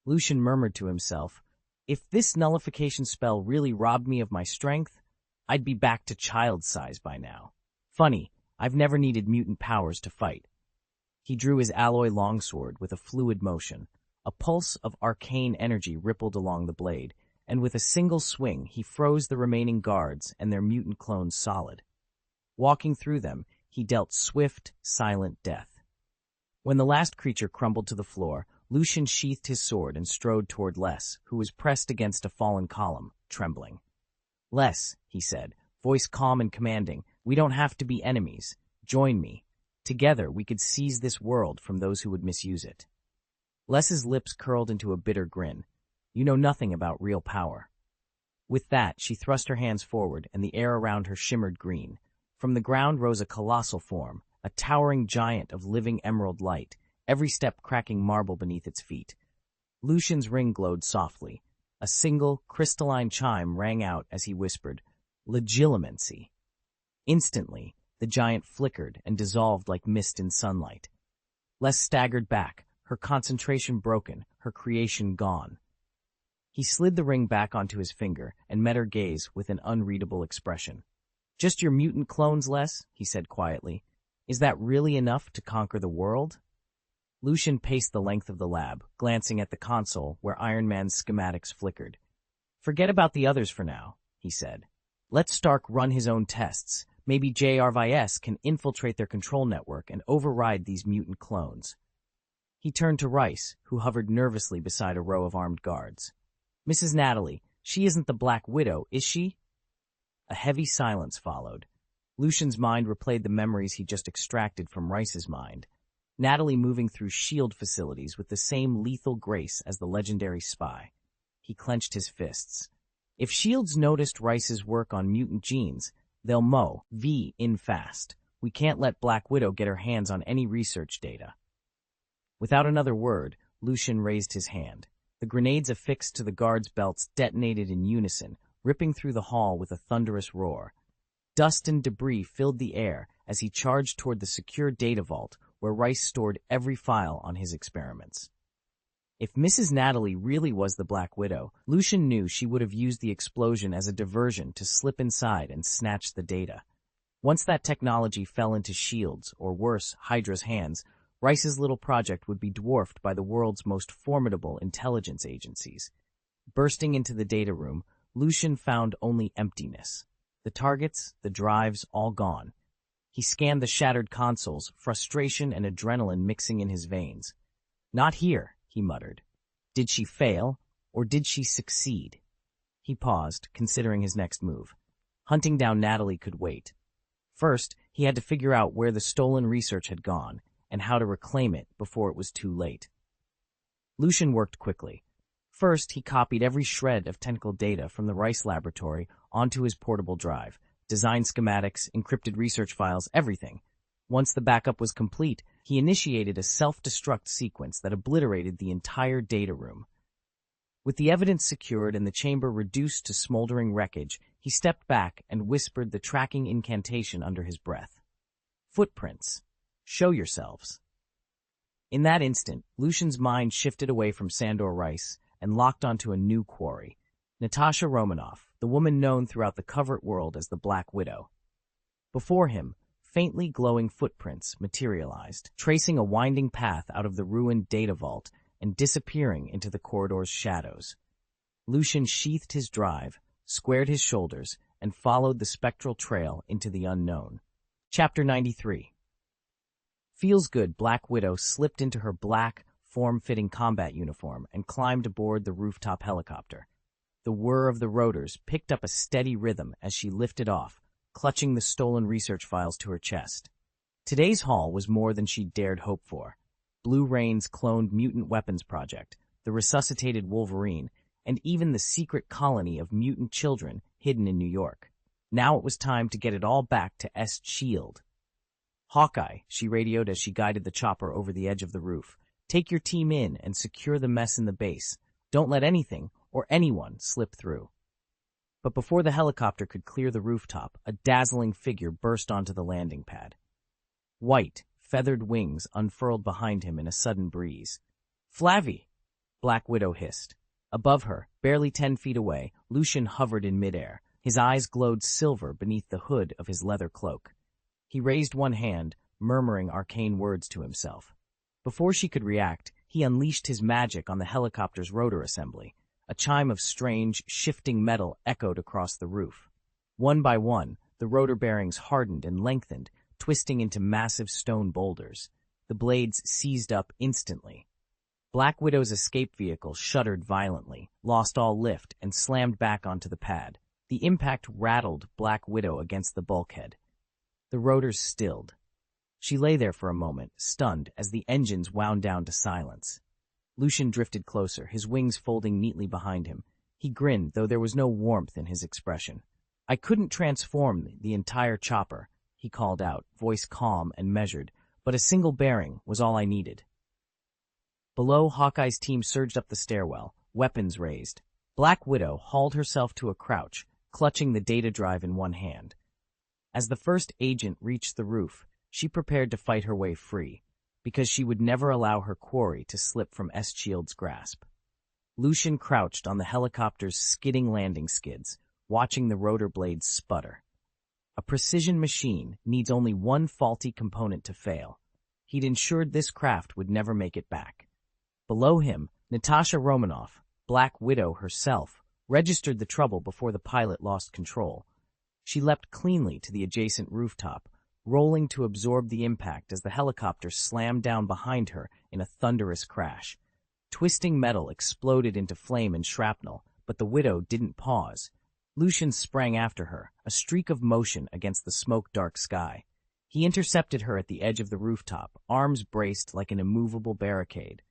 Lucian murmured to himself, "If this nullification spell really robbed me of my strength, I'd be back to child's size by now. Funny, I've never needed mutant powers to fight." He drew his alloy longsword with a fluid motion. A pulse of arcane energy rippled along the blade, and with a single swing he froze the remaining guards and their mutant clones solid. Walking through them, he dealt swift, silent death. When the last creature crumbled to the floor, Lucian sheathed his sword and strode toward Les, who was pressed against a fallen column, trembling. "Les," he said, voice calm and commanding, "we don't have to be enemies. Join me. Together we could seize this world from those who would misuse it." Les's lips curled into a bitter grin. "You know nothing about real power." With that, she thrust her hands forward, and the air around her shimmered green. From the ground rose a colossal form, a towering giant of living emerald light, every step cracking marble beneath its feet. Lucian's ring glowed softly. A single, crystalline chime rang out as he whispered, "Legilimency." Instantly, the giant flickered and dissolved like mist in sunlight. Les staggered back, her concentration broken, her creation gone. He slid the ring back onto his finger and met her gaze with an unreadable expression. "Just your mutant clones, Les," he said quietly. "Is that really enough to conquer the world?" Lucian paced the length of the lab, glancing at the console where Iron Man's schematics flickered. "Forget about the others for now," he said. "Let Stark run his own tests. Maybe JRVS can infiltrate their control network and override these mutant clones." He turned to Rice, who hovered nervously beside a row of armed guards. "Mrs. Natalie, she isn't the Black Widow, is she?" A heavy silence followed. Lucian's mind replayed the memories he just extracted from Rice's mind. Natalie moving through S.H.I.E.L.D. facilities with the same lethal grace as the legendary spy. He clenched his fists. If S.H.I.E.L.D's noticed Rice's work on mutant genes, they'll mow V in fast. We can't let Black Widow get her hands on any research data. Without another word, Lucian raised his hand. The grenades affixed to the guards' belts detonated in unison, ripping through the hall with a thunderous roar. Dust and debris filled the air as he charged toward the secure data vault where Rice stored every file on his experiments. If Mrs. Natalie really was the Black Widow, Lucian knew she would have used the explosion as a diversion to slip inside and snatch the data. Once that technology fell into S.H.I.E.L.'s, or worse, Hydra's hands, Rice's little project would be dwarfed by the world's most formidable intelligence agencies. Bursting into the data room, Lucian found only emptiness. The targets, the drives, all gone. He scanned the shattered consoles, frustration and adrenaline mixing in his veins. "Not here," he muttered. Did she fail, or did she succeed? He paused, considering his next move. Hunting down Natalie could wait. First, he had to figure out where the stolen research had gone, and how to reclaim it before it was too late. Lucian worked quickly. First, he copied every shred of technical data from the Rice laboratory onto his portable drive. Design schematics, encrypted research files, everything. Once the backup was complete, he initiated a self-destruct sequence that obliterated the entire data room. With the evidence secured and the chamber reduced to smoldering wreckage, he stepped back and whispered the tracking incantation under his breath. "Footprints. Show yourselves." In that instant, Lucian's mind shifted away from Sandor Rice and locked onto a new quarry. Natasha Romanoff, the woman known throughout the covert world as the Black Widow. Before him, faintly glowing footprints materialized, tracing a winding path out of the ruined data vault and disappearing into the corridor's shadows. Lucian sheathed his drive, squared his shoulders, and followed the spectral trail into the unknown. Chapter 93. Feels good. Black Widow slipped into her black, form-fitting combat uniform and climbed aboard the rooftop helicopter. The whir of the rotors picked up a steady rhythm as she lifted off, clutching the stolen research files to her chest. Today's haul was more than she'd dared hope for. Blue Rain's cloned mutant weapons project, the resuscitated Wolverine, and even the secret colony of mutant children hidden in New York. Now it was time to get it all back to S.H.I.E.L.D. "Hawkeye," she radioed as she guided the chopper over the edge of the roof. "Take your team in and secure the mess in the base. Don't let anything or anyone slip through." But before the helicopter could clear the rooftop, a dazzling figure burst onto the landing pad. White, feathered wings unfurled behind him in a sudden breeze. "Flavie!" Black Widow hissed. Above her, barely 10 feet away, Lucian hovered in midair. His eyes glowed silver beneath the hood of his leather cloak. He raised one hand, murmuring arcane words to himself. Before she could react, he unleashed his magic on the helicopter's rotor assembly. A chime of strange, shifting metal echoed across the roof. One by one, the rotor bearings hardened and lengthened, twisting into massive stone boulders. The blades seized up instantly. Black Widow's escape vehicle shuddered violently, lost all lift, and slammed back onto the pad. The impact rattled Black Widow against the bulkhead. The rotors stilled. She lay there for a moment, stunned, as the engines wound down to silence. Lucian drifted closer, his wings folding neatly behind him. He grinned, though there was no warmth in his expression. "I couldn't transform the entire chopper," he called out, voice calm and measured, "but a single bearing was all I needed." Below, Hawkeye's team surged up the stairwell, weapons raised. Black Widow hauled herself to a crouch, clutching the data drive in one hand. As the first agent reached the roof, she prepared to fight her way free, because she would never allow her quarry to slip from S-Shield's grasp. Lucian crouched on the helicopter's skidding landing skids, watching the rotor blades sputter. A precision machine needs only one faulty component to fail. He'd ensured this craft would never make it back. Below him, Natasha Romanoff, Black Widow herself, registered the trouble before the pilot lost control. She leapt cleanly to the adjacent rooftop, rolling to absorb the impact as the helicopter slammed down behind her in a thunderous crash. Twisting metal exploded into flame and shrapnel, but the Widow didn't pause. Lucian sprang after her, a streak of motion against the smoke-dark sky. He intercepted her at the edge of the rooftop, arms braced like an immovable barricade.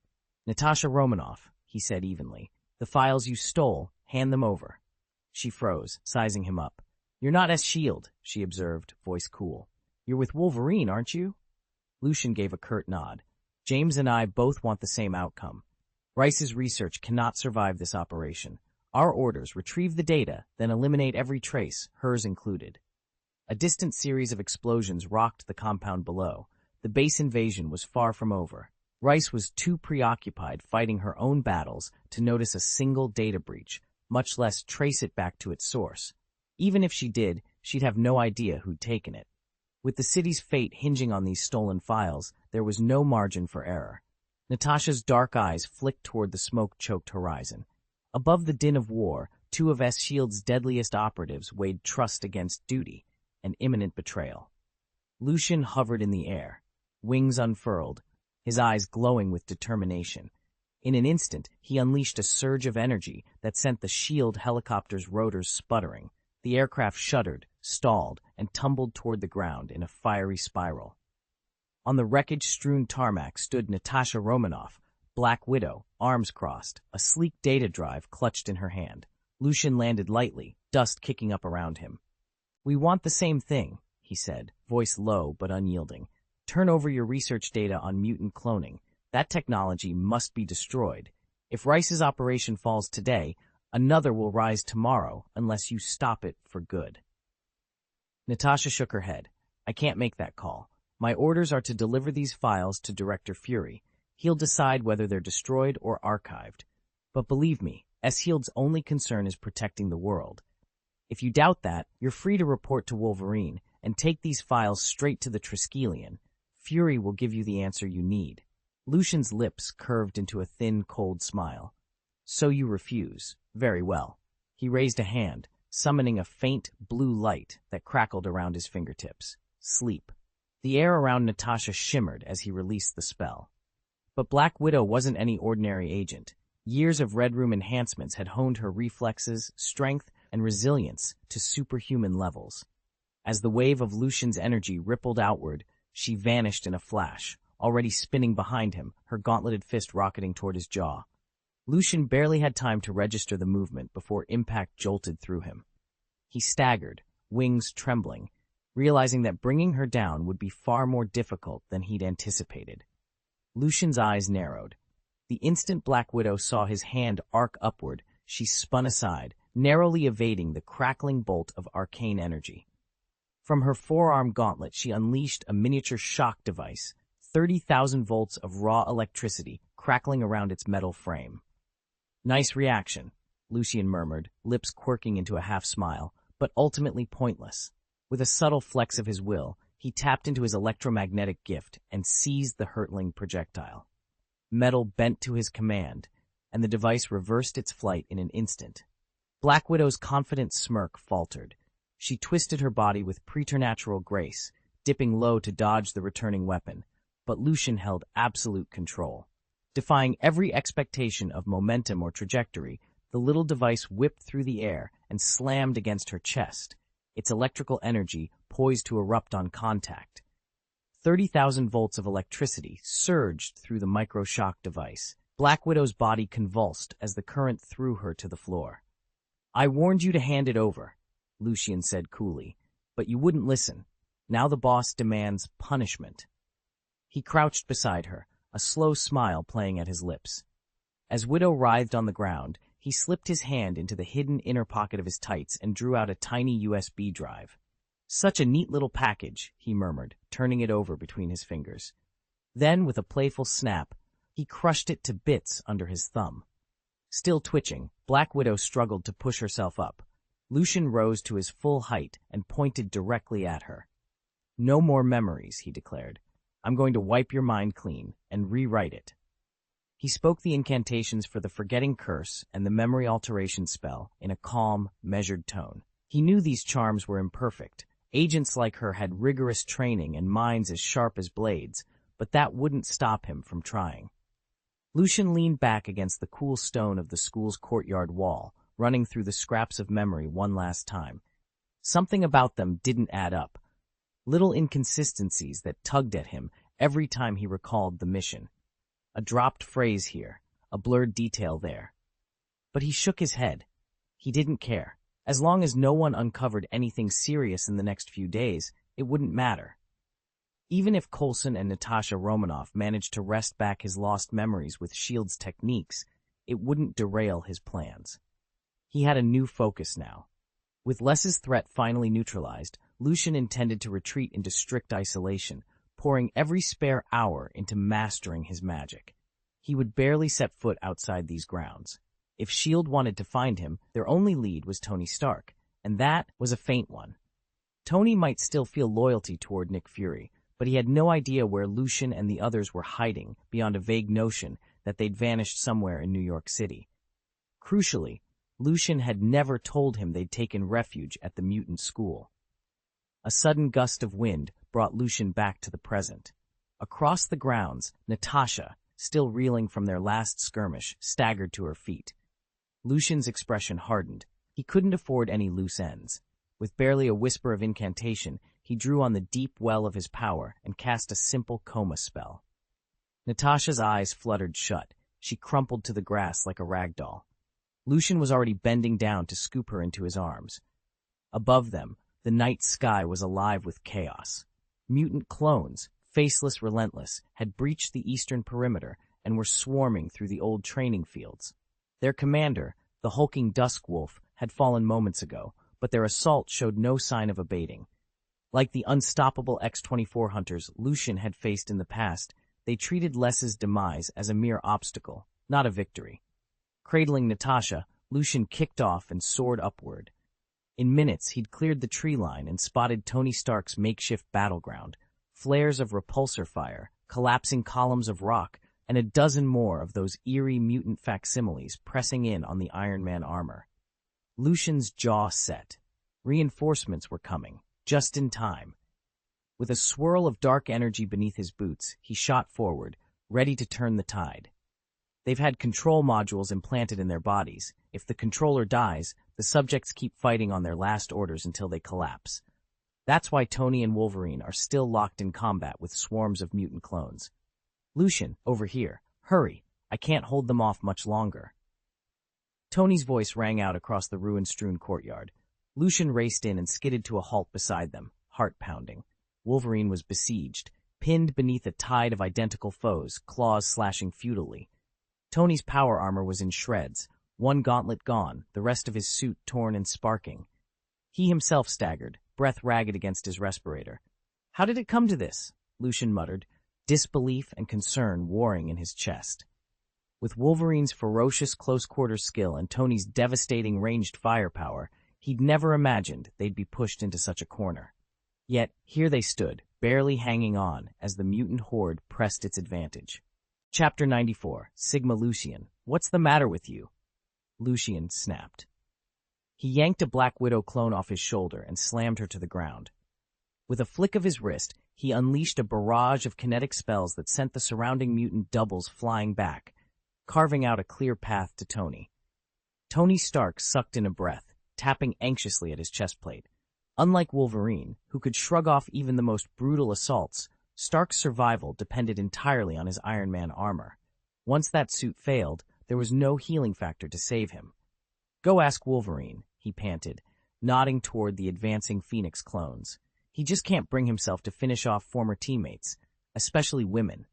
"Natasha Romanoff," he said evenly, "the files you stole, hand them over." She froze, sizing him up. "You're not S-Shield," she observed, voice cool. "You're with Wolverine, aren't you?" Lucian gave a curt nod. "James and I both want the same outcome. Rice's research cannot survive this operation. Our orders: retrieve the data, then eliminate every trace, hers included." A distant series of explosions rocked the compound below. The base invasion was far from over. Rice was too preoccupied fighting her own battles to notice a single data breach, much less trace it back to its source. Even if she did, she'd have no idea who'd taken it. With the city's fate hinging on these stolen files, there was no margin for error. Natasha's dark eyes flicked toward the smoke-choked horizon. Above the din of war, two of S-Shield's deadliest operatives weighed trust against duty, an imminent betrayal. Lucian hovered in the air, wings unfurled, his eyes glowing with determination. In an instant, he unleashed a surge of energy that sent the S.H.I.E.L.D. helicopter's rotors sputtering. The aircraft shuddered, stalled, and tumbled toward the ground in a fiery spiral. On the wreckage-strewn tarmac stood Natasha Romanoff, Black Widow, arms crossed, a sleek data drive clutched in her hand. Lucian landed lightly, dust kicking up around him. "We want the same thing," he said, voice low but unyielding. "Turn over your research data on mutant cloning. That technology must be destroyed. If Rice's operation falls today, another will rise tomorrow unless you stop it for good." Natasha shook her head. "I can't make that call. My orders are to deliver these files to Director Fury. He'll decide whether they're destroyed or archived. But believe me, S-Shield's only concern is protecting the world. If you doubt that, you're free to report to Wolverine and take these files straight to the Triskelion. Fury will give you the answer you need." Lucian's lips curved into a thin, cold smile. "So you refuse. Very well." He raised a hand, summoning a faint, blue light that crackled around his fingertips. "Sleep." The air around Natasha shimmered as he released the spell. But Black Widow wasn't any ordinary agent. Years of Red Room enhancements had honed her reflexes, strength, and resilience to superhuman levels. As the wave of Lucian's energy rippled outward, she vanished in a flash, already spinning behind him, her gauntleted fist rocketing toward his jaw. Lucian barely had time to register the movement before impact jolted through him. He staggered, wings trembling, realizing that bringing her down would be far more difficult than he'd anticipated. Lucian's eyes narrowed. The instant Black Widow saw his hand arc upward, she spun aside, narrowly evading the crackling bolt of arcane energy. From her forearm gauntlet, she unleashed a miniature shock device, 30,000 volts of raw electricity crackling around its metal frame. "Nice reaction," Lucian murmured, lips quirking into a half-smile, but ultimately pointless. With a subtle flex of his will, he tapped into his electromagnetic gift and seized the hurtling projectile. Metal bent to his command, and the device reversed its flight in an instant. Black Widow's confident smirk faltered. She twisted her body with preternatural grace, dipping low to dodge the returning weapon, but Lucian held absolute control. Defying every expectation of momentum or trajectory, the little device whipped through the air and slammed against her chest, its electrical energy poised to erupt on contact. 30,000 volts of electricity surged through the microshock device. Black Widow's body convulsed as the current threw her to the floor. "I warned you to hand it over," Lucian said coolly, "but you wouldn't listen. Now the boss demands punishment." He crouched beside her, a slow smile playing at his lips. As Widow writhed on the ground, he slipped his hand into the hidden inner pocket of his tights and drew out a tiny USB drive. "Such a neat little package," he murmured, turning it over between his fingers. Then, with a playful snap, he crushed it to bits under his thumb. Still twitching, Black Widow struggled to push herself up. Lucian rose to his full height and pointed directly at her. "No more memories," he declared. "I'm going to wipe your mind clean and rewrite it." He spoke the incantations for the forgetting curse and the memory alteration spell in a calm, measured tone. He knew these charms were imperfect. Agents like her had rigorous training and minds as sharp as blades, but that wouldn't stop him from trying. Lucian leaned back against the cool stone of the school's courtyard wall, running through the scraps of memory one last time. Something about them didn't add up. Little inconsistencies that tugged at him every time he recalled the mission. A dropped phrase here, a blurred detail there. But he shook his head. He didn't care. As long as no one uncovered anything serious in the next few days, it wouldn't matter. Even if Coulson and Natasha Romanoff managed to wrest back his lost memories with S.H.I.E.L.D.'s techniques, it wouldn't derail his plans. He had a new focus now. With Les's threat finally neutralized, Lucian intended to retreat into strict isolation, pouring every spare hour into mastering his magic. He would barely set foot outside these grounds. If S.H.I.E.L.D. wanted to find him, their only lead was Tony Stark, and that was a faint one. Tony might still feel loyalty toward Nick Fury, but he had no idea where Lucian and the others were hiding beyond a vague notion that they'd vanished somewhere in New York City. Crucially, Lucian had never told him they'd taken refuge at the mutant school. A sudden gust of wind brought Lucian back to the present. Across the grounds, Natasha, still reeling from their last skirmish, staggered to her feet. Lucian's expression hardened. He couldn't afford any loose ends. With barely a whisper of incantation, he drew on the deep well of his power and cast a simple coma spell. Natasha's eyes fluttered shut. She crumpled to the grass like a rag doll. Lucian was already bending down to scoop her into his arms. Above them, the night sky was alive with chaos. Mutant clones, faceless relentless, had breached the eastern perimeter and were swarming through the old training fields. Their commander, the hulking Dusk Wolf, had fallen moments ago, but their assault showed no sign of abating. Like the unstoppable X-24 hunters Lucian had faced in the past, they treated Les's demise as a mere obstacle, not a victory. Cradling Natasha, Lucian kicked off and soared upward. In minutes, he'd cleared the tree line and spotted Tony Stark's makeshift battleground, flares of repulsor fire, collapsing columns of rock, and a dozen more of those eerie mutant facsimiles pressing in on the Iron Man armor. Lucian's jaw set. Reinforcements were coming, just in time. With a swirl of dark energy beneath his boots, he shot forward, ready to turn the tide. They've had control modules implanted in their bodies. If the controller dies, the subjects keep fighting on their last orders until they collapse. That's why Tony and Wolverine are still locked in combat with swarms of mutant clones. "Lucian, over here. Hurry. I can't hold them off much longer." Tony's voice rang out across the ruin-strewn courtyard. Lucian raced in and skidded to a halt beside them, heart pounding. Wolverine was besieged, pinned beneath a tide of identical foes, claws slashing futilely. Tony's power armor was in shreds, one gauntlet gone, the rest of his suit torn and sparking. He himself staggered, breath ragged against his respirator. "How did it come to this?" Lucian muttered, disbelief and concern warring in his chest. With Wolverine's ferocious close-quarters skill and Tony's devastating ranged firepower, he'd never imagined they'd be pushed into such a corner. Yet, here they stood, barely hanging on as the mutant horde pressed its advantage. Chapter 94, Sigma Lucian. "What's the matter with you?" Lucian snapped. He yanked a Black Widow clone off his shoulder and slammed her to the ground. With a flick of his wrist, he unleashed a barrage of kinetic spells that sent the surrounding mutant doubles flying back, carving out a clear path to Tony. Tony Stark sucked in a breath, tapping anxiously at his chestplate. Unlike Wolverine, who could shrug off even the most brutal assaults, Stark's survival depended entirely on his Iron Man armor. Once that suit failed, there was no healing factor to save him. "Go ask Wolverine," he panted, nodding toward the advancing Phoenix clones. He just can't bring himself to finish off former teammates, especially women.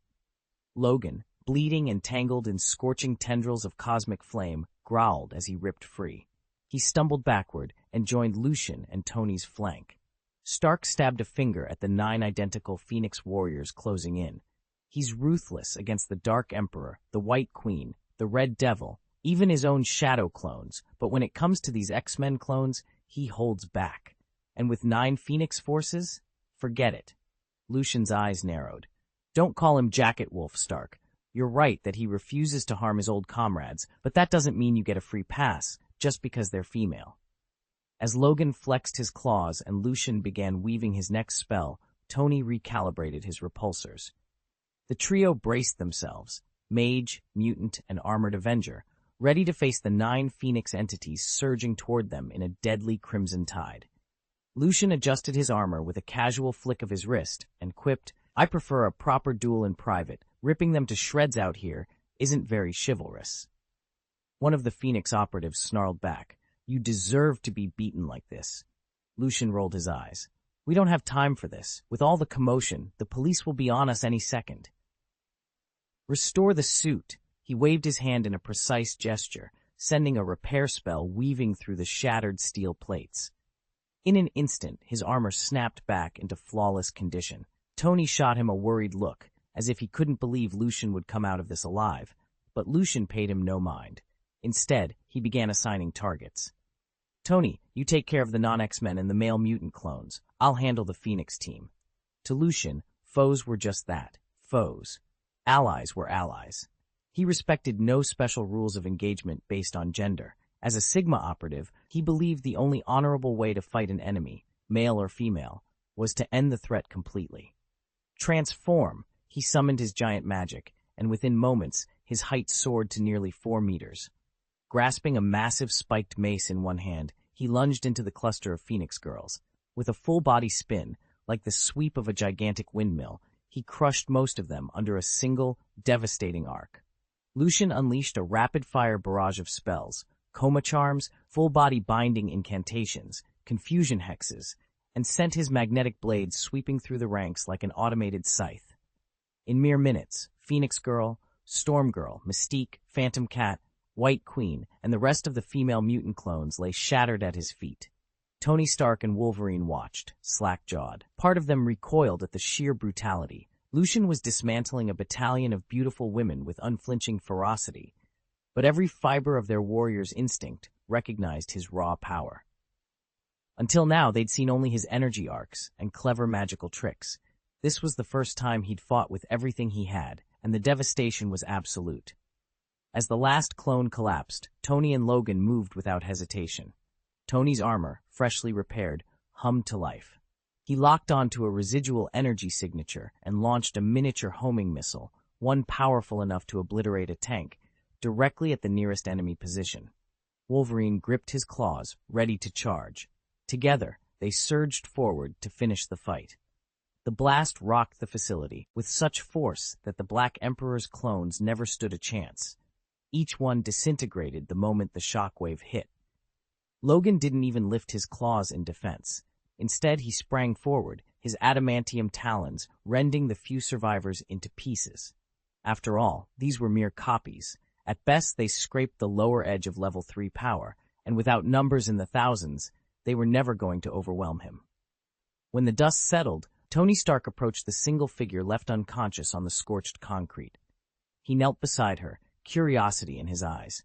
Logan, bleeding and tangled in scorching tendrils of cosmic flame, growled as he ripped free. He stumbled backward and joined Lucian and Tony's flank. Stark stabbed a finger at the 9 identical Phoenix warriors closing in. He's ruthless against the Dark Emperor, the White Queen, the Red Devil, even his own shadow clones, but when it comes to these X-Men clones, he holds back. And with 9 Phoenix forces? Forget it. Lucian's eyes narrowed. Don't call him Jacket Wolf, Stark. You're right that he refuses to harm his old comrades, but that doesn't mean you get a free pass just because they're female. As Logan flexed his claws and Lucian began weaving his next spell, Tony recalibrated his repulsors. The trio braced themselves, Mage, Mutant, and Armored Avenger, ready to face the 9 Phoenix entities surging toward them in a deadly crimson tide. Lucian adjusted his armor with a casual flick of his wrist and quipped, "I prefer a proper duel in private. Ripping them to shreds out here isn't very chivalrous." One of the Phoenix operatives snarled back, "You deserve to be beaten like this." Lucian rolled his eyes. "We don't have time for this. With all the commotion, the police will be on us any second." "Restore the suit." He waved his hand in a precise gesture, sending a repair spell weaving through the shattered steel plates. In an instant, his armor snapped back into flawless condition. Tony shot him a worried look, as if he couldn't believe Lucian would come out of this alive, but Lucian paid him no mind. Instead, he began assigning targets. "Tony, you take care of the non-X-Men and the male mutant clones. I'll handle the Phoenix team." To Lucian, foes were just that, foes. Allies were allies. He respected no special rules of engagement based on gender. As a Sigma operative, he believed the only honorable way to fight an enemy, male or female, was to end the threat completely. Transform! He summoned his giant magic, and within moments, his height soared to nearly 4 meters. Grasping a massive spiked mace in one hand, he lunged into the cluster of Phoenix girls. With a full-body spin, like the sweep of a gigantic windmill, he crushed most of them under a single, devastating arc. Lucian unleashed a rapid-fire barrage of spells, coma charms, full-body binding incantations, confusion hexes, and sent his magnetic blades sweeping through the ranks like an automated scythe. In mere minutes, Phoenix Girl, Storm Girl, Mystique, Phantom Cat, White Queen, and the rest of the female mutant clones lay shattered at his feet. Tony Stark and Wolverine watched, slack-jawed. Part of them recoiled at the sheer brutality. Lucian was dismantling a battalion of beautiful women with unflinching ferocity, but every fiber of their warrior's instinct recognized his raw power. Until now, they'd seen only his energy arcs and clever magical tricks. This was the first time he'd fought with everything he had, and the devastation was absolute. As the last clone collapsed, Tony and Logan moved without hesitation. Tony's armor, freshly repaired, hummed to life. He locked onto a residual energy signature and launched a miniature homing missile, one powerful enough to obliterate a tank, directly at the nearest enemy position. Wolverine gripped his claws, ready to charge. Together, they surged forward to finish the fight. The blast rocked the facility with such force that the Black Emperor's clones never stood a chance. Each one disintegrated the moment the shockwave hit. Logan didn't even lift his claws in defense. Instead, he sprang forward, his adamantium talons rending the few survivors into pieces. After all, these were mere copies. At best, they scraped the lower edge of level 3 power, and without numbers in the thousands, they were never going to overwhelm him. When the dust settled, Tony Stark approached the single figure left unconscious on the scorched concrete. He knelt beside her, curiosity in his eyes.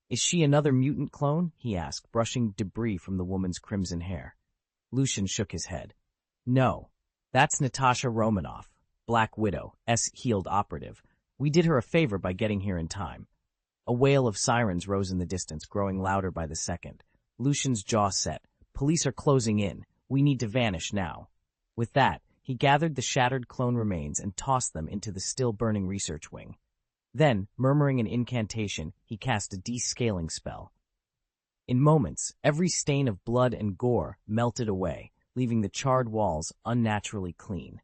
"Is she another mutant clone?" he asked, brushing debris from the woman's crimson hair. Lucian shook his head. "No, that's Natasha Romanoff, Black Widow, S-healed operative. We did her a favor by getting here in time." A wail of sirens rose in the distance, growing louder by the second. Lucian's jaw set. "Police are closing in. We need to vanish now." With that, he gathered the shattered clone remains and tossed them into the still-burning research wing. Then, murmuring an incantation, he cast a descaling spell. In moments, every stain of blood and gore melted away, leaving the charred walls unnaturally clean.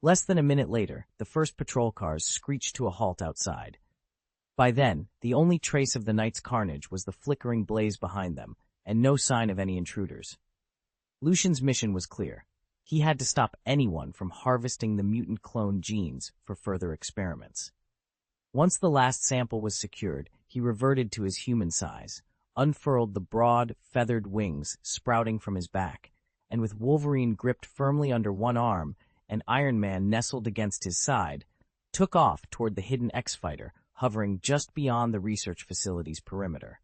Less than a minute later, the first patrol cars screeched to a halt outside. By then, the only trace of the night's carnage was the flickering blaze behind them, and no sign of any intruders. Lucian's mission was clear. He had to stop anyone from harvesting the mutant clone genes for further experiments. Once the last sample was secured, he reverted to his human size, unfurled the broad, feathered wings sprouting from his back, and with Wolverine gripped firmly under one arm and Iron Man nestled against his side, took off toward the hidden X-Fighter, hovering just beyond the research facility's perimeter.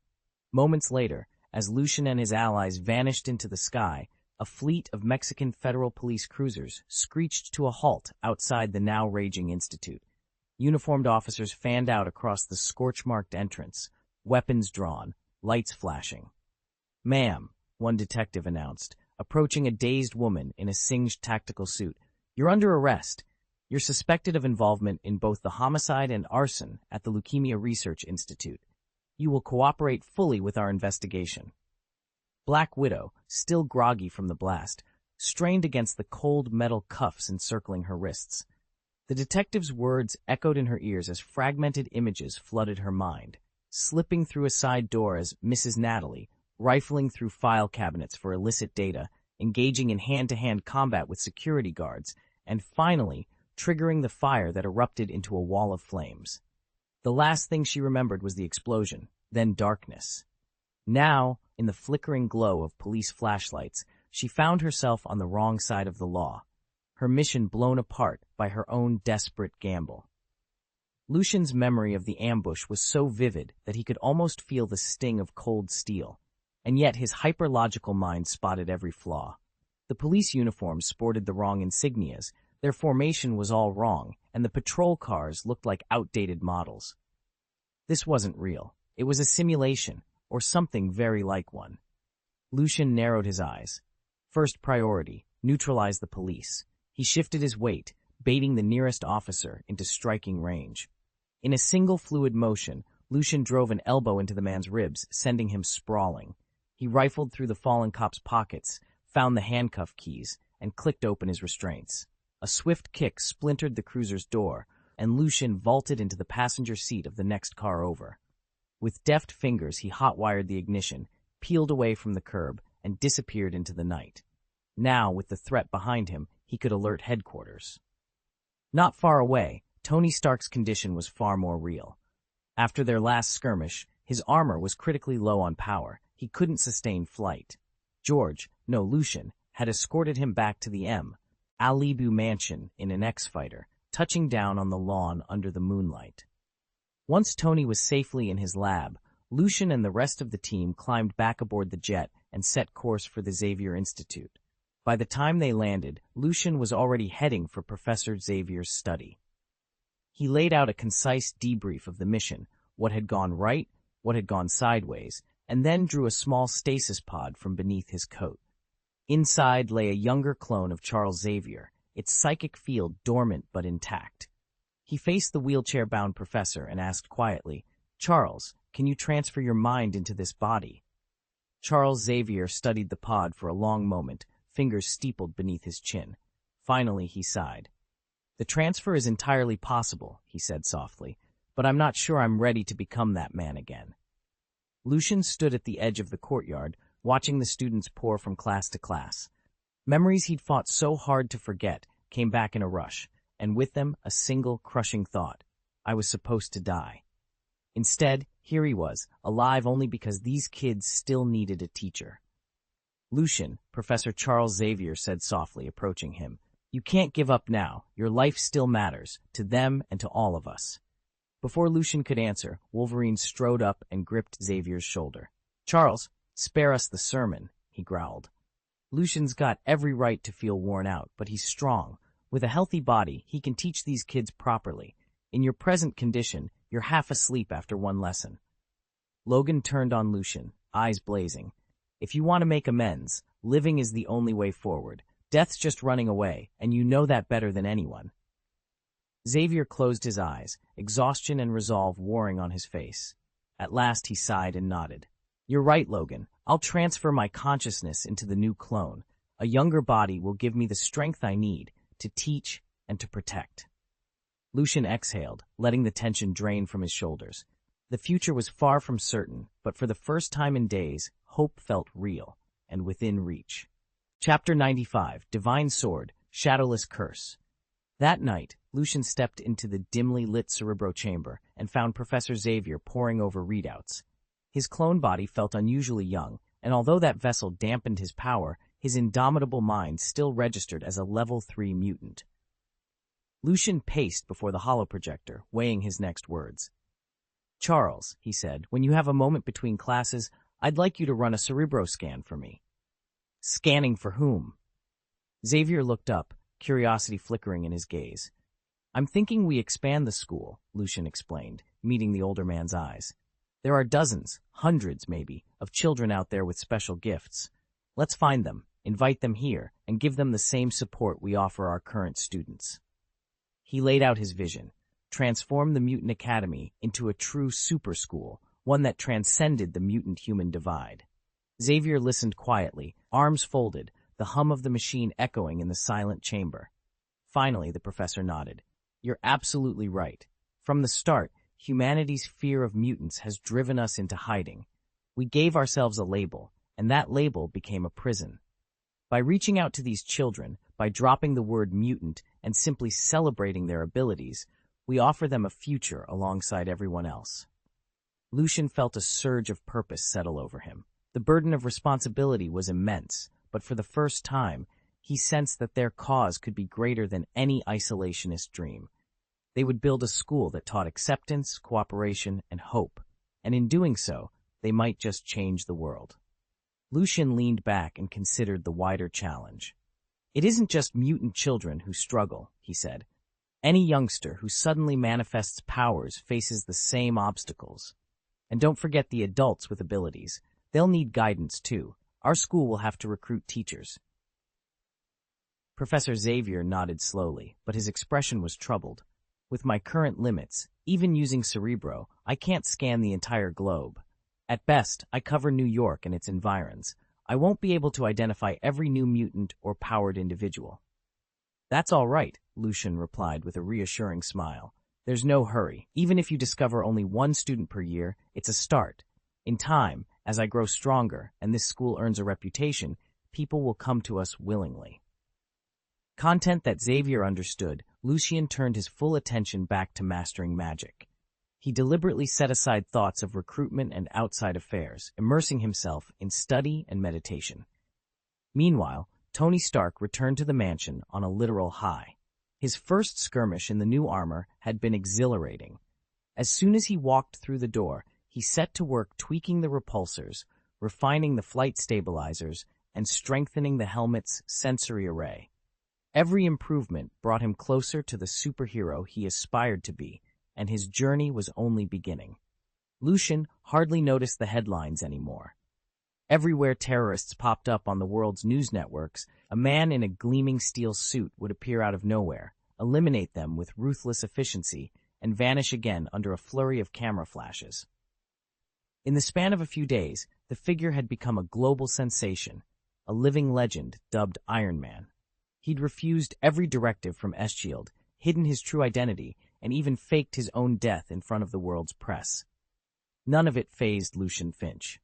Moments later, as Lucian and his allies vanished into the sky, a fleet of Mexican federal police cruisers screeched to a halt outside the now raging institute. Uniformed officers fanned out across the scorch-marked entrance, weapons drawn, lights flashing. "Ma'am," one detective announced, approaching a dazed woman in a singed tactical suit, "you're under arrest. You're suspected of involvement in both the homicide and arson at the Leukemia Research Institute. You will cooperate fully with our investigation." Black Widow, still groggy from the blast, strained against the cold metal cuffs encircling her wrists. The detective's words echoed in her ears as fragmented images flooded her mind, slipping through a side door as Mrs. Natalie, rifling through file cabinets for illicit data, engaging in hand-to-hand combat with security guards, and finally triggering the fire that erupted into a wall of flames. The last thing she remembered was the explosion, then darkness. Now, in the flickering glow of police flashlights, she found herself on the wrong side of the law, her mission blown apart by her own desperate gamble. Lucian's memory of the ambush was so vivid that he could almost feel the sting of cold steel, and yet his hyper-logical mind spotted every flaw. The police uniforms sported the wrong insignias, their formation was all wrong, and the patrol cars looked like outdated models. This wasn't real. It was a simulation, or something very like one. Lucian narrowed his eyes. First priority, neutralize the police. He shifted his weight, baiting the nearest officer into striking range. In a single fluid motion, Lucian drove an elbow into the man's ribs, sending him sprawling. He rifled through the fallen cop's pockets, found the handcuff keys, and clicked open his restraints. A swift kick splintered the cruiser's door, and Lucian vaulted into the passenger seat of the next car over. With deft fingers, he hot-wired the ignition, peeled away from the curb, and disappeared into the night. Now, with the threat behind him, he could alert headquarters. Not far away, Tony Stark's condition was far more real. After their last skirmish, his armor was critically low on power. He couldn't sustain flight. Lucian, had escorted him back to the Alibu mansion in an X-Fighter, touching down on the lawn under the moonlight. Once Tony was safely in his lab, Lucian and the rest of the team climbed back aboard the jet and set course for the Xavier Institute. By the time they landed, Lucian was already heading for Professor Xavier's study. He laid out a concise debrief of the mission, what had gone right, what had gone sideways, and then drew a small stasis pod from beneath his coat. Inside lay a younger clone of Charles Xavier, its psychic field dormant but intact. He faced the wheelchair-bound professor and asked quietly, "Charles, can you transfer your mind into this body?" Charles Xavier studied the pod for a long moment, fingers steepled beneath his chin. Finally, he sighed. "The transfer is entirely possible," he said softly, "but I'm not sure I'm ready to become that man again." Lucian stood at the edge of the courtyard, watching the students pour from class to class. Memories he'd fought so hard to forget came back in a rush, and with them a single crushing thought: I was supposed to die. Instead, here he was, alive only because these kids still needed a teacher. "Lucian," Professor Charles Xavier said softly, approaching him, "you can't give up now. Your life still matters, to them and to all of us." Before Lucian could answer, Wolverine strode up and gripped Xavier's shoulder. "Charles, spare us the sermon," he growled. "Lucian's got every right to feel worn out, but he's strong. With a healthy body, he can teach these kids properly. In your present condition, you're half asleep after one lesson." Logan turned on Lucian, eyes blazing. "If you want to make amends, living is the only way forward. Death's just running away, and you know that better than anyone." Xavier closed his eyes, exhaustion and resolve warring on his face. At last he sighed and nodded. "You're right, Logan. I'll transfer my consciousness into the new clone. A younger body will give me the strength I need to teach and to protect." Lucian exhaled, letting the tension drain from his shoulders. The future was far from certain, but for the first time in days, hope felt real and within reach. Chapter 95, Divine Sword, Shadowless Curse. That night, Lucian stepped into the dimly lit Cerebro chamber and found Professor Xavier poring over readouts. His clone body felt unusually young, and although that vessel dampened his power, his indomitable mind still registered as a level 3 mutant. Lucian paced before the holoprojector, weighing his next words. "Charles," he said, "when you have a moment between classes, I'd like you to run a Cerebro scan for me." "Scanning for whom?" Xavier looked up, curiosity flickering in his gaze. "I'm thinking we expand the school," Lucian explained, meeting the older man's eyes. "There are dozens, hundreds maybe, of children out there with special gifts. Let's find them, invite them here, and give them the same support we offer our current students." He laid out his vision: transform the Mutant Academy into a true super school, one that transcended the mutant-human divide. Xavier listened quietly, arms folded, the hum of the machine echoing in the silent chamber. Finally, the professor nodded. "You're absolutely right. From the start, humanity's fear of mutants has driven us into hiding. We gave ourselves a label, and that label became a prison. By reaching out to these children, by dropping the word mutant and simply celebrating their abilities, we offer them a future alongside everyone else." Lucian felt a surge of purpose settle over him. The burden of responsibility was immense, but for the first time, he sensed that their cause could be greater than any isolationist dream. They would build a school that taught acceptance, cooperation, and hope, and in doing so, they might just change the world. Lucian leaned back and considered the wider challenge. "It isn't just mutant children who struggle," he said. "Any youngster who suddenly manifests powers faces the same obstacles. And don't forget the adults with abilities. They'll need guidance, too. Our school will have to recruit teachers." Professor Xavier nodded slowly, but his expression was troubled. "With my current limits, even using Cerebro, I can't scan the entire globe. At best, I cover New York and its environs. I won't be able to identify every new mutant or powered individual." "That's all right," Lucian replied with a reassuring smile. "There's no hurry. Even if you discover only one student per year, it's a start. In time, as I grow stronger and this school earns a reputation, people will come to us willingly." Content that Xavier understood, Lucian turned his full attention back to mastering magic. He deliberately set aside thoughts of recruitment and outside affairs, immersing himself in study and meditation. Meanwhile, Tony Stark returned to the mansion on a literal high. His first skirmish in the new armor had been exhilarating. As soon as he walked through the door, he set to work tweaking the repulsors, refining the flight stabilizers, and strengthening the helmet's sensory array. Every improvement brought him closer to the superhero he aspired to be, and his journey was only beginning. Lucian hardly noticed the headlines anymore. Everywhere terrorists popped up on the world's news networks, a man in a gleaming steel suit would appear out of nowhere, eliminate them with ruthless efficiency, and vanish again under a flurry of camera flashes. In the span of a few days, the figure had become a global sensation, a living legend dubbed Iron Man. He'd refused every directive from S.H.I.E.L.D., hidden his true identity, and even faked his own death in front of the world's press. None of it fazed Lucian Finch.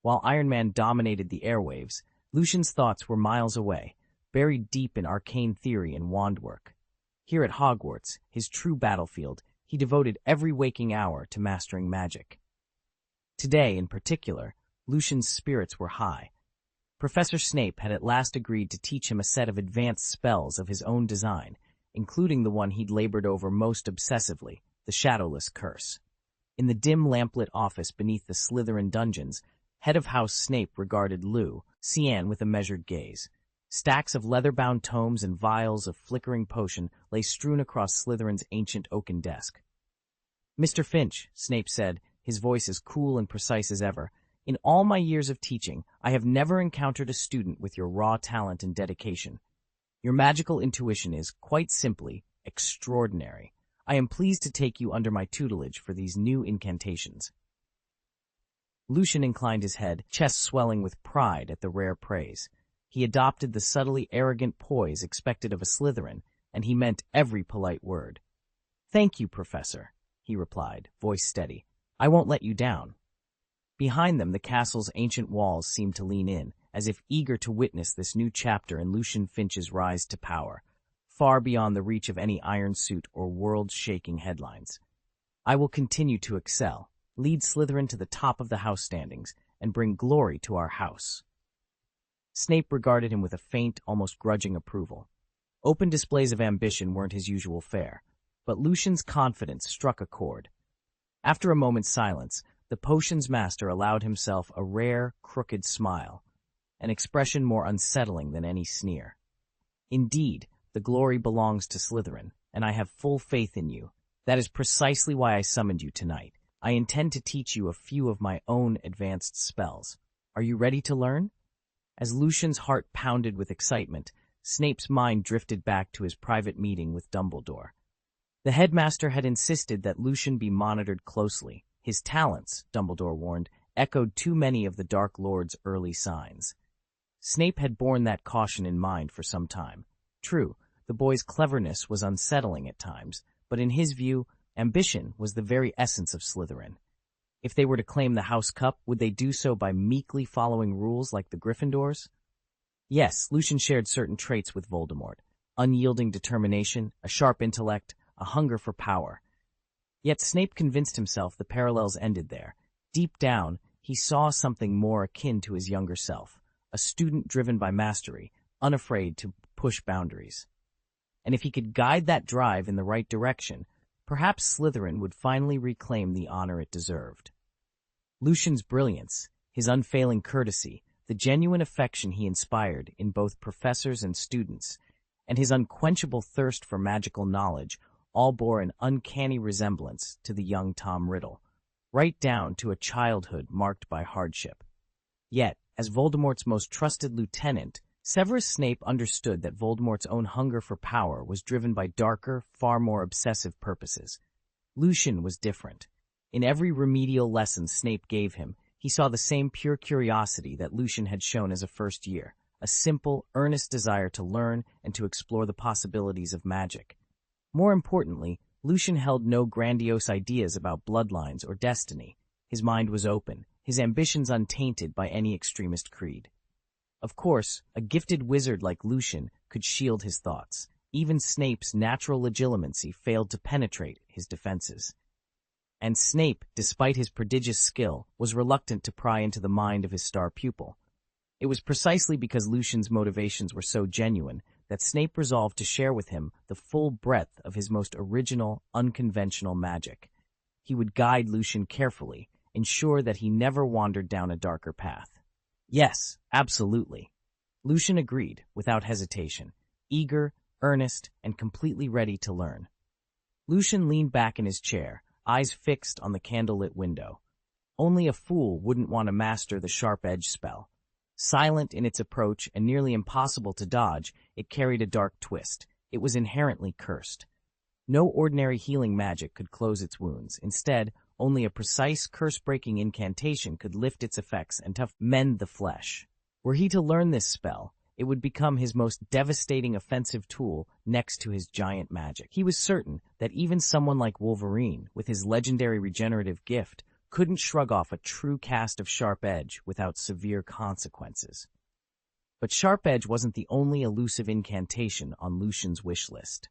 While Iron Man dominated the airwaves, Lucian's thoughts were miles away, buried deep in arcane theory and wand work. Here at Hogwarts, his true battlefield, he devoted every waking hour to mastering magic. Today, in particular, Lucian's spirits were high. Professor Snape had at last agreed to teach him a set of advanced spells of his own design, including the one he'd labored over most obsessively, the Shadowless Curse. In the dim lamplit office beneath the Slytherin dungeons, head of House Snape regarded Lucian with a measured gaze. Stacks of leather-bound tomes and vials of flickering potion lay strewn across Slytherin's ancient oaken desk. "Mr. Finch," Snape said, his voice as cool and precise as ever, "in all my years of teaching, I have never encountered a student with your raw talent and dedication. Your magical intuition is, quite simply, extraordinary. I am pleased to take you under my tutelage for these new incantations." Lucian inclined his head, chest swelling with pride at the rare praise. He adopted the subtly arrogant poise expected of a Slytherin, and he meant every polite word. "Thank you, Professor," he replied, voice steady. "I won't let you down." Behind them, the castle's ancient walls seemed to lean in, as if eager to witness this new chapter in Lucian Finch's rise to power, far beyond the reach of any iron suit or world-shaking headlines. I will continue to excel, lead Slytherin to the top of the house standings, and bring glory to our house. Snape regarded him with a faint, almost grudging approval. Open displays of ambition weren't his usual fare, but Lucian's confidence struck a chord. After a moment's silence, the potions master allowed himself a rare, crooked smile, an expression more unsettling than any sneer. Indeed, the glory belongs to Slytherin, and I have full faith in you. That is precisely why I summoned you tonight. I intend to teach you a few of my own advanced spells. Are you ready to learn? As Lucian's heart pounded with excitement, Snape's mind drifted back to his private meeting with Dumbledore. The headmaster had insisted that Lucian be monitored closely. His talents, Dumbledore warned, echoed too many of the Dark Lord's early signs. Snape had borne that caution in mind for some time. True, the boy's cleverness was unsettling at times, but in his view, ambition was the very essence of Slytherin. If they were to claim the House Cup, would they do so by meekly following rules like the Gryffindors? Yes, Lucian shared certain traits with Voldemort: unyielding determination, a sharp intellect, a hunger for power. Yet Snape convinced himself the parallels ended there. Deep down, he saw something more akin to his younger self, a student driven by mastery, unafraid to push boundaries. And if he could guide that drive in the right direction, perhaps Slytherin would finally reclaim the honor it deserved. Lucian's brilliance, his unfailing courtesy, the genuine affection he inspired in both professors and students, and his unquenchable thirst for magical knowledge all bore an uncanny resemblance to the young Tom Riddle, right down to a childhood marked by hardship. Yet, as Voldemort's most trusted lieutenant, Severus Snape understood that Voldemort's own hunger for power was driven by darker, far more obsessive purposes. Lucian was different. In every remedial lesson Snape gave him, he saw the same pure curiosity that Lucian had shown as a first year, a simple, earnest desire to learn and to explore the possibilities of magic. More importantly, Lucian held no grandiose ideas about bloodlines or destiny. His mind was open, his ambitions untainted by any extremist creed. Of course, a gifted wizard like Lucian could shield his thoughts. Even Snape's natural legitimacy failed to penetrate his defenses. And Snape, despite his prodigious skill, was reluctant to pry into the mind of his star pupil. It was precisely because Lucian's motivations were so genuine that Snape resolved to share with him the full breadth of his most original, unconventional magic. He would guide Lucian carefully, ensure that he never wandered down a darker path. Yes, absolutely. Lucian agreed, without hesitation, eager, earnest, and completely ready to learn. Lucian leaned back in his chair, eyes fixed on the candlelit window. Only a fool wouldn't want to master the sharp edge spell. Silent in its approach and nearly impossible to dodge, it carried a dark twist. It was inherently cursed. No ordinary healing magic could close its wounds. Instead, only a precise curse-breaking incantation could lift its effects and mend the flesh. Were he to learn this spell, it would become his most devastating offensive tool next to his giant magic. He was certain that even someone like Wolverine, with his legendary regenerative gift, couldn't shrug off a true cast of Sharp Edge without severe consequences. But Sharp Edge wasn't the only elusive incantation on Lucian's wish list.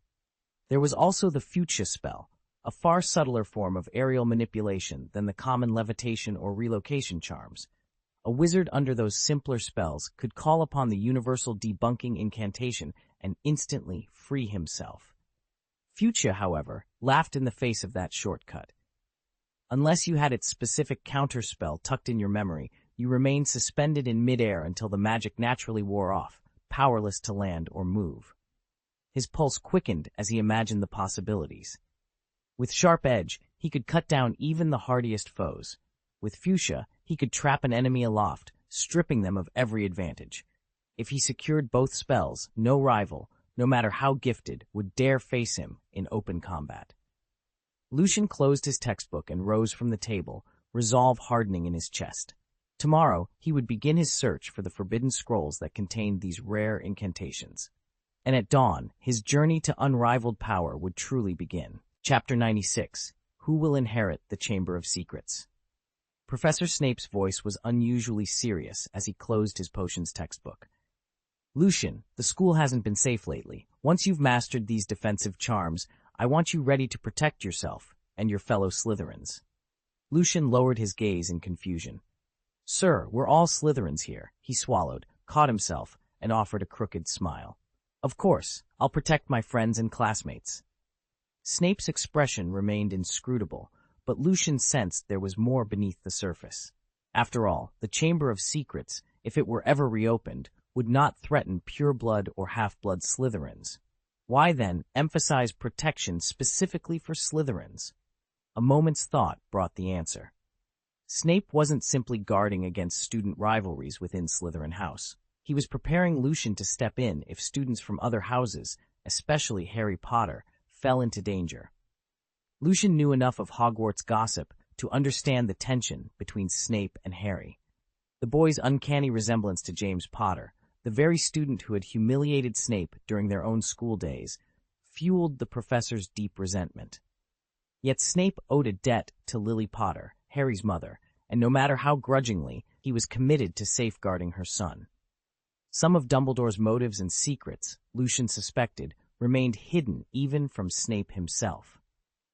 There was also the Fuchsia spell, a far subtler form of aerial manipulation than the common levitation or relocation charms. A wizard under those simpler spells could call upon the universal debunking incantation and instantly free himself. Fuchsia, however, laughed in the face of that shortcut. Unless you had its specific counterspell tucked in your memory, you remained suspended in midair until the magic naturally wore off, powerless to land or move. His pulse quickened as he imagined the possibilities. With Sharp Edge, he could cut down even the hardiest foes. With Fuchsia, he could trap an enemy aloft, stripping them of every advantage. If he secured both spells, no rival, no matter how gifted, would dare face him in open combat. Lucian closed his textbook and rose from the table, resolve hardening in his chest. Tomorrow, he would begin his search for the forbidden scrolls that contained these rare incantations. And at dawn, his journey to unrivaled power would truly begin. Chapter 96. Who will inherit the Chamber of Secrets? Professor Snape's voice was unusually serious as he closed his potions textbook. Lucian, the school hasn't been safe lately. Once you've mastered these defensive charms, I want you ready to protect yourself and your fellow Slytherins. Lucian lowered his gaze in confusion. Sir, we're all Slytherins here. He swallowed, caught himself, and offered a crooked smile. Of course, I'll protect my friends and classmates. Snape's expression remained inscrutable, but Lucian sensed there was more beneath the surface. After all, the Chamber of Secrets, if it were ever reopened, would not threaten pureblood or half-blood Slytherins. Why, then, emphasize protection specifically for Slytherins? A moment's thought brought the answer. Snape wasn't simply guarding against student rivalries within Slytherin House. He was preparing Lucian to step in if students from other houses, especially Harry Potter, fell into danger. Lucian knew enough of Hogwarts gossip to understand the tension between Snape and Harry. The boy's uncanny resemblance to James Potter, the very student who had humiliated Snape during their own school days, fueled the professor's deep resentment. Yet Snape owed a debt to Lily Potter, Harry's mother, and no matter how grudgingly, he was committed to safeguarding her son. Some of Dumbledore's motives and secrets, Lucian suspected, remained hidden even from Snape himself.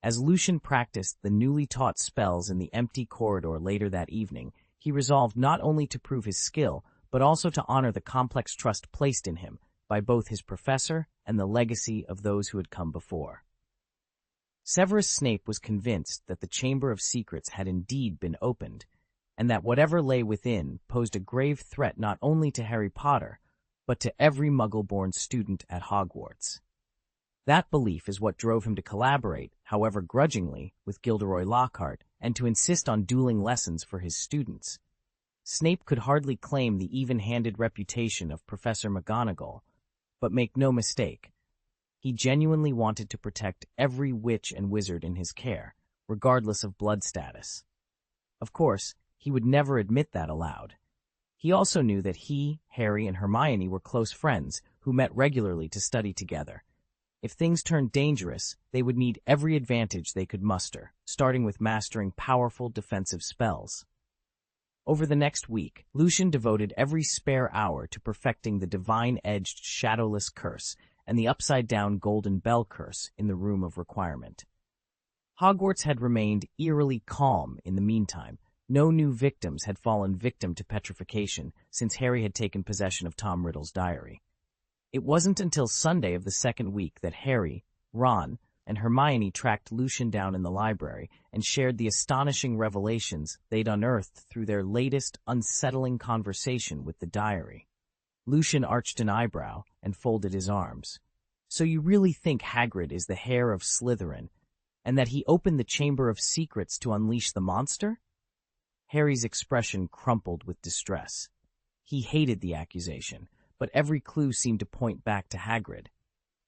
As Lucian practiced the newly taught spells in the empty corridor later that evening, he resolved not only to prove his skill, but also to honor the complex trust placed in him by both his professor and the legacy of those who had come before. Severus Snape was convinced that the Chamber of Secrets had indeed been opened, and that whatever lay within posed a grave threat not only to Harry Potter, but to every Muggle-born student at Hogwarts. That belief is what drove him to collaborate, however grudgingly, with Gilderoy Lockhart, and to insist on dueling lessons for his students. Snape could hardly claim the even-handed reputation of Professor McGonagall, but make no mistake, he genuinely wanted to protect every witch and wizard in his care, regardless of blood status. Of course, he would never admit that aloud. He also knew that he, Harry, and Hermione were close friends who met regularly to study together. If things turned dangerous, they would need every advantage they could muster, starting with mastering powerful defensive spells. Over the next week, Lucian devoted every spare hour to perfecting the divine-edged Shadowless Curse and the upside-down Golden Bell Curse in the Room of Requirement. Hogwarts had remained eerily calm in the meantime. No new victims had fallen victim to petrification since Harry had taken possession of Tom Riddle's diary. It wasn't until Sunday of the second week that Harry, Ron, and Hermione tracked Lucian down in the library and shared the astonishing revelations they'd unearthed through their latest unsettling conversation with the diary. Lucian arched an eyebrow and folded his arms. So you really think Hagrid is the heir of Slytherin, and that he opened the Chamber of Secrets to unleash the monster? Harry's expression crumpled with distress. He hated the accusation, but every clue seemed to point back to Hagrid.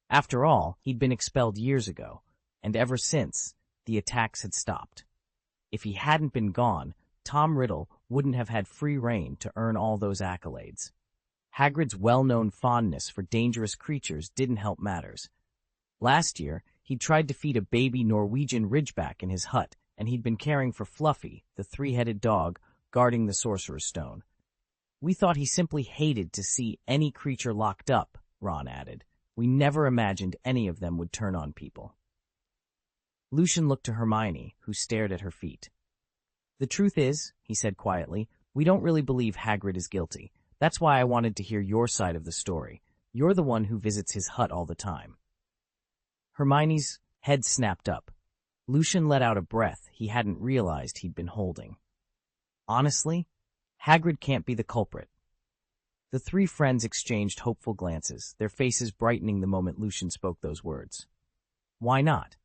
After all, he'd been expelled years ago, and ever since, the attacks had stopped. If he hadn't been gone, Tom Riddle wouldn't have had free rein to earn all those accolades. Hagrid's well-known fondness for dangerous creatures didn't help matters. Last year, he'd tried to feed a baby Norwegian ridgeback in his hut, and he'd been caring for Fluffy, the three-headed dog, guarding the Sorcerer's Stone. We thought he simply hated to see any creature locked up, Ron added. We never imagined any of them would turn on people. Lucian looked to Hermione, who stared at her feet. The truth is, he said quietly, we don't really believe Hagrid is guilty. That's why I wanted to hear your side of the story. You're the one who visits his hut all the time. Hermione's head snapped up. Lucian let out a breath he hadn't realized he'd been holding. Honestly, Hagrid can't be the culprit. The three friends exchanged hopeful glances, their faces brightening the moment Lucian spoke those words. Why not?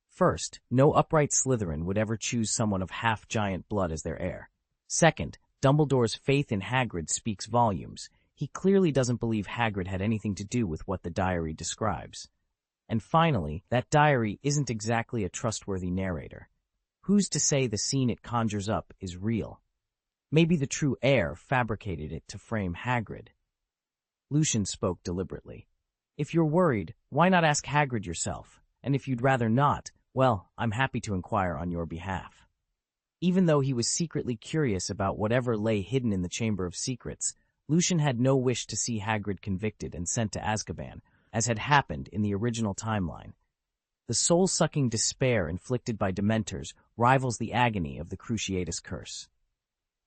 First, no upright Slytherin would ever choose someone of half-giant blood as their heir. Second, Dumbledore's faith in Hagrid speaks volumes. He clearly doesn't believe Hagrid had anything to do with what the diary describes. And finally, that diary isn't exactly a trustworthy narrator. Who's to say the scene it conjures up is real? Maybe the true heir fabricated it to frame Hagrid. Lucian spoke deliberately. If you're worried, why not ask Hagrid yourself? And if you'd rather not, well, I'm happy to inquire on your behalf. Even though he was secretly curious about whatever lay hidden in the Chamber of Secrets, Lucian had no wish to see Hagrid convicted and sent to Azkaban, as had happened in the original timeline. The soul-sucking despair inflicted by Dementors rivals the agony of the Cruciatus Curse.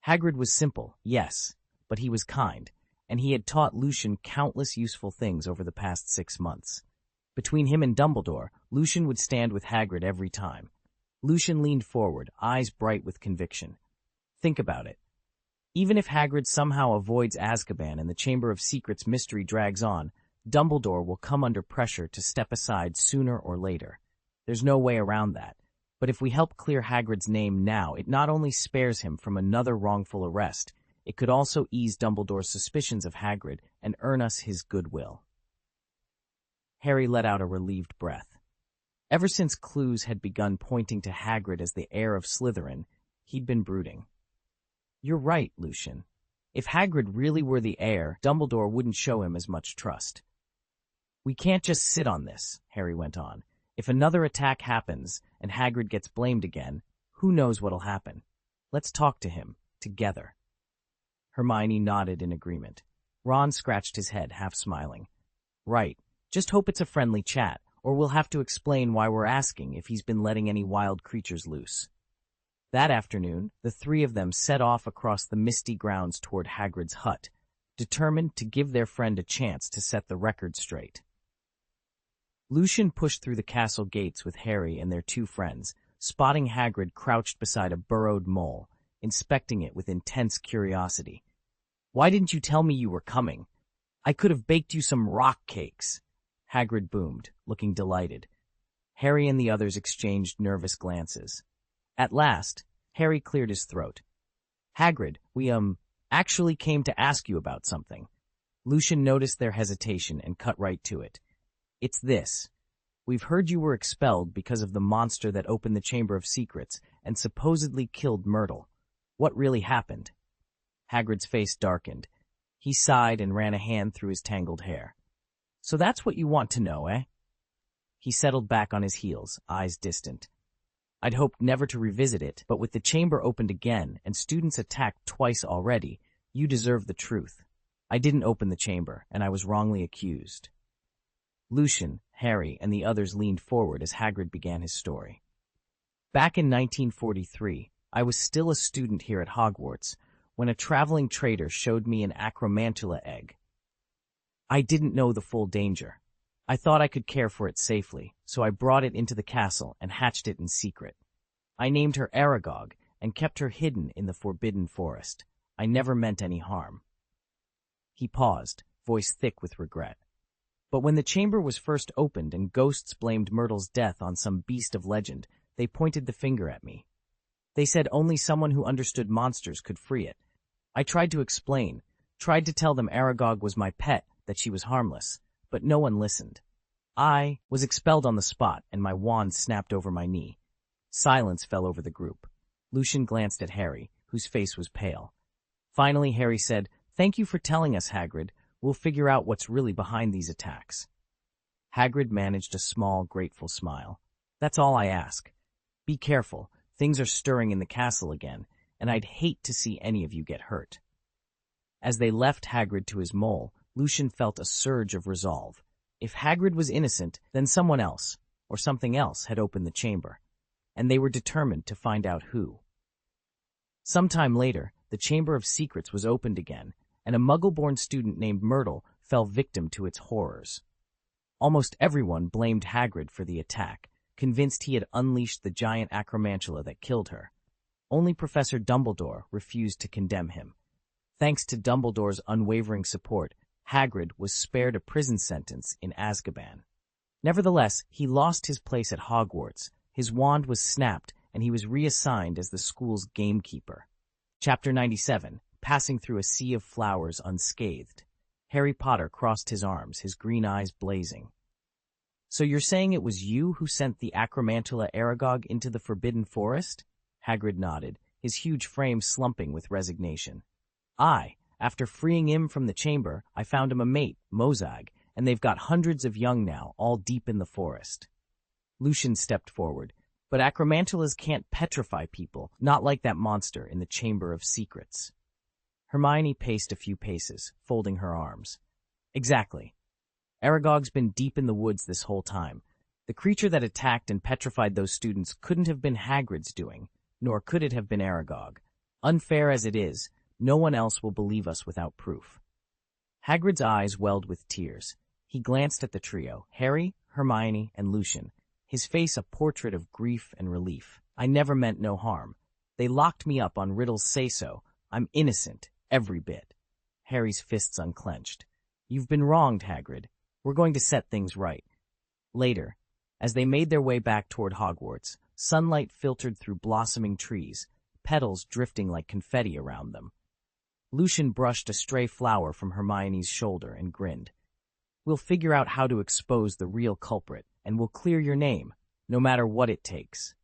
Hagrid was simple, yes, but he was kind, and he had taught Lucian countless useful things over the past 6 months. Between him and Dumbledore, Lucian would stand with Hagrid every time. Lucian leaned forward, eyes bright with conviction. Think about it. Even if Hagrid somehow avoids Azkaban and the Chamber of Secrets mystery drags on, Dumbledore will come under pressure to step aside sooner or later. There's no way around that. But if we help clear Hagrid's name now, it not only spares him from another wrongful arrest, it could also ease Dumbledore's suspicions of Hagrid and earn us his goodwill. Harry let out a relieved breath. Ever since clues had begun pointing to Hagrid as the heir of Slytherin, he'd been brooding. You're right, Lucian. If Hagrid really were the heir, Dumbledore wouldn't show him as much trust. We can't just sit on this, Harry went on. If another attack happens and Hagrid gets blamed again, who knows what'll happen? Let's talk to him, together. Hermione nodded in agreement. Ron scratched his head, half smiling. Right. Just hope it's a friendly chat, or we'll have to explain why we're asking if he's been letting any wild creatures loose. That afternoon, the three of them set off across the misty grounds toward Hagrid's hut, determined to give their friend a chance to set the record straight. Lucian pushed through the castle gates with Harry and their 2 friends, spotting Hagrid crouched beside a burrowed mole, inspecting it with intense curiosity. Why didn't you tell me you were coming? I could have baked you some rock cakes. Hagrid boomed, looking delighted. Harry and the others exchanged nervous glances. At last, Harry cleared his throat. Hagrid, we, actually came to ask you about something. Lucian noticed their hesitation and cut right to it. It's this. We've heard you were expelled because of the monster that opened the Chamber of Secrets and supposedly killed Myrtle. What really happened? Hagrid's face darkened. He sighed and ran a hand through his tangled hair. So that's what you want to know, eh? He settled back on his heels, eyes distant. I'd hoped never to revisit it, but with the chamber opened again and students attacked twice already, you deserve the truth. I didn't open the chamber, and I was wrongly accused. Lucian, Harry, and the others leaned forward as Hagrid began his story. Back in 1943, I was still a student here at Hogwarts when a traveling trader showed me an acromantula egg. I didn't know the full danger. I thought I could care for it safely, so I brought it into the castle and hatched it in secret. I named her Aragog and kept her hidden in the Forbidden Forest. I never meant any harm. He paused, voice thick with regret. But when the chamber was first opened and ghosts blamed Myrtle's death on some beast of legend, they pointed the finger at me. They said only someone who understood monsters could free it. I tried to explain, tried to tell them Aragog was my pet, that she was harmless, but no one listened. I was expelled on the spot, and my wand snapped over my knee. Silence fell over the group. Lucian glanced at Harry, whose face was pale. Finally, Harry said, "Thank you for telling us, Hagrid. We'll figure out what's really behind these attacks." Hagrid managed a small, grateful smile. "That's all I ask. Be careful. Things are stirring in the castle again, and I'd hate to see any of you get hurt." As they left Hagrid to his mole, Lucian felt a surge of resolve. If Hagrid was innocent, then someone else, or something else, had opened the chamber, and they were determined to find out who. Sometime later, the Chamber of Secrets was opened again, and a Muggle-born student named Myrtle fell victim to its horrors. Almost everyone blamed Hagrid for the attack, convinced he had unleashed the giant acromantula that killed her. Only Professor Dumbledore refused to condemn him. Thanks to Dumbledore's unwavering support, Hagrid was spared a prison sentence in Azkaban. Nevertheless, he lost his place at Hogwarts, his wand was snapped, and he was reassigned as the school's gamekeeper. Chapter 97, Passing Through a Sea of Flowers Unscathed. Harry Potter crossed his arms, his green eyes blazing. "So you're saying it was you who sent the acromantula Aragog into the Forbidden Forest?" Hagrid nodded, his huge frame slumping with resignation. After freeing him from the chamber, I found him a mate, Mozag, and they've got hundreds of young now, all deep in the forest." Lucian stepped forward. But acromantulas can't petrify people, not like that monster in the Chamber of Secrets. Hermione paced a few paces, folding her arms. Exactly. Aragog's been deep in the woods this whole time. The creature that attacked and petrified those students couldn't have been Hagrid's doing, nor could it have been Aragog. Unfair as it is, no one else will believe us without proof. Hagrid's eyes welled with tears. He glanced at the trio, Harry, Hermione, and Lucian, his face a portrait of grief and relief. I never meant no harm. They locked me up on Riddle's say-so. I'm innocent, every bit. Harry's fists unclenched. You've been wronged, Hagrid. We're going to set things right. Later, as they made their way back toward Hogwarts, sunlight filtered through blossoming trees, petals drifting like confetti around them. Lucian brushed a stray flower from Hermione's shoulder and grinned. We'll figure out how to expose the real culprit, and we'll clear your name, no matter what it takes.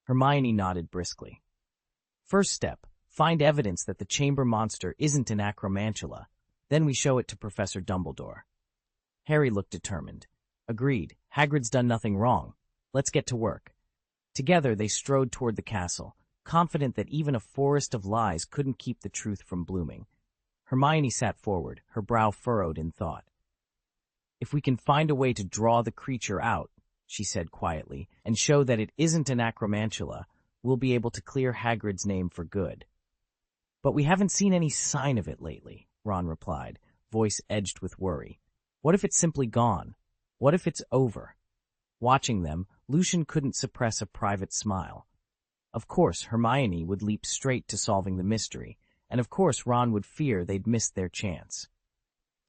Hermione nodded briskly. First step, find evidence that the chamber monster isn't an acromantula. Then we show it to Professor Dumbledore. Harry looked determined. Agreed, Hagrid's done nothing wrong. Let's get to work. Together they strode toward the castle, confident that even a forest of lies couldn't keep the truth from blooming. Hermione sat forward, her brow furrowed in thought. If we can find a way to draw the creature out, she said quietly, and show that it isn't an acromantula, we'll be able to clear Hagrid's name for good. But we haven't seen any sign of it lately, Ron replied, voice edged with worry. What if it's simply gone? What if it's over? Watching them, Lucian couldn't suppress a private smile. Of course, Hermione would leap straight to solving the mystery, and of course Ron would fear they'd missed their chance.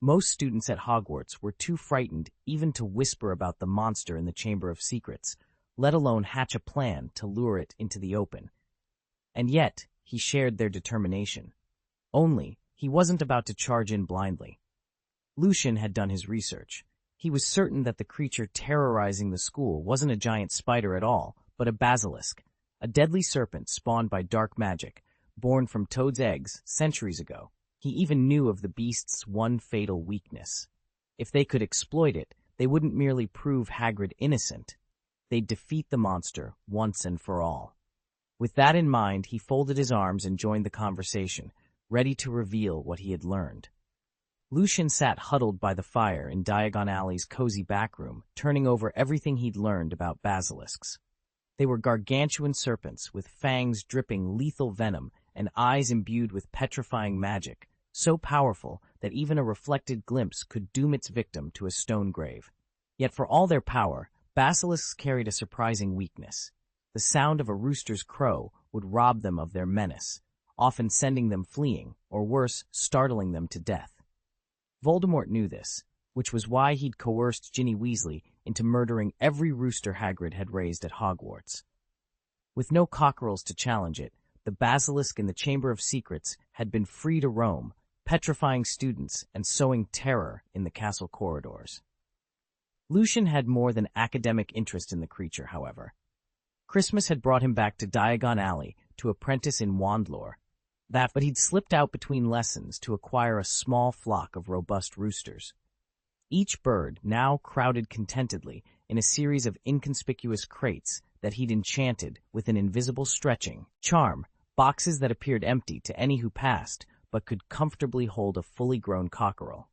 Most students at Hogwarts were too frightened even to whisper about the monster in the Chamber of Secrets, let alone hatch a plan to lure it into the open. And yet, he shared their determination. Only, he wasn't about to charge in blindly. Lucian had done his research. He was certain that the creature terrorizing the school wasn't a giant spider at all, but a basilisk, a deadly serpent spawned by dark magic, born from toad's eggs centuries ago. He even knew of the beast's one fatal weakness. If they could exploit it, they wouldn't merely prove Hagrid innocent. They'd defeat the monster once and for all. With that in mind, he folded his arms and joined the conversation, ready to reveal what he had learned. Lucian sat huddled by the fire in Diagon Alley's cozy backroom, turning over everything he'd learned about basilisks. They were gargantuan serpents with fangs dripping lethal venom and eyes imbued with petrifying magic, so powerful that even a reflected glimpse could doom its victim to a stone grave. Yet for all their power, basilisks carried a surprising weakness. The sound of a rooster's crow would rob them of their menace, often sending them fleeing, or worse, startling them to death. Voldemort knew this, which was why he'd coerced Ginny Weasley into murdering every rooster Hagrid had raised at Hogwarts. With no cockerels to challenge it, the basilisk in the Chamber of Secrets had been free to roam, petrifying students and sowing terror in the castle corridors. Lucian had more than academic interest in the creature, however. Christmas had brought him back to Diagon Alley to apprentice in wand lore. But he'd slipped out between lessons to acquire a small flock of robust roosters. Each bird now crowded contentedly in a series of inconspicuous crates that he'd enchanted with an invisible stretching charm, boxes that appeared empty to any who passed, but could comfortably hold a fully grown cockerel.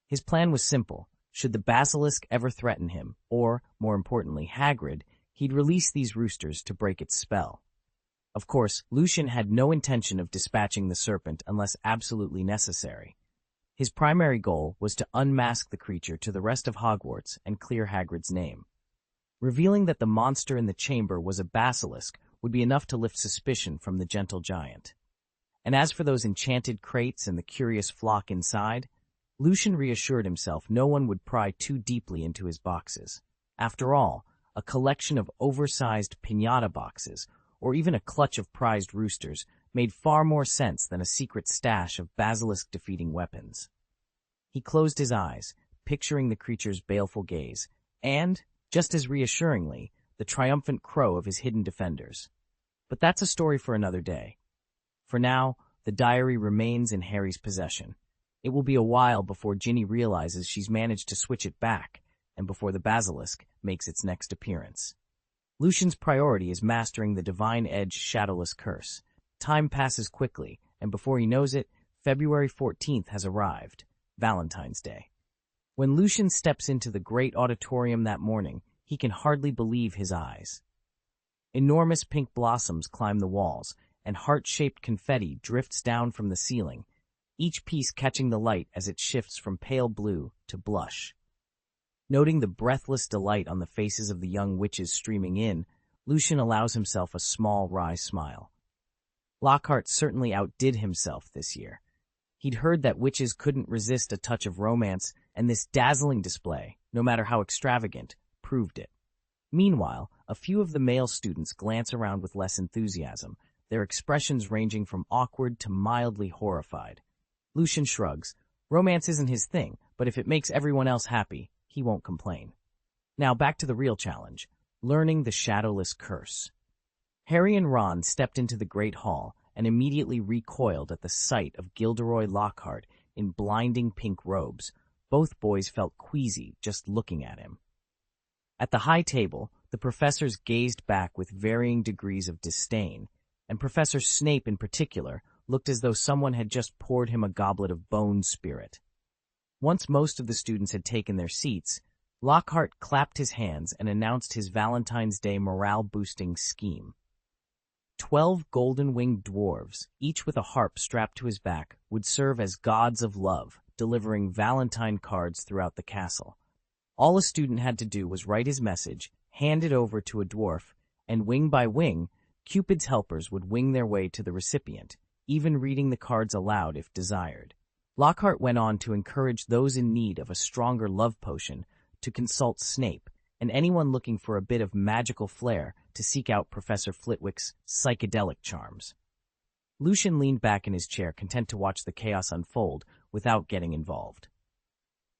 His plan was simple. Should the basilisk ever threaten him, or, more importantly, Hagrid, he'd release these roosters to break its spell. Of course, Lucian had no intention of dispatching the serpent unless absolutely necessary. His primary goal was to unmask the creature to the rest of Hogwarts and clear Hagrid's name. Revealing that the monster in the chamber was a basilisk would be enough to lift suspicion from the gentle giant. And as for those enchanted crates and the curious flock inside, Lucian reassured himself no one would pry too deeply into his boxes. After all, a collection of oversized piñata boxes, or even a clutch of prized roosters, made far more sense than a secret stash of basilisk-defeating weapons. He closed his eyes, picturing the creature's baleful gaze, and, just as reassuringly, the triumphant crow of his hidden defenders. But that's a story for another day. For now, the diary remains in Harry's possession. It will be a while before Ginny realizes she's managed to switch it back, and before the basilisk makes its next appearance. Lucian's priority is mastering the Divine Edge Shadowless Curse. Time passes quickly, and before he knows it, February 14th has arrived, Valentine's Day. When Lucian steps into the great auditorium that morning, he can hardly believe his eyes. Enormous pink blossoms climb the walls, and heart-shaped confetti drifts down from the ceiling, each piece catching the light as it shifts from pale blue to blush. Noting the breathless delight on the faces of the young witches streaming in, Lucian allows himself a small, wry smile. Lockhart certainly outdid himself this year. He'd heard that witches couldn't resist a touch of romance, and this dazzling display, no matter how extravagant, proved it. Meanwhile, a few of the male students glance around with less enthusiasm, their expressions ranging from awkward to mildly horrified. Lucian shrugs. Romance isn't his thing, but if it makes everyone else happy, he won't complain. Now back to the real challenge, learning the Shadowless Curse. Harry and Ron stepped into the Great Hall and immediately recoiled at the sight of Gilderoy Lockhart in blinding pink robes. Both boys felt queasy just looking at him. At the high table, the professors gazed back with varying degrees of disdain, and Professor Snape in particular looked as though someone had just poured him a goblet of bone spirit. Once most of the students had taken their seats, Lockhart clapped his hands and announced his Valentine's Day morale-boosting scheme. 12 golden-winged dwarves, each with a harp strapped to his back, would serve as gods of love, delivering Valentine cards throughout the castle. All a student had to do was write his message, hand it over to a dwarf, and wing by wing, Cupid's helpers would wing their way to the recipient, even reading the cards aloud if desired. Lockhart went on to encourage those in need of a stronger love potion to consult Snape, and anyone looking for a bit of magical flair to seek out Professor Flitwick's psychedelic charms. Lucian leaned back in his chair, content to watch the chaos unfold without getting involved.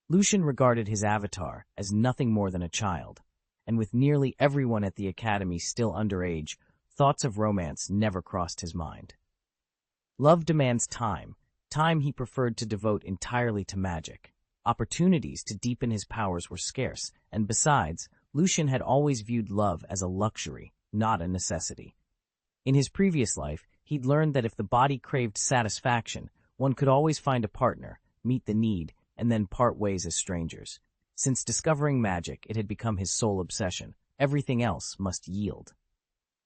Lucian regarded his avatar as nothing more than a child, and with nearly everyone at the academy still underage, thoughts of romance never crossed his mind. Love demands time he preferred to devote entirely to magic. Opportunities to deepen his powers were scarce, and besides, Lucian had always viewed love as a luxury, not a necessity. In his previous life, he'd learned that if the body craved satisfaction, one could always find a partner, meet the need, and then part ways as strangers. Since discovering magic, it had become his sole obsession. Everything else must yield.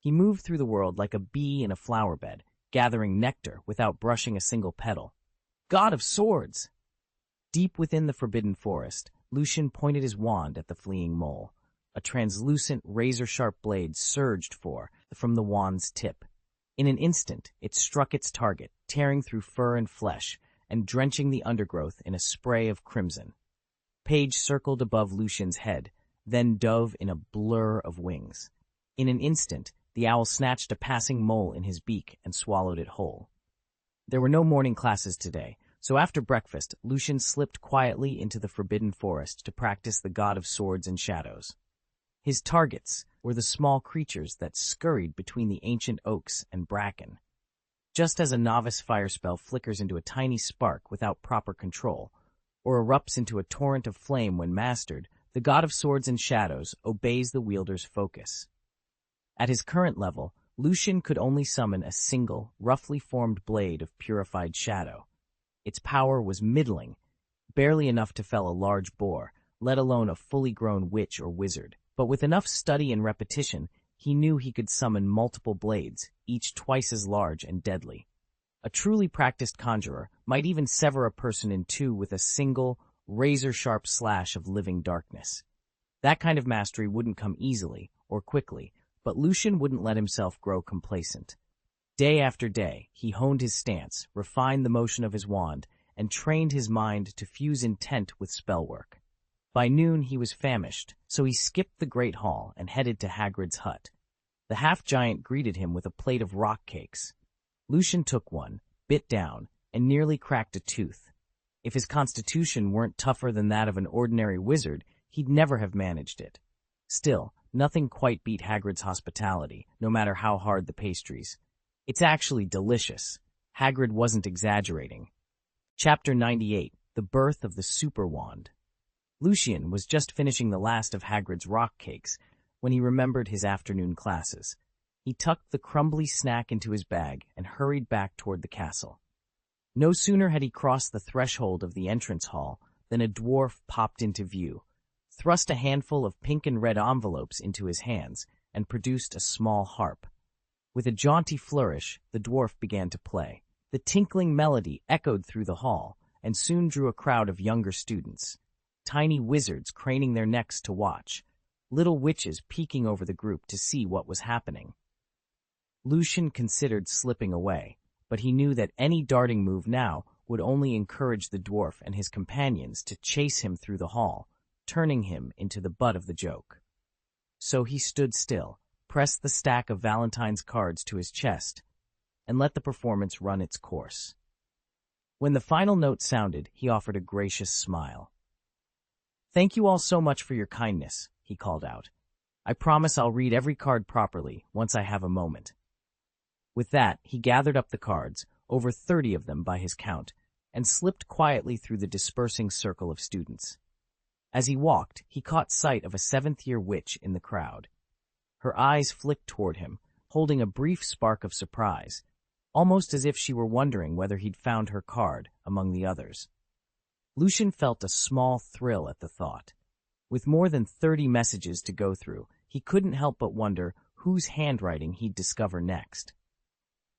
He moved through the world like a bee in a flower bed, gathering nectar without brushing a single petal. God of Swords! Deep within the forbidden forest, Lucian pointed his wand at the fleeing mole. A translucent, razor-sharp blade surged from the wand's tip. In an instant, it struck its target, tearing through fur and flesh, and drenching the undergrowth in a spray of crimson. Page circled above Lucian's head, then dove in a blur of wings. In an instant, the owl snatched a passing mole in his beak and swallowed it whole. There were no morning classes today, so after breakfast, Lucian slipped quietly into the forbidden forest to practice the God of Swords and Shadows. His targets were the small creatures that scurried between the ancient oaks and bracken. Just as a novice fire spell flickers into a tiny spark without proper control, or erupts into a torrent of flame when mastered, the God of Swords and Shadows obeys the wielder's focus. At his current level, Lucian could only summon a single, roughly formed blade of purified shadow. Its power was middling, barely enough to fell a large boar, let alone a fully grown witch or wizard. But with enough study and repetition, he knew he could summon multiple blades, each twice as large and deadly. A truly practiced conjurer might even sever a person in two with a single, razor-sharp slash of living darkness. That kind of mastery wouldn't come easily or quickly, but Lucian wouldn't let himself grow complacent. Day after day, he honed his stance, refined the motion of his wand, and trained his mind to fuse intent with spellwork. By noon, he was famished, so he skipped the Great Hall and headed to Hagrid's hut. The half-giant greeted him with a plate of rock cakes. Lucian took one, bit down, and nearly cracked a tooth. If his constitution weren't tougher than that of an ordinary wizard, he'd never have managed it. Still, nothing quite beat Hagrid's hospitality, no matter how hard the pastries. It's actually delicious. Hagrid wasn't exaggerating. Chapter 98, The Birth of the Super Wand. Lucian was just finishing the last of Hagrid's rock cakes, when he remembered his afternoon classes. He tucked the crumbly snack into his bag and hurried back toward the castle. No sooner had he crossed the threshold of the entrance hall than a dwarf popped into view, thrust a handful of pink and red envelopes into his hands, and produced a small harp. With a jaunty flourish, the dwarf began to play. The tinkling melody echoed through the hall and soon drew a crowd of younger students. Tiny wizards craning their necks to watch, little witches peeking over the group to see what was happening. Lucian considered slipping away, but he knew that any darting move now would only encourage the dwarf and his companions to chase him through the hall, turning him into the butt of the joke. So he stood still, pressed the stack of Valentine's cards to his chest, and let the performance run its course. When the final note sounded, he offered a gracious smile. "Thank you all so much for your kindness," he called out. "I promise I'll read every card properly once I have a moment." With that, he gathered up the cards, over 30 of them by his count, and slipped quietly through the dispersing circle of students. As he walked, he caught sight of a 7th-year witch in the crowd. Her eyes flicked toward him, holding a brief spark of surprise, almost as if she were wondering whether he'd found her card among the others. Lucian felt a small thrill at the thought. With more than 30 messages to go through, he couldn't help but wonder whose handwriting he'd discover next.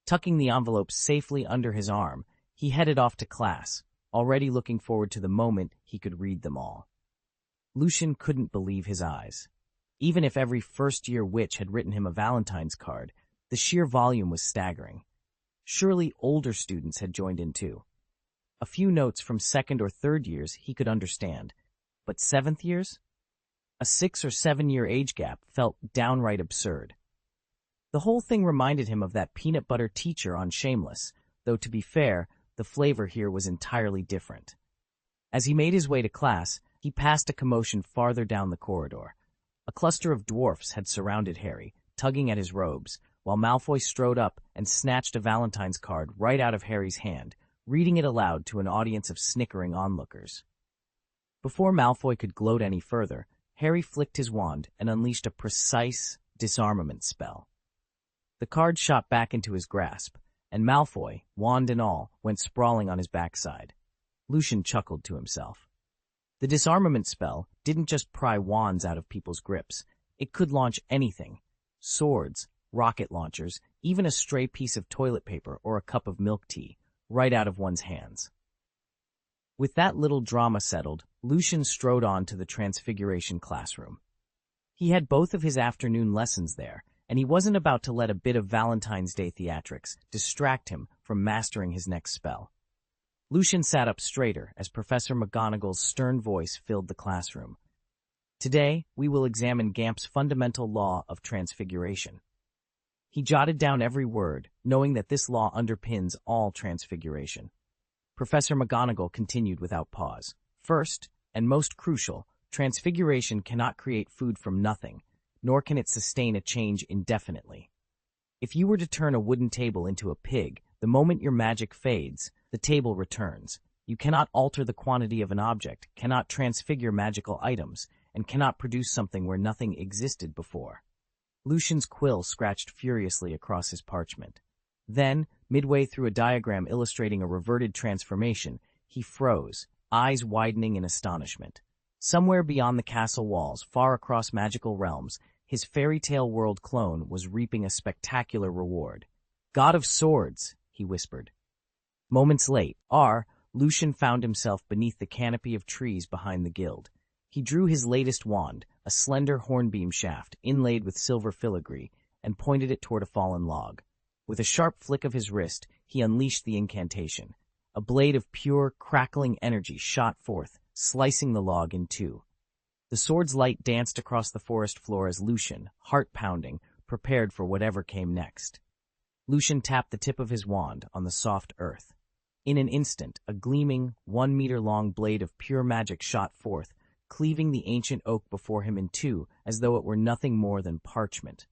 Tucking the envelopes safely under his arm, he headed off to class, already looking forward to the moment he could read them all. Lucian couldn't believe his eyes. Even if every first-year witch had written him a Valentine's card, the sheer volume was staggering. Surely older students had joined in too. A few notes from 2nd or 3rd years he could understand, but 7th years? A 6 or 7-year age gap felt downright absurd. The whole thing reminded him of that peanut butter teacher on Shameless, though to be fair, the flavor here was entirely different. As he made his way to class, he passed a commotion farther down the corridor. A cluster of dwarfs had surrounded Harry, tugging at his robes, while Malfoy strode up and snatched a Valentine's card right out of Harry's hand, reading it aloud to an audience of snickering onlookers. Before Malfoy could gloat any further, Harry flicked his wand and unleashed a precise disarmament spell. The card shot back into his grasp, and Malfoy, wand and all, went sprawling on his backside. Lucian chuckled to himself. The disarmament spell didn't just pry wands out of people's grips. It could launch anything: swords, rocket launchers, even a stray piece of toilet paper or a cup of milk tea, right out of one's hands. With that little drama settled, Lucian strode on to the Transfiguration classroom. He had both of his afternoon lessons there, and he wasn't about to let a bit of Valentine's Day theatrics distract him from mastering his next spell. Lucian sat up straighter as Professor McGonagall's stern voice filled the classroom. Today, we will examine Gamp's fundamental law of transfiguration. He jotted down every word, knowing that this law underpins all transfiguration. Professor McGonagall continued without pause. First, and most crucial, transfiguration cannot create food from nothing, nor can it sustain a change indefinitely. If you were to turn a wooden table into a pig, the moment your magic fades, the table returns. You cannot alter the quantity of an object, cannot transfigure magical items, and cannot produce something where nothing existed before. Lucian's quill scratched furiously across his parchment. Then, midway through a diagram illustrating a reverted transformation, he froze, eyes widening in astonishment. Somewhere beyond the castle walls, far across magical realms, his fairy tale world clone was reaping a spectacular reward. "God of Swords," he whispered. Moments late, Lucian found himself beneath the canopy of trees behind the guild. He drew his latest wand, a slender hornbeam shaft inlaid with silver filigree, and pointed it toward a fallen log. With a sharp flick of his wrist, he unleashed the incantation. A blade of pure, crackling energy shot forth, slicing the log in two. The sword's light danced across the forest floor as Lucian, heart-pounding, prepared for whatever came next. Lucian tapped the tip of his wand on the soft earth. In an instant, a gleaming, 1-meter-long blade of pure magic shot forth, cleaving the ancient oak before him in two as though it were nothing more than parchment.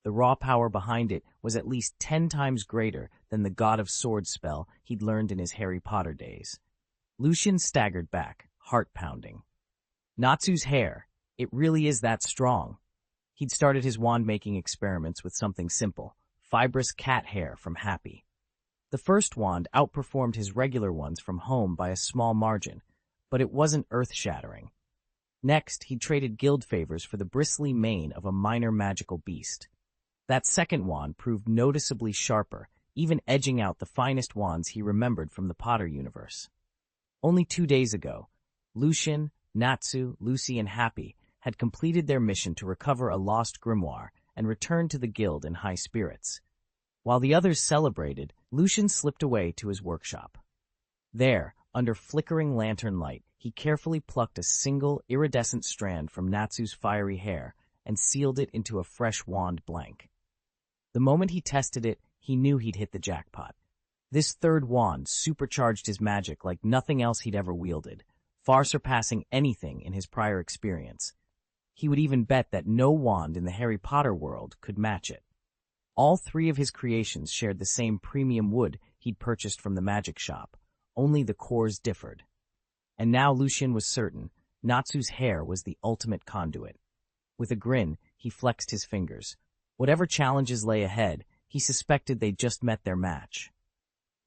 The raw power behind it was at least 10 times greater than the God of Swords spell he'd learned in his Harry Potter days. Lucian staggered back, heart-pounding. Natsu's hair. It really is that strong. He'd started his wand-making experiments with something simple, fibrous cat hair from Happy. The first wand outperformed his regular ones from home by a small margin, but it wasn't earth-shattering. Next, he traded guild favors for the bristly mane of a minor magical beast. That second wand proved noticeably sharper, even edging out the finest wands he remembered from the Potter universe. Only 2 days ago, Lucian, Natsu, Lucy, and Happy had completed their mission to recover a lost grimoire and return to the guild in high spirits. While the others celebrated, Lucian slipped away to his workshop. There, under flickering lantern light, he carefully plucked a single, iridescent strand from Natsu's fiery hair and sealed it into a fresh wand blank. The moment he tested it, he knew he'd hit the jackpot. This third wand supercharged his magic like nothing else he'd ever wielded, far surpassing anything in his prior experience. He would even bet that no wand in the Harry Potter world could match it. All 3 of his creations shared the same premium wood he'd purchased from the magic shop, only the cores differed. And now Lucian was certain Natsu's hair was the ultimate conduit. With a grin, he flexed his fingers. Whatever challenges lay ahead, he suspected they'd just met their match.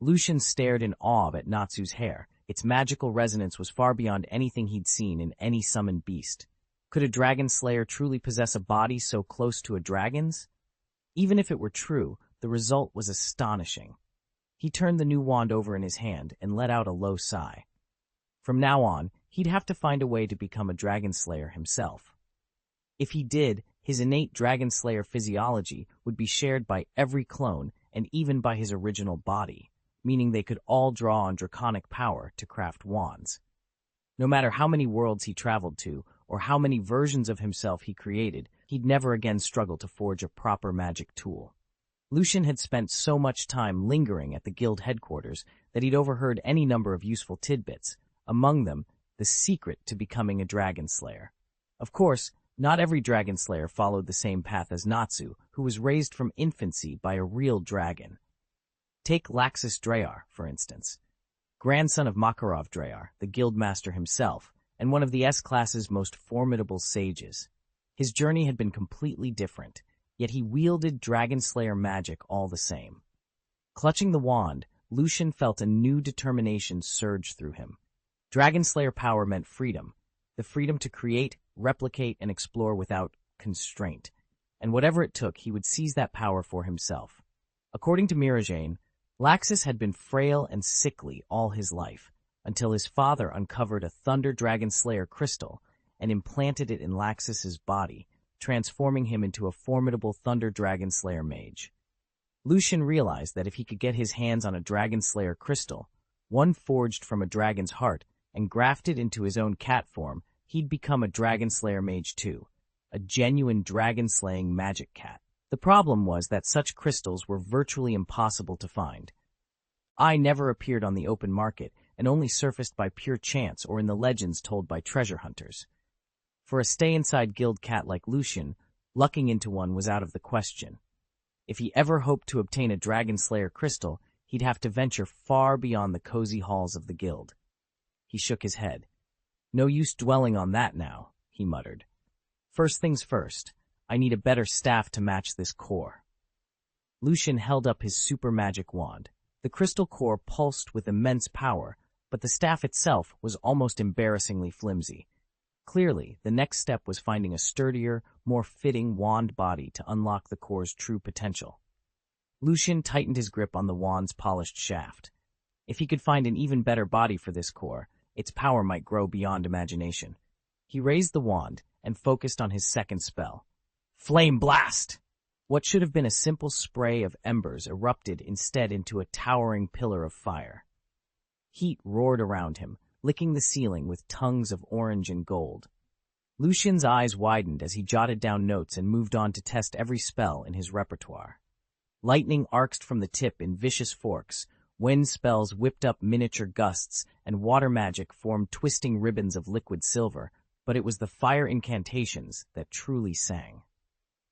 Lucian stared in awe at Natsu's hair. Its magical resonance was far beyond anything he'd seen in any summoned beast. Could a dragon slayer truly possess a body so close to a dragon's? Even if it were true, the result was astonishing. He turned the new wand over in his hand and let out a low sigh. From now on, he'd have to find a way to become a dragon slayer himself. If he did, his innate dragon slayer physiology would be shared by every clone and even by his original body, meaning they could all draw on draconic power to craft wands. No matter how many worlds he traveled to, or how many versions of himself he created, he'd never again struggle to forge a proper magic tool. Lucian had spent so much time lingering at the guild headquarters that he'd overheard any number of useful tidbits, among them the secret to becoming a dragon slayer. Of course, not every dragon slayer followed the same path as Natsu, who was raised from infancy by a real dragon. Take Laxus Dreyar, for instance. Grandson of Makarov Dreyar, the guildmaster himself, and one of the S-class's most formidable sages. His journey had been completely different, yet he wielded dragon slayer magic all the same. Clutching the wand, Lucian felt a new determination surge through him. Dragon slayer power meant freedom, the freedom to create, replicate, and explore without constraint. And whatever it took, he would seize that power for himself. According to Mirajane, Laxus had been frail and sickly all his life, until his father uncovered a Thunder Dragon Slayer crystal and implanted it in Laxus's body, transforming him into a formidable Thunder Dragon Slayer mage. Lucian realized that if he could get his hands on a Dragon Slayer crystal, one forged from a dragon's heart, and grafted into his own cat form, he'd become a Dragon Slayer mage too, a genuine dragon-slaying magic cat. The problem was that such crystals were virtually impossible to find. I never appeared on the open market and only surfaced by pure chance or in the legends told by treasure hunters. For a stay-inside guild cat like Lucian, lucking into one was out of the question. If he ever hoped to obtain a Dragon Slayer crystal, he'd have to venture far beyond the cozy halls of the guild. He shook his head. No use dwelling on that now, he muttered. First things first, I need a better staff to match this core. Lucian held up his super magic wand. The crystal core pulsed with immense power, but the staff itself was almost embarrassingly flimsy. Clearly, the next step was finding a sturdier, more fitting wand body to unlock the core's true potential. Lucian tightened his grip on the wand's polished shaft. If he could find an even better body for this core, its power might grow beyond imagination. He raised the wand and focused on his second spell. Flame Blast! What should have been a simple spray of embers erupted instead into a towering pillar of fire. Heat roared around him, licking the ceiling with tongues of orange and gold. Lucian's eyes widened as he jotted down notes and moved on to test every spell in his repertoire. Lightning arced from the tip in vicious forks, wind spells whipped up miniature gusts, and water magic formed twisting ribbons of liquid silver, but it was the fire incantations that truly sang.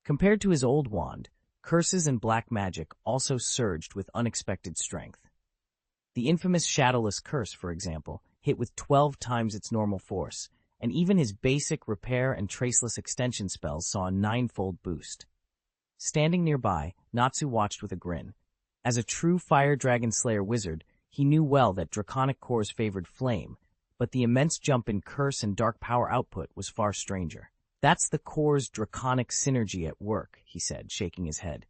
Compared to his old wand, curses and black magic also surged with unexpected strength. The infamous Shadowless Curse, for example, hit with 12 times its normal force, and even his basic repair and traceless extension spells saw a 9-fold boost. Standing nearby, Natsu watched with a grin. As a true Fire Dragon Slayer wizard, he knew well that Draconic cores favored flame, but the immense jump in curse and dark power output was far stranger. That's the core's draconic synergy at work, he said, shaking his head.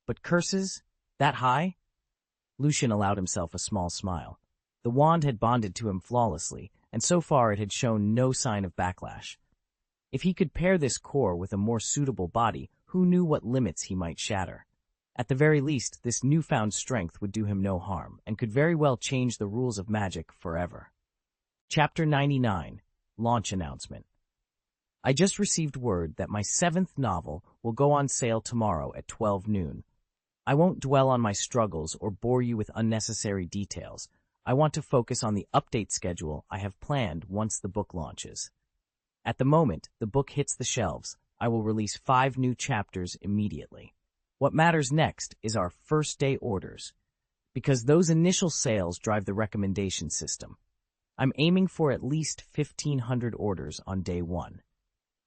But curses? That high? Lucian allowed himself a small smile. The wand had bonded to him flawlessly, and so far it had shown no sign of backlash. If he could pair this core with a more suitable body, who knew what limits he might shatter? At the very least, this newfound strength would do him no harm, and could very well change the rules of magic forever. Chapter 99, Launch Announcement. I just received word that my 7th novel will go on sale tomorrow at 12 noon. I won't dwell on my struggles or bore you with unnecessary details. I want to focus on the update schedule I have planned once the book launches. At the moment the book hits the shelves, I will release 5 new chapters immediately. What matters next is our first-day orders, because those initial sales drive the recommendation system. I'm aiming for at least 1,500 orders on day 1.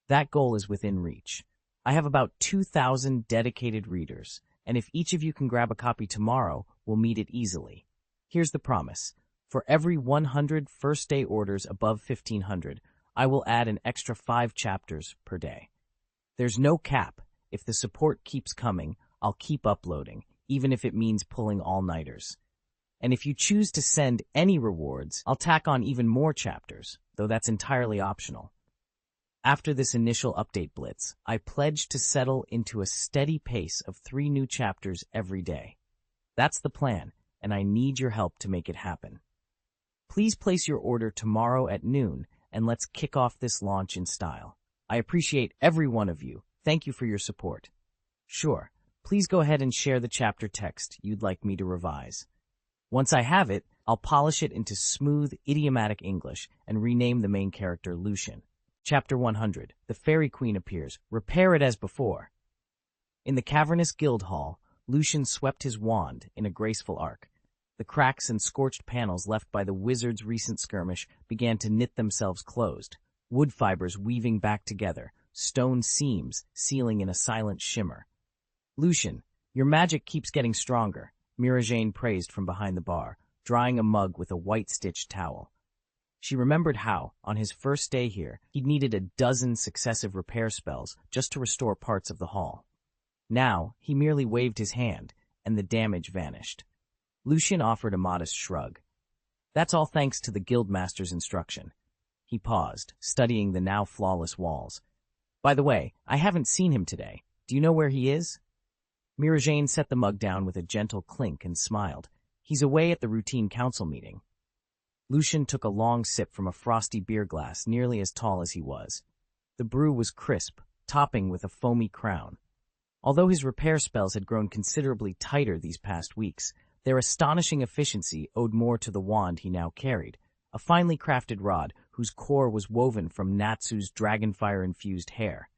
That goal is within reach. I have about 2,000 dedicated readers, and if each of you can grab a copy tomorrow, we'll meet it easily. Here's the promise. For every 100 first-day orders above 1,500, I will add an extra 5 chapters per day. There's no cap. If the support keeps coming, I'll keep uploading, even if it means pulling all-nighters. And if you choose to send any rewards, I'll tack on even more chapters, though that's entirely optional. After this initial update blitz, I pledge to settle into a steady pace of 3 new chapters every day. That's the plan, and I need your help to make it happen. Please place your order tomorrow at noon, and let's kick off this launch in style. I appreciate every one of you. Thank you for your support. Sure, please go ahead and share the chapter text you'd like me to revise. Once I have it, I'll polish it into smooth, idiomatic English and rename the main character Lucian. Chapter 100. The Fairy Queen appears. Repair it as before. In the cavernous guild hall, Lucian swept his wand in a graceful arc. The cracks and scorched panels left by the wizard's recent skirmish began to knit themselves closed, wood fibers weaving back together, stone seams sealing in a silent shimmer. Lucian, your magic keeps getting stronger, Mirajane praised from behind the bar, drying a mug with a white-stitched towel. She remembered how, on his first day here, he'd needed a dozen successive repair spells just to restore parts of the hall. Now, he merely waved his hand, and the damage vanished. Lucian offered a modest shrug. That's all thanks to the guildmaster's instruction. He paused, studying the now flawless walls. By the way, I haven't seen him today. Do you know where he is? Mirajane set the mug down with a gentle clink and smiled. He's away at the routine council meeting. Lucian took a long sip from a frosty beer glass nearly as tall as he was. The brew was crisp, topping with a foamy crown. Although his repair spells had grown considerably tighter these past weeks, their astonishing efficiency owed more to the wand he now carried, a finely crafted rod whose core was woven from Natsu's dragonfire-infused hair.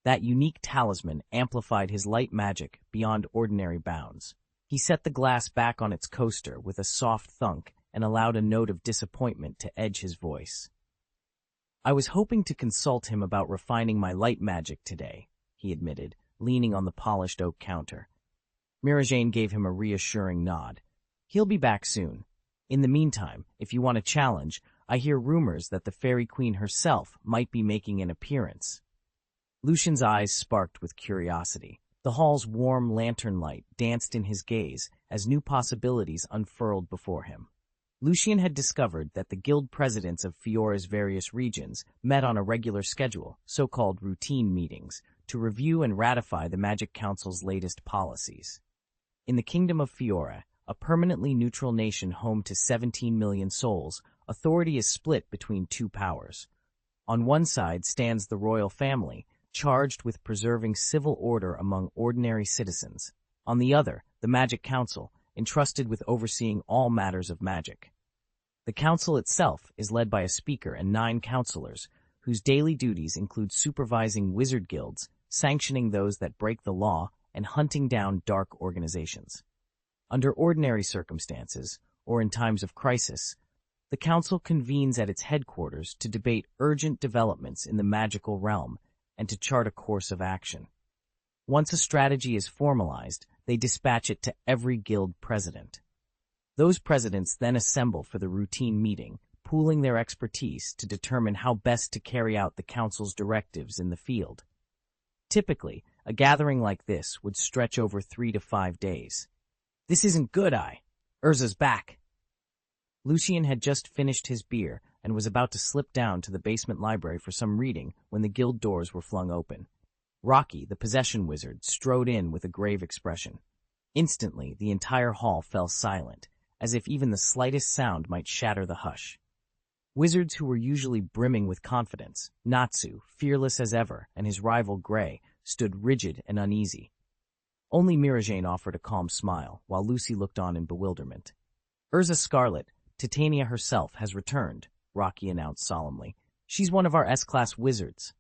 That unique talisman amplified his light magic beyond ordinary bounds. He set the glass back on its coaster with a soft thunk and allowed a note of disappointment to edge his voice. I was hoping to consult him about refining my light magic today, he admitted, leaning on the polished oak counter. Mirajane gave him a reassuring nod. He'll be back soon. In the meantime, if you want a challenge, I hear rumors that the Fairy Queen herself might be making an appearance. Lucian's eyes sparked with curiosity. The hall's warm lantern light danced in his gaze as new possibilities unfurled before him. Lucian had discovered that the guild presidents of Fiora's various regions met on a regular schedule, so-called routine meetings, to review and ratify the Magic Council's latest policies. In the Kingdom of Fiora, a permanently neutral nation home to 17 million souls, authority is split between 2 powers. On one side stands the royal family, charged with preserving civil order among ordinary citizens. On the other, the Magic Council, entrusted with overseeing all matters of magic. The council itself is led by a speaker and 9 counselors, whose daily duties include supervising wizard guilds, sanctioning those that break the law, and hunting down dark organizations. Under ordinary circumstances, or in times of crisis, The council convenes at its headquarters to debate urgent developments in the magical realm and to chart a course of action. Once a strategy is formalized, they dispatch it to every guild president. Those presidents then assemble for the routine meeting, pooling their expertise to determine how best to carry out the council's directives in the field. Typically, a gathering like this would stretch over 3 to 5 days. "This isn't good, Urza's back." Lucian had just finished his beer and was about to slip down to the basement library for some reading when the guild doors were flung open. Rocky, the possession wizard, strode in with a grave expression. Instantly, the entire hall fell silent, as if even the slightest sound might shatter the hush. Wizards who were usually brimming with confidence, Natsu, fearless as ever, and his rival Gray, stood rigid and uneasy. Only Mirajane offered a calm smile, while Lucy looked on in bewilderment. "Urza Scarlet, Titania herself, has returned," Rocky announced solemnly. "She's one of our S-class wizards."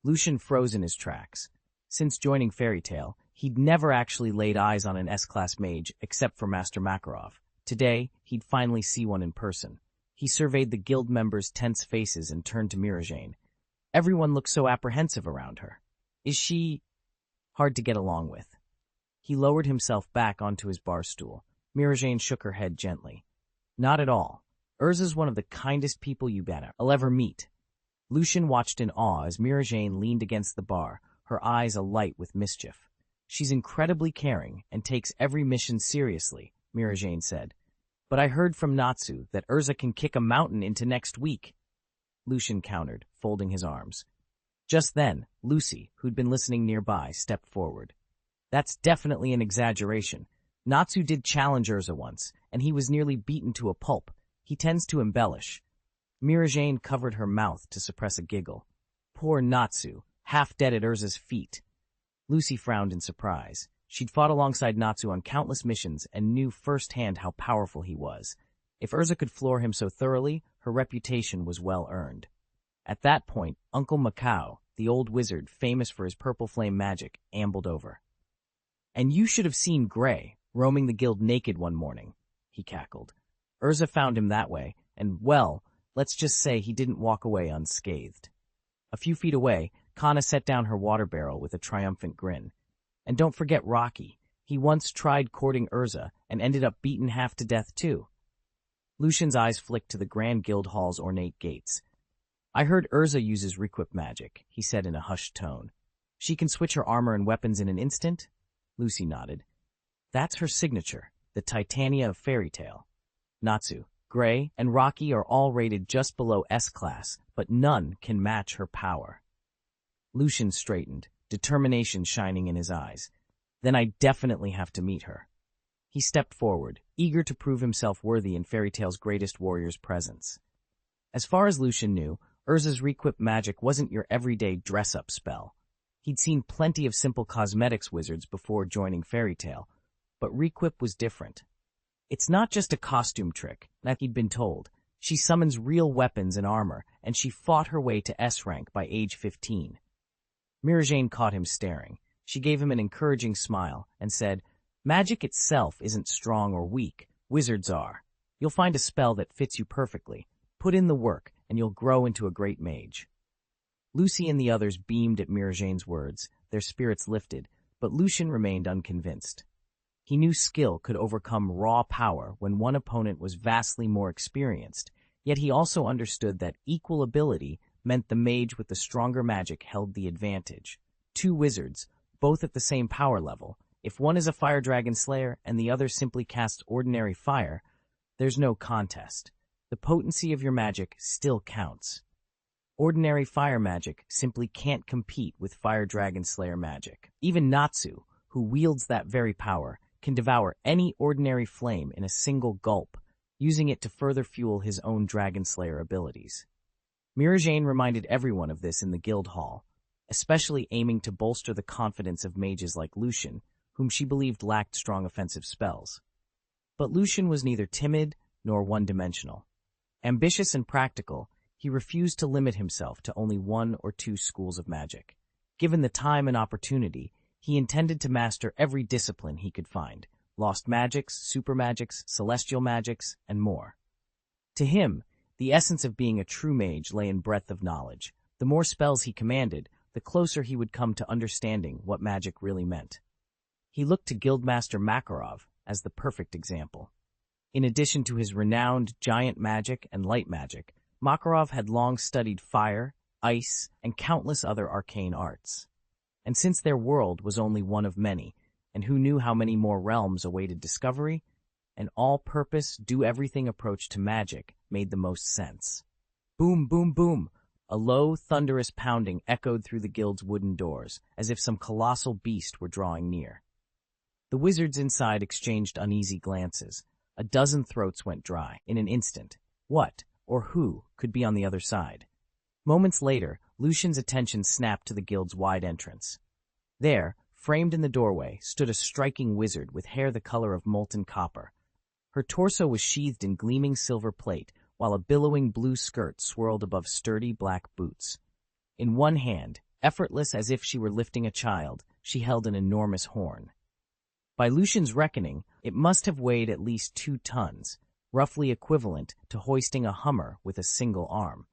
Lucian froze in his tracks. Since joining Fairy Tail, he'd never actually laid eyes on an S-class mage except for Master Makarov. Today, he'd finally see one in person. He surveyed the guild members' tense faces and turned to Mirajane. Everyone looked so apprehensive around her. "Is she hard to get along with?" He lowered himself back onto his bar stool. Mirajane shook her head gently. "Not at all. Urza's one of the kindest people I'll ever meet." Lucian watched in awe as Mirajane leaned against the bar, her eyes alight with mischief. "She's incredibly caring and takes every mission seriously," Mirajane said. "But I heard from Natsu that Urza can kick a mountain into next week." Lucian countered, folding his arms. Just then, Lucy, who'd been listening nearby, stepped forward. "That's definitely an exaggeration. Natsu did challenge Urza once, and he was nearly beaten to a pulp. He tends to embellish." Mirajane covered her mouth to suppress a giggle. "Poor Natsu, half dead at Urza's feet." Lucy frowned in surprise. She'd fought alongside Natsu on countless missions and knew firsthand how powerful he was. If Urza could floor him so thoroughly, her reputation was well earned. At that point, Uncle Macau, the old wizard famous for his purple flame magic, ambled over. "And you should have seen Gray, roaming the guild naked one morning," he cackled. "Urza found him that way, and, well, let's just say he didn't walk away unscathed." A few feet away, Kana set down her water barrel with a triumphant grin. "And don't forget Rocky. He once tried courting Urza and ended up beaten half to death too." Lucian's eyes flicked to the Grand Guild Hall's ornate gates. "I heard Urza uses requip magic," he said in a hushed tone. "She can switch her armor and weapons in an instant?" Lucy nodded. "That's her signature, the Titania of Fairy Tail. Natsu, Gray, and Rocky are all rated just below S-class, but none can match her power." Lucian straightened, determination shining in his eyes. "Then I definitely have to meet her." He stepped forward, eager to prove himself worthy in Fairy Tail's greatest warrior's presence. As far as Lucian knew, Urza's requip magic wasn't your everyday dress-up spell. He'd seen plenty of simple cosmetics wizards before joining Fairy Tail, but requip was different. It's not just a costume trick, that he'd been told. She summons real weapons and armor, and she fought her way to S rank by age 15. Mirajane caught him staring. She gave him an encouraging smile and said, "Magic itself isn't strong or weak. Wizards are. You'll find a spell that fits you perfectly. Put in the work, and you'll grow into a great mage." Lucy and the others beamed at Mirajane's words, their spirits lifted, but Lucian remained unconvinced. He knew skill could overcome raw power when one opponent was vastly more experienced, yet he also understood that equal ability meant the mage with the stronger magic held the advantage. Two wizards, both at the same power level, if one is a fire dragon slayer and the other simply casts ordinary fire, there's no contest. The potency of your magic still counts. Ordinary fire magic simply can't compete with fire dragon slayer magic. Even Natsu, who wields that very power, can devour any ordinary flame in a single gulp, using it to further fuel his own dragon slayer abilities. Mirajane reminded everyone of this in the guild hall, especially aiming to bolster the confidence of mages like Lucian, whom she believed lacked strong offensive spells. But Lucian was neither timid nor one-dimensional. Ambitious and practical, he refused to limit himself to only 1 or 2 schools of magic. Given the time and opportunity, he intended to master every discipline he could find: lost magics, super magics, celestial magics, and more. To him, the essence of being a true mage lay in breadth of knowledge. The more spells he commanded, the closer he would come to understanding what magic really meant. He looked to Guildmaster Makarov as the perfect example. In addition to his renowned giant magic and light magic, Makarov had long studied fire, ice, and countless other arcane arts. And since their world was only one of many, and who knew how many more realms awaited discovery, an all-purpose, do-everything approach to magic made the most sense. Boom, boom, boom! A low, thunderous pounding echoed through the guild's wooden doors, as if some colossal beast were drawing near. The wizards inside exchanged uneasy glances. A dozen throats went dry in an instant. What, or who, could be on the other side? Moments later, Lucian's attention snapped to the guild's wide entrance. There, framed in the doorway, stood a striking wizard with hair the color of molten copper. Her torso was sheathed in gleaming silver plate, while a billowing blue skirt swirled above sturdy black boots. In one hand, effortless as if she were lifting a child, she held an enormous horn. By Lucian's reckoning, it must have weighed at least 2 tons, roughly equivalent to hoisting a Hummer with a single arm.